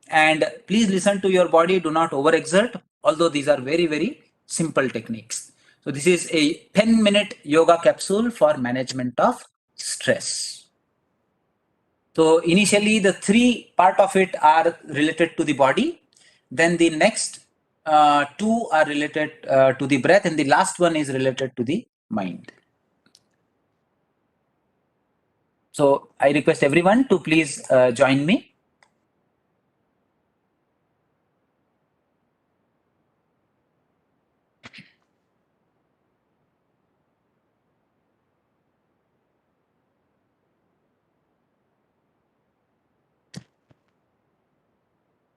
And please listen to your body. Do not overexert. Although these are very, very simple techniques. So this is a 10-minute yoga capsule for management of stress. So initially the 3 part of it are related to the body. Then the next 2 are related to the breath, and the last one is related to the mind. So I request everyone to please join me.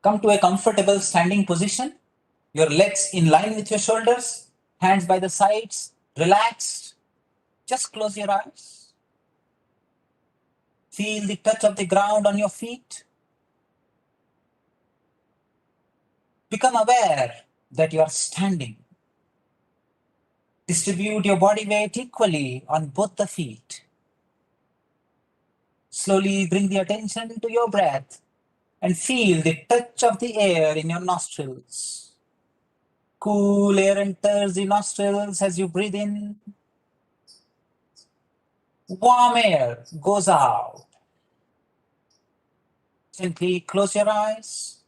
Come to a comfortable standing position. Your legs in line with your shoulders, hands by the sides, relaxed. Just close your eyes. Feel the touch of the ground on your feet. Become aware that you are standing. Distribute your body weight equally on both the feet. Slowly bring the attention to your breath and feel the touch of the air in your nostrils. Cool air enters the nostrils as you breathe in. Warm air goes out. Simply close your eyes.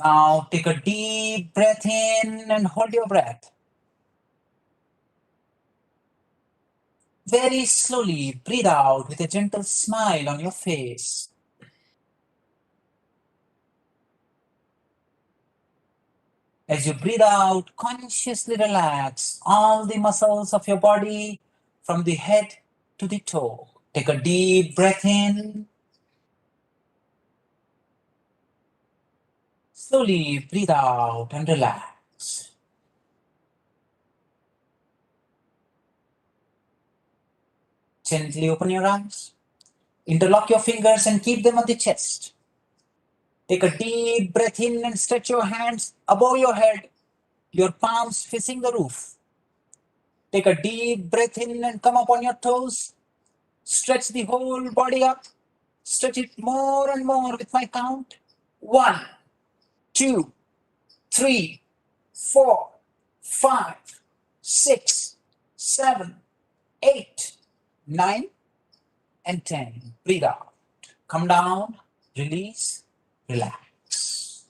Now take a deep breath in and hold your breath. Very slowly breathe out with a gentle smile on your face. As you breathe out, consciously relax all the muscles of your body from the head to the toe. Take a deep breath in. Slowly breathe out and relax. Gently open your eyes. Interlock your fingers and keep them on the chest. Take a deep breath in and stretch your hands above your head, your palms facing the roof. Take a deep breath in and come up on your toes. Stretch the whole body up. Stretch it more and more with my count. 1, 2, 3, 4, 5, 6, 7, 8, 9, and 10. Breathe out. Come down. Release. Relax.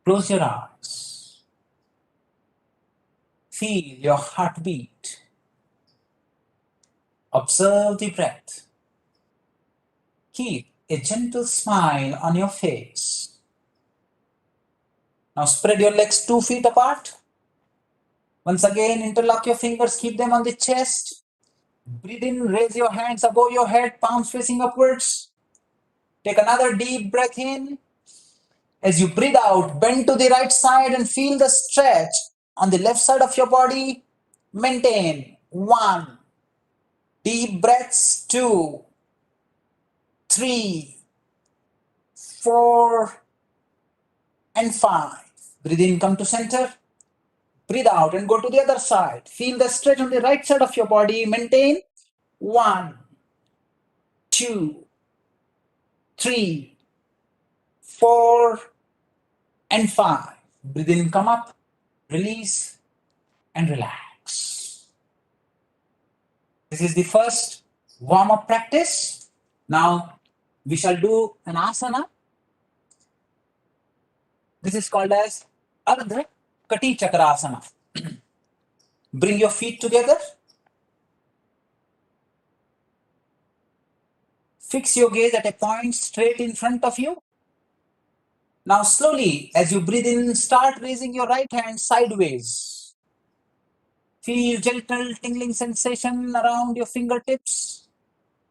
Close your eyes. Feel your heartbeat. Observe the breath. Keep a gentle smile on your face. Now spread your legs 2 feet apart. Once again, interlock your fingers, keep them on the chest. Breathe in, raise your hands above your head, palms facing upwards. Take another deep breath in. As you breathe out, bend to the right side and feel the stretch on the left side of your body. Maintain. 1. Deep breaths. 2, 3, 4, and 5. Breathe in, come to center. Breathe out and go to the other side. Feel the stretch on the right side of your body. Maintain. 1, 2, 3, 4, and 5. Breathe in, come up, release, and relax. This is the first warm-up practice. Now we shall do an asana. This is called as Ardha Kati Chakrasana. Bring your feet together. Fix your gaze at a point straight in front of you. Now slowly, as you breathe in, start raising your right hand sideways. Feel gentle tingling sensation around your fingertips.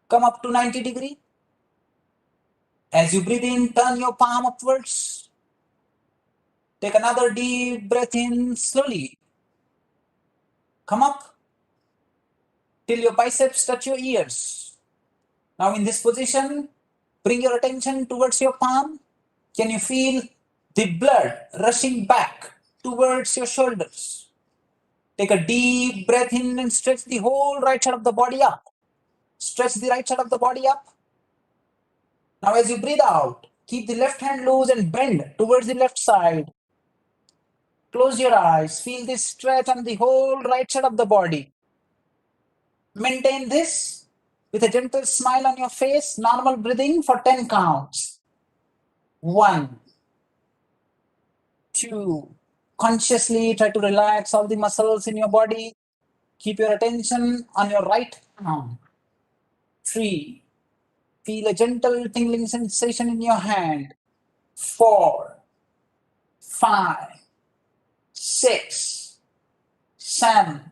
Come up to 90 degrees. As you breathe in, turn your palm upwards. Take another deep breath in slowly. Come up till your biceps touch your ears. Now in this position, bring your attention towards your palm. Can you feel the blood rushing back towards your shoulders? Take a deep breath in and stretch the whole right side of the body up. Stretch the right side of the body up. Now as you breathe out, keep the left hand loose and bend towards the left side. Close your eyes. Feel this stretch on the whole right side of the body. Maintain this with a gentle smile on your face. Normal breathing for 10 counts. 1, 2. Consciously try to relax all the muscles in your body. Keep your attention on your right arm. 3. Feel a gentle tingling sensation in your hand. 4, 5, 6, 7,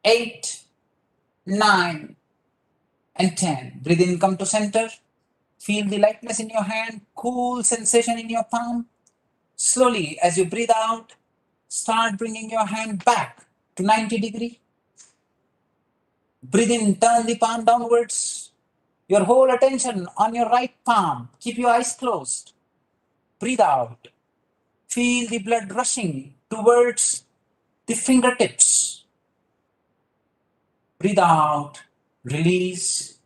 8, 9, and 10. Breathe in, come to center. Feel the lightness in your hand, cool sensation in your palm. Slowly, as you breathe out, start bringing your hand back to 90 degrees. Breathe in, turn the palm downwards. Your whole attention on your right palm. Keep your eyes closed. Breathe out. Feel the blood rushing towards the fingertips. Breathe out, release,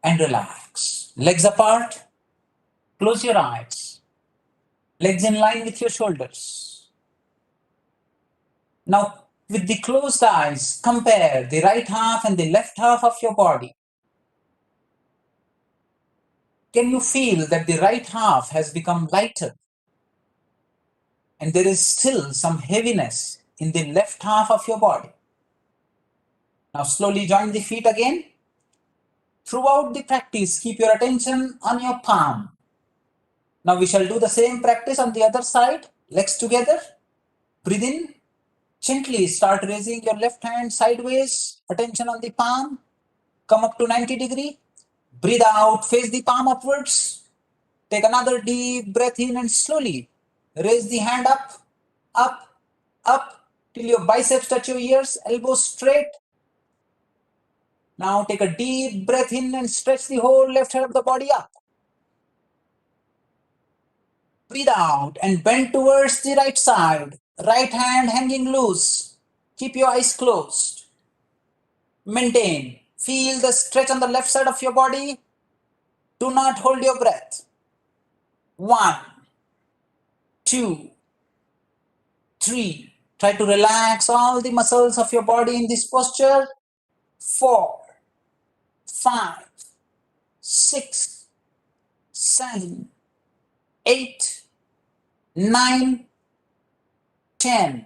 and relax. Legs apart. Close your eyes. Legs in line with your shoulders. Now, with the closed eyes, compare the right half and the left half of your body. Can you feel that the right half has become lighter? And there is still some heaviness in the left half of your body. Now slowly join the feet again. Throughout the practice, keep your attention on your palm. Now we shall do the same practice on the other side. Legs together. Breathe in. Gently start raising your left hand sideways. Attention on the palm. Come up to 90 degrees. Breathe out. Face the palm upwards. Take another deep breath in and slowly raise the hand up, up, up till your biceps touch your ears, elbows straight. Now take a deep breath in and stretch the whole left side of the body up. Breathe out and bend towards the right side. Right hand hanging loose. Keep your eyes closed. Maintain. Feel the stretch on the left side of your body. Do not hold your breath. 1, 2, 3. Try to relax all the muscles of your body in this posture. 4, 5, 6, 7, 8, 9, 10.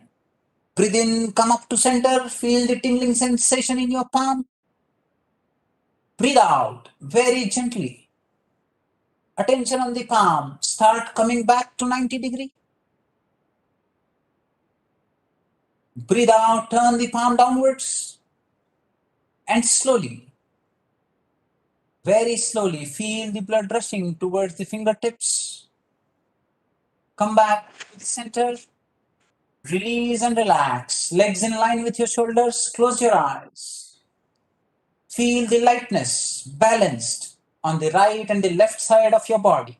Breathe in, come up to center, feel the tingling sensation in your palm. Breathe out very gently. Attention on the palm. Start coming back to 90 degree. Breathe out, turn the palm downwards. And slowly, very slowly, feel the blood rushing towards the fingertips. Come back to the center. Release and relax. Legs in line with your shoulders. Close your eyes. Feel the lightness, balanced on the right and the left side of your body.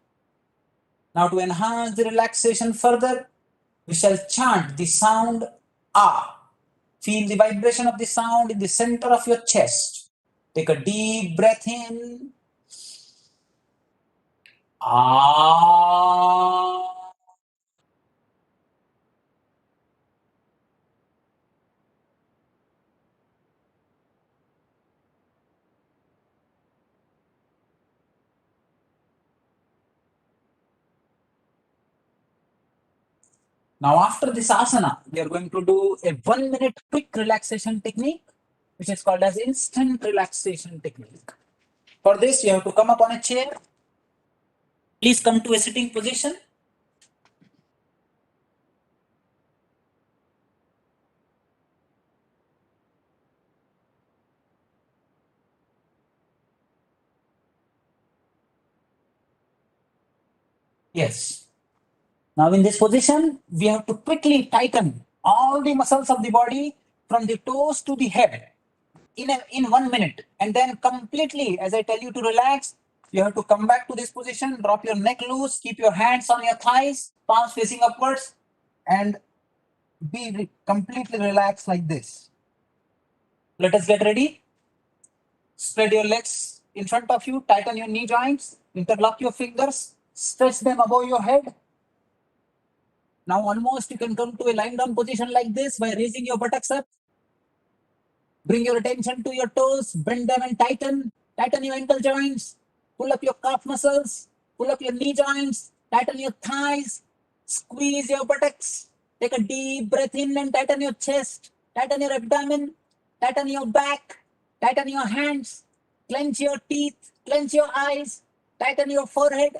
Now to enhance the relaxation further, we shall chant the sound Ah. Feel the vibration of the sound in the center of your chest. Take a deep breath in. Ah. Now after this asana, we are going to do a 1 minute quick relaxation technique, which is called as instant relaxation technique. For this, you have to come up on a chair. Please come to a sitting position. Yes. Now in this position, we have to quickly tighten all the muscles of the body from the toes to the head in 1 minute, and then completely, as I tell you to relax, you have to come back to this position, drop your neck loose, keep your hands on your thighs, palms facing upwards, and be completely relaxed like this. Let us get ready. Spread your legs in front of you, tighten your knee joints, interlock your fingers, stretch them above your head. Now almost you can come to a lying down position like this by raising your buttocks up. Bring your attention to your toes, bend them and tighten. Tighten your ankle joints, pull up your calf muscles, pull up your knee joints, tighten your thighs, squeeze your buttocks. Take a deep breath in and tighten your chest, tighten your abdomen, tighten your back, tighten your hands, clench your teeth, clench your eyes, tighten your forehead,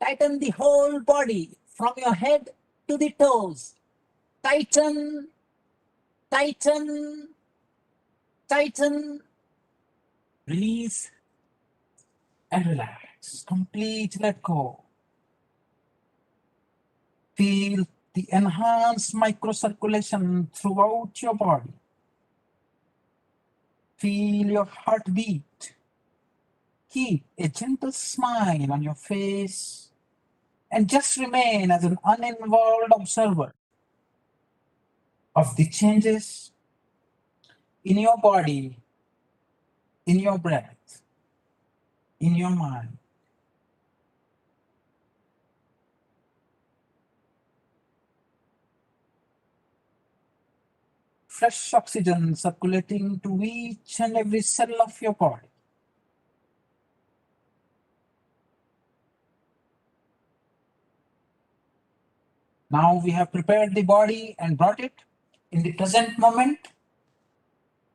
tighten the whole body from your head to the toes. Tighten, tighten, tighten, release and relax. Complete let go. Feel the enhanced microcirculation throughout your body. Feel your heartbeat. Keep a gentle smile on your face and just remain as an uninvolved observer of the changes in your body, in your breath, in your mind. Fresh oxygen circulating to each and every cell of your body. Now we have prepared the body and brought it in the present moment.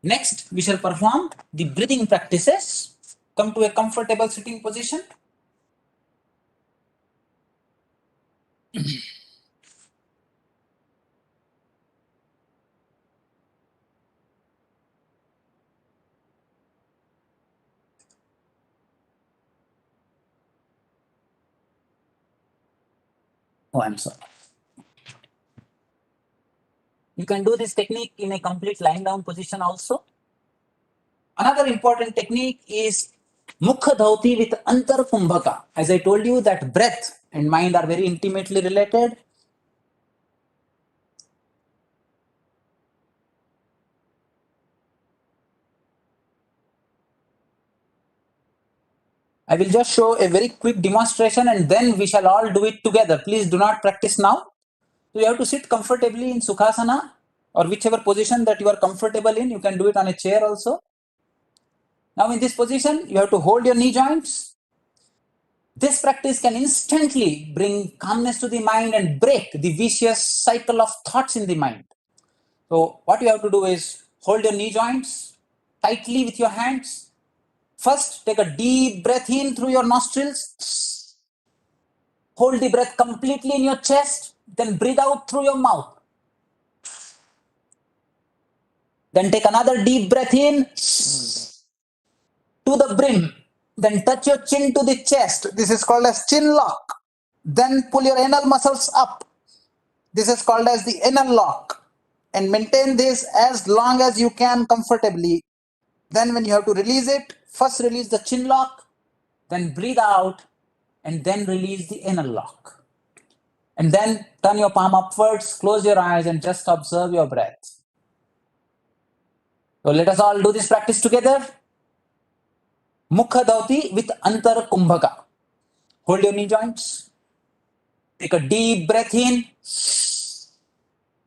Next, we shall perform the breathing practices. Come to a comfortable sitting position. Oh, I'm sorry. You can do this technique in a complete lying down position also. Another important technique is Mukha Dhauti with Antar Kumbhaka. As I told you that breath and mind are very intimately related. I will just show a very quick demonstration and then we shall all do it together. Please do not practice now. So you have to sit comfortably in Sukhasana or whichever position that you are comfortable in. You can do it on a chair also. Now in this position, you have to hold your knee joints. This practice can instantly bring calmness to the mind and break the vicious cycle of thoughts in the mind. So what you have to do is hold your knee joints tightly with your hands. First, take a deep breath in through your nostrils. Hold the breath completely in your chest. Then breathe out through your mouth. Then take another deep breath in to the brim. Then touch your chin to the chest. This is called as chin lock. Then pull your anal muscles up. This is called as the anal lock. And maintain this as long as you can comfortably. Then when you have to release it, first release the chin lock, then breathe out, and then release the anal lock. And then turn your palm upwards, close your eyes, and just observe your breath. So let us all do this practice together. Mukha Dhauti with Antar Kumbhaka. Hold your knee joints. Take a deep breath in.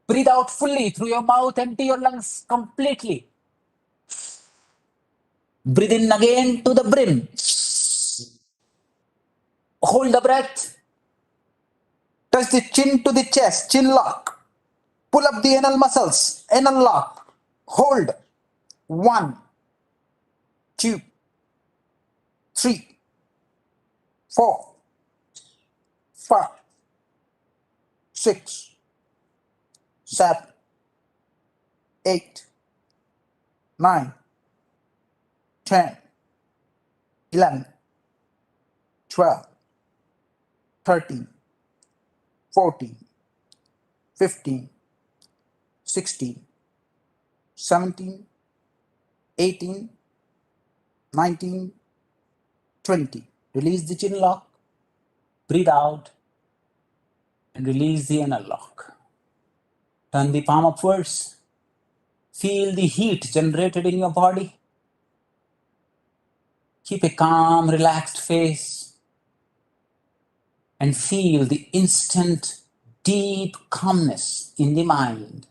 Breathe out fully through your mouth. Empty your lungs completely. Breathe in again to the brim. Hold the breath. Touch the chin to the chest, chin lock. Pull up the anal muscles, anal lock. Hold. 1, 2, 3, 4, 5, 6, 7, 8, 9, 10, 11, 12, 13, 14, 15, 16, 17, 18, 19, 20. Release the chin lock, breathe out, and release the anal lock. Turn the palm upwards. Feel the heat generated in your body. Keep a calm, relaxed face and feel the instant, deep calmness in the mind.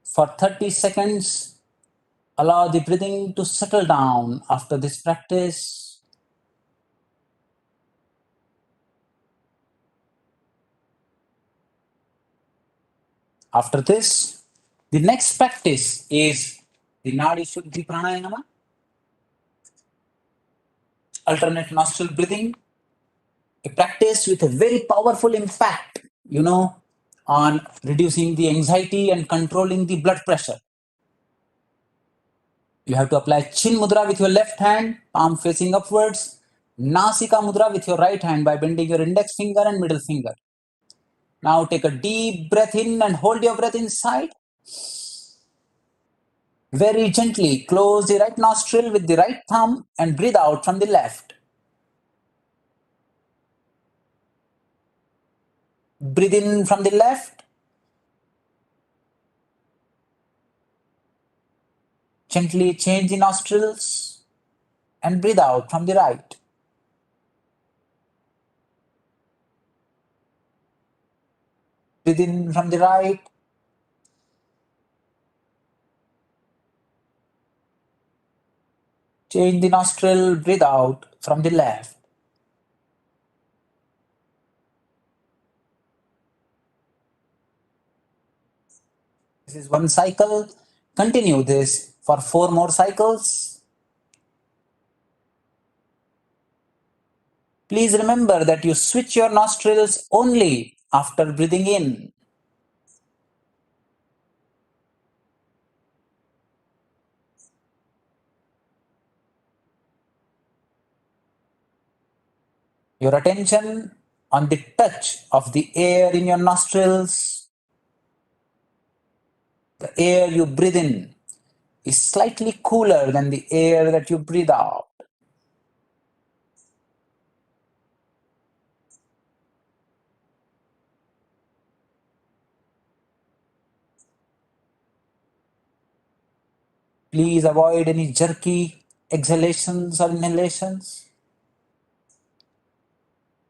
For 30 seconds, allow the breathing to settle down after this practice. After this, the next practice is the Nadi Shuddhi Pranayama, alternate nostril breathing, a practice with a very powerful impact, on reducing the anxiety and controlling the blood pressure. You have to apply Chin Mudra with your left hand, palm facing upwards, Nasika Mudra with your right hand by bending your index finger and middle finger. Now take a deep breath in and hold your breath inside. Very gently close the right nostril with the right thumb and breathe out from the left. Breathe in from the left. Gently change the nostrils and breathe out from the right. Breathe in from the right. Change the nostril, breathe out from the left. This is one cycle. Continue this for 4 more cycles. Please remember that you switch your nostrils only after breathing in. Your attention on the touch of the air in your nostrils. The air you breathe in is slightly cooler than the air that you breathe out. Please avoid any jerky exhalations or inhalations.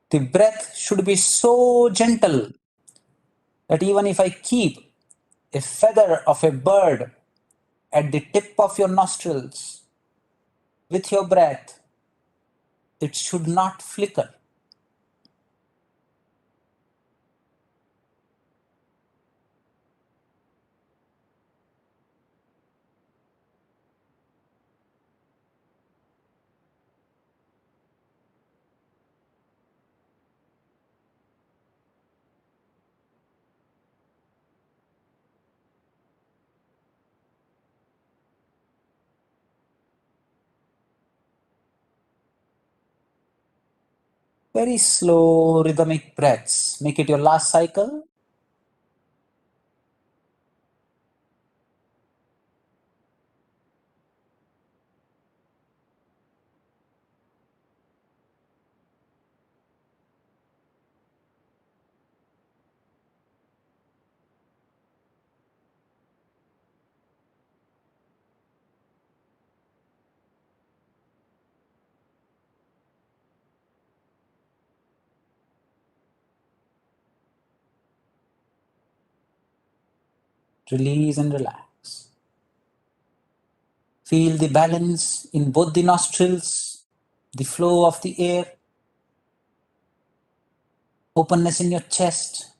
The breath should be so gentle that even if I keep a feather of a bird at the tip of your nostrils, with your breath, it should not flicker. Very slow rhythmic breaths. Make it your last cycle. Release and relax. Feel the balance in both the nostrils, the flow of the air, openness in your chest.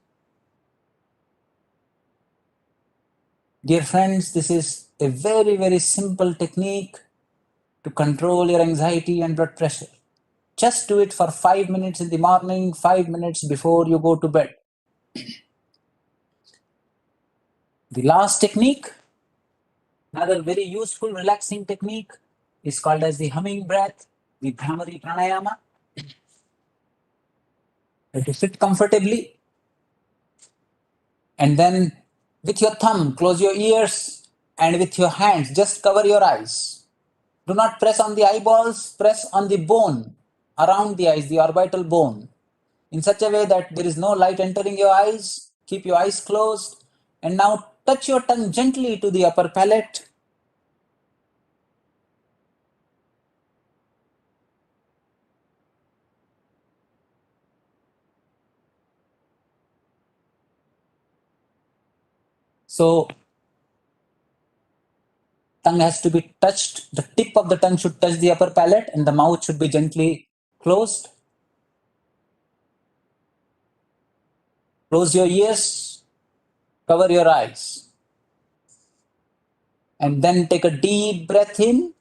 Dear friends, this is a very, very simple technique to control your anxiety and blood pressure. Just do it for 5 minutes in the morning, 5 minutes before you go to bed. The last technique, another very useful relaxing technique, is called as the humming breath, the Bhramari Pranayama. To sit comfortably, and then with your thumb, close your ears, and with your hands, just cover your eyes. Do not press on the eyeballs, press on the bone around the eyes, the orbital bone, in such a way that there is no light entering your eyes. Keep your eyes closed, and now touch your tongue gently to the upper palate. So, tongue has to be touched, the tip of the tongue should touch the upper palate, and the mouth should be gently closed. Close your ears, cover your eyes, and then take a deep breath in.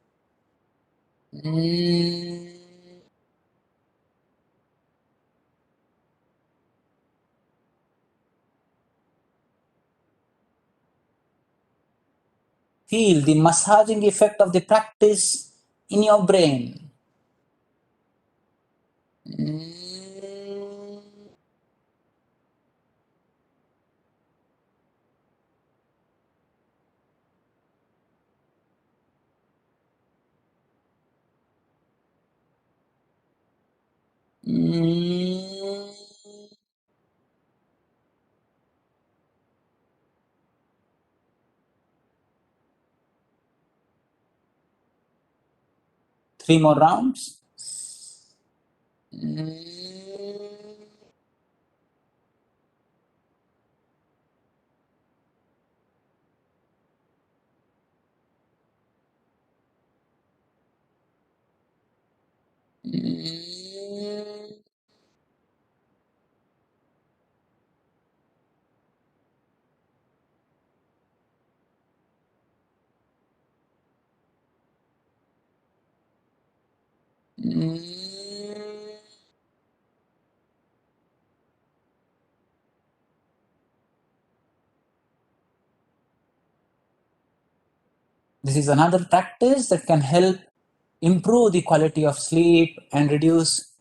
Feel the massaging effect of the practice in your brain. Three more rounds. This is another practice that can help improve the quality of sleep and reduce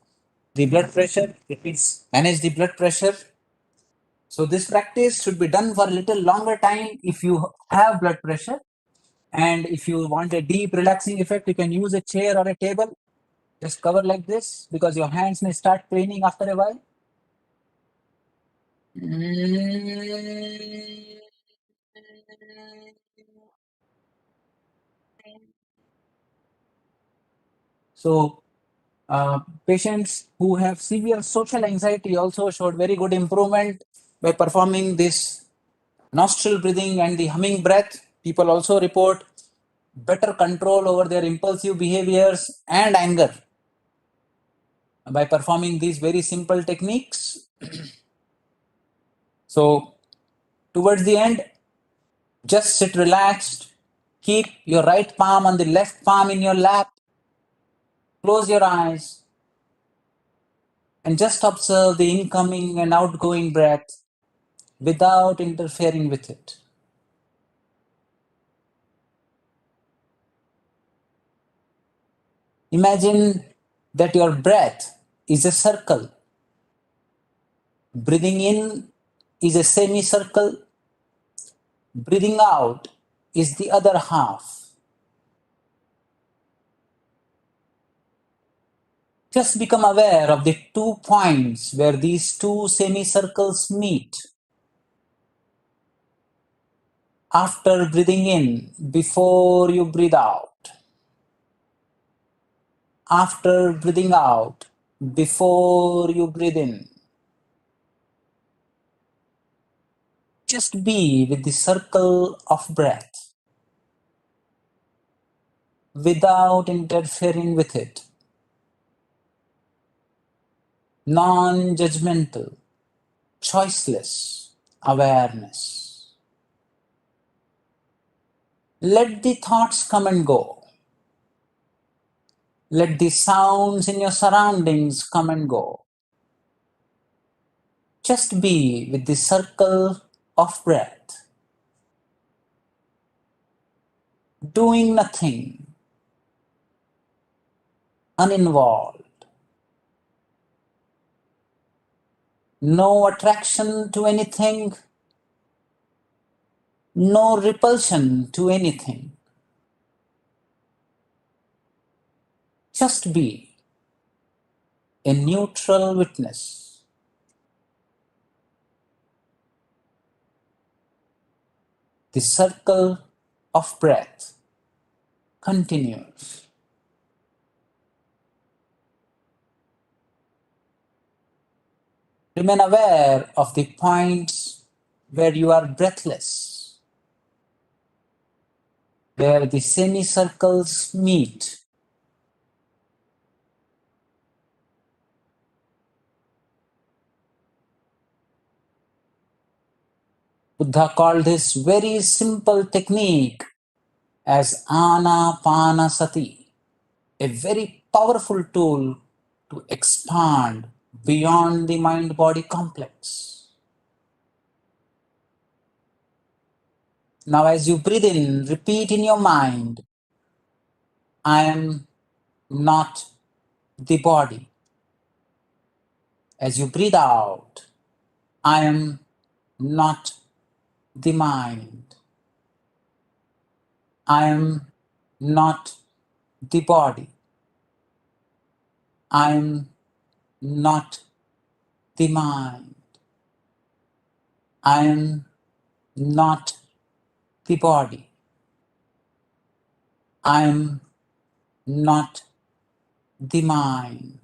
the blood pressure. It means manage the blood pressure. So this practice should be done for a little longer time if you have blood pressure. And if you want a deep relaxing effect, you can use a chair or a table. Just cover like this, because your hands may start paining after a while. So patients who have severe social anxiety also showed very good improvement by performing this nostril breathing and the humming breath. People also report better control over their impulsive behaviors and anger by performing these very simple techniques. So, towards the end, just sit relaxed, keep your right palm on the left palm in your lap, close your eyes, and just observe the incoming and outgoing breath without interfering with it. Imagine that your breath is a circle. Breathing in is a semicircle. Breathing out is the other half. Just become aware of the 2 points where these 2 semicircles meet. After breathing in, before you breathe out. After breathing out, before you breathe in. Just be with the circle of breath without interfering with it. Non-judgmental, choiceless awareness. Let the thoughts come and go. Let the sounds in your surroundings come and go. Just be with the circle of breath. Doing nothing. Uninvolved. No attraction to anything. No repulsion to anything. Just be a neutral witness. The circle of breath continues. Remain aware of the points where you are breathless, where the semicircles meet. Buddha called this very simple technique as Anapanasati, a very powerful tool to expand beyond the mind-body complex. Now as you breathe in, repeat in your mind, I am not the body. As you breathe out, I am not the mind. I am not the body. I am not the mind. I am not the body. I am not the mind.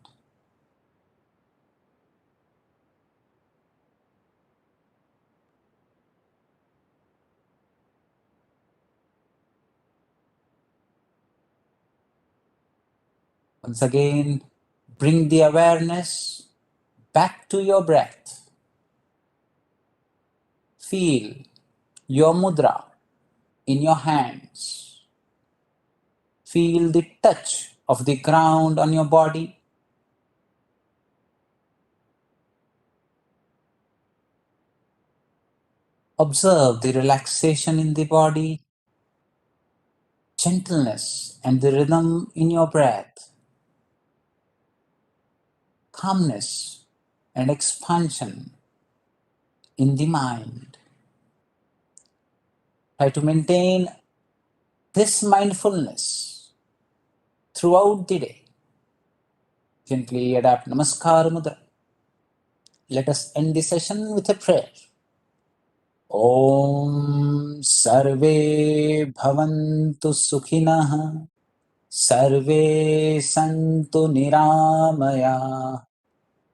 Once again, bring the awareness back to your breath. Feel your mudra in your hands. Feel the touch of the ground on your body. Observe the relaxation in the body, gentleness and the rhythm in your breath, calmness and expansion in the mind. Try to maintain this mindfulness throughout the day. Gently adapt Namaskar Mudra. Let us end the session with a prayer. Om Sarve Bhavantu Sukhinah Sarve Santu Niramaya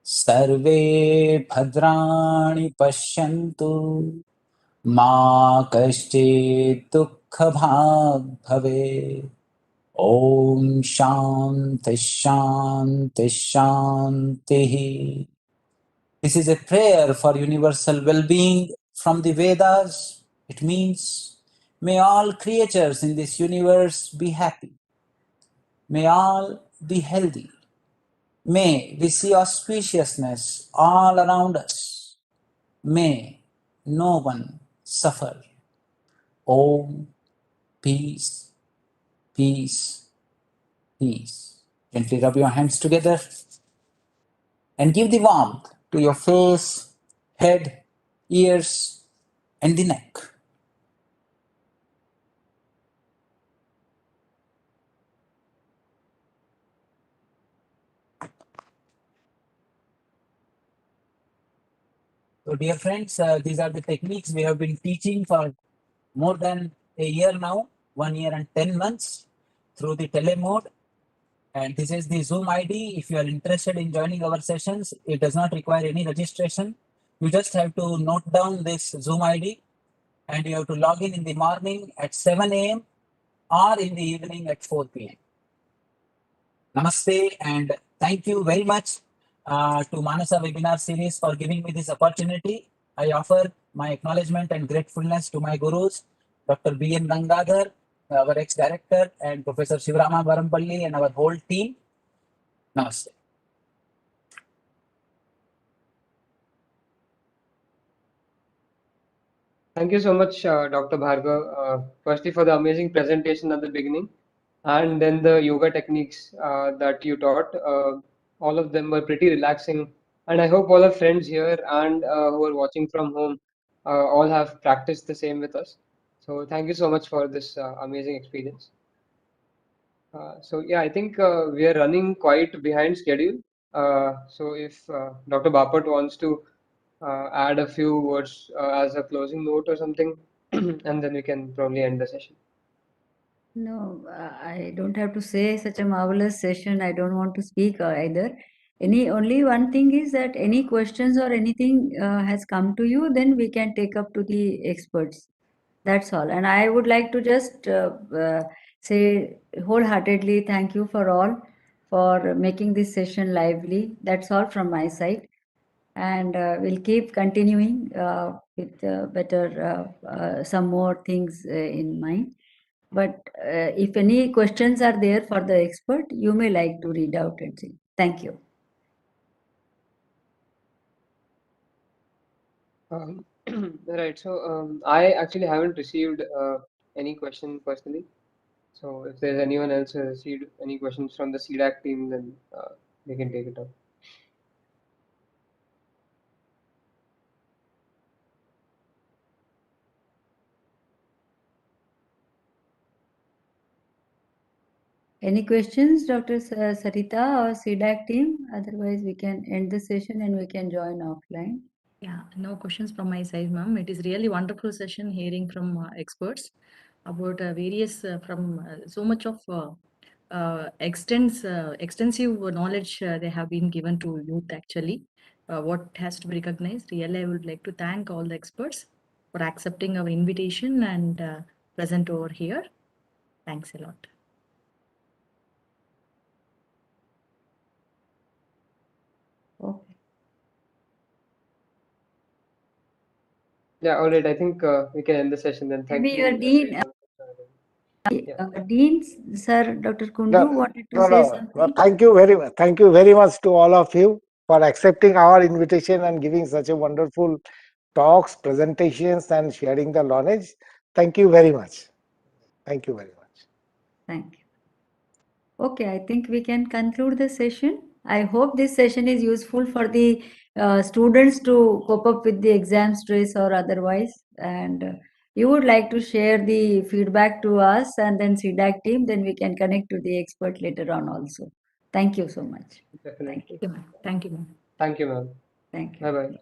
Sarve Bhadrani Pashyantu Ma Kaschit bhag bhave. Om Shanti Shanti Shanti. This is a prayer for universal well-being from the Vedas. It means, may all creatures in this universe be happy. May all be healthy. May we see auspiciousness all around us. May no one suffer. Om, peace, peace, peace. Gently rub your hands together and give the warmth to your face, head, ears, and the neck. So dear friends, these are the techniques we have been teaching for more than a year now, 1 year and 10 months through the telemode. And this is the Zoom ID. If you are interested in joining our sessions, it does not require any registration. You just have to note down this Zoom ID and you have to log in the morning at 7 a.m. or in the evening at 4 p.m. Namaste and thank you very much to Manasa webinar series for giving me this opportunity. I offer my acknowledgement and gratefulness to my gurus, Dr. B.N. Gangadhar, our ex-director, and Professor Shivrama Varampalli and our whole team. Namaste. Thank you so much, Dr. Bhargav, firstly for the amazing presentation at the beginning, and then the yoga techniques that you taught. All of them were pretty relaxing, and I hope all our friends here and who are watching from home all have practiced the same with us. So thank you so much for this amazing experience. So yeah, I think we are running quite behind schedule. So if Dr. Bapat wants to add a few words as a closing note or something, and then we can probably end the session. No, I don't have to say such a marvelous session. I don't want to speak either. Only one thing is that any questions or anything has come to you, then we can take up to the experts. That's all. And I would like to just say wholeheartedly thank you for all for making this session lively. That's all from my side. And we'll keep continuing with better, some more things in mind. But if any questions are there for the expert, you may like to read out and see. Thank you. Right. So I actually haven't received any question personally. So if there's anyone else who has received any questions from the CDAC team, then they can take it up. Any questions, Dr. Sarita or CDAC team? Otherwise, we can end the session and we can join offline. Yeah, no questions from my side, ma'am. It is really wonderful session hearing from experts about various from so much of extensive knowledge they have been given to youth actually. What has to be recognized. Really, I would like to thank all the experts for accepting our invitation and present over here. Thanks a lot. Okay. Yeah, all right. I think we can end the session then. Thank Maybe you. your dean, Dean, Sir Dr. Kundu wanted to say something. Thank you very much. Thank you very much to all of you for accepting our invitation and giving such a wonderful talks, presentations, and sharing the knowledge. Thank you very much. Thank you very much. Thank you. Okay, I think we can conclude the session. I hope this session is useful for the students to cope up with the exam stress or otherwise. And you would like to share the feedback to us and then CDAC team, then we can connect to the expert later on also. Thank you so much. Definitely. Thank you, ma'am. Thank you, ma'am. Thank you. Bye bye.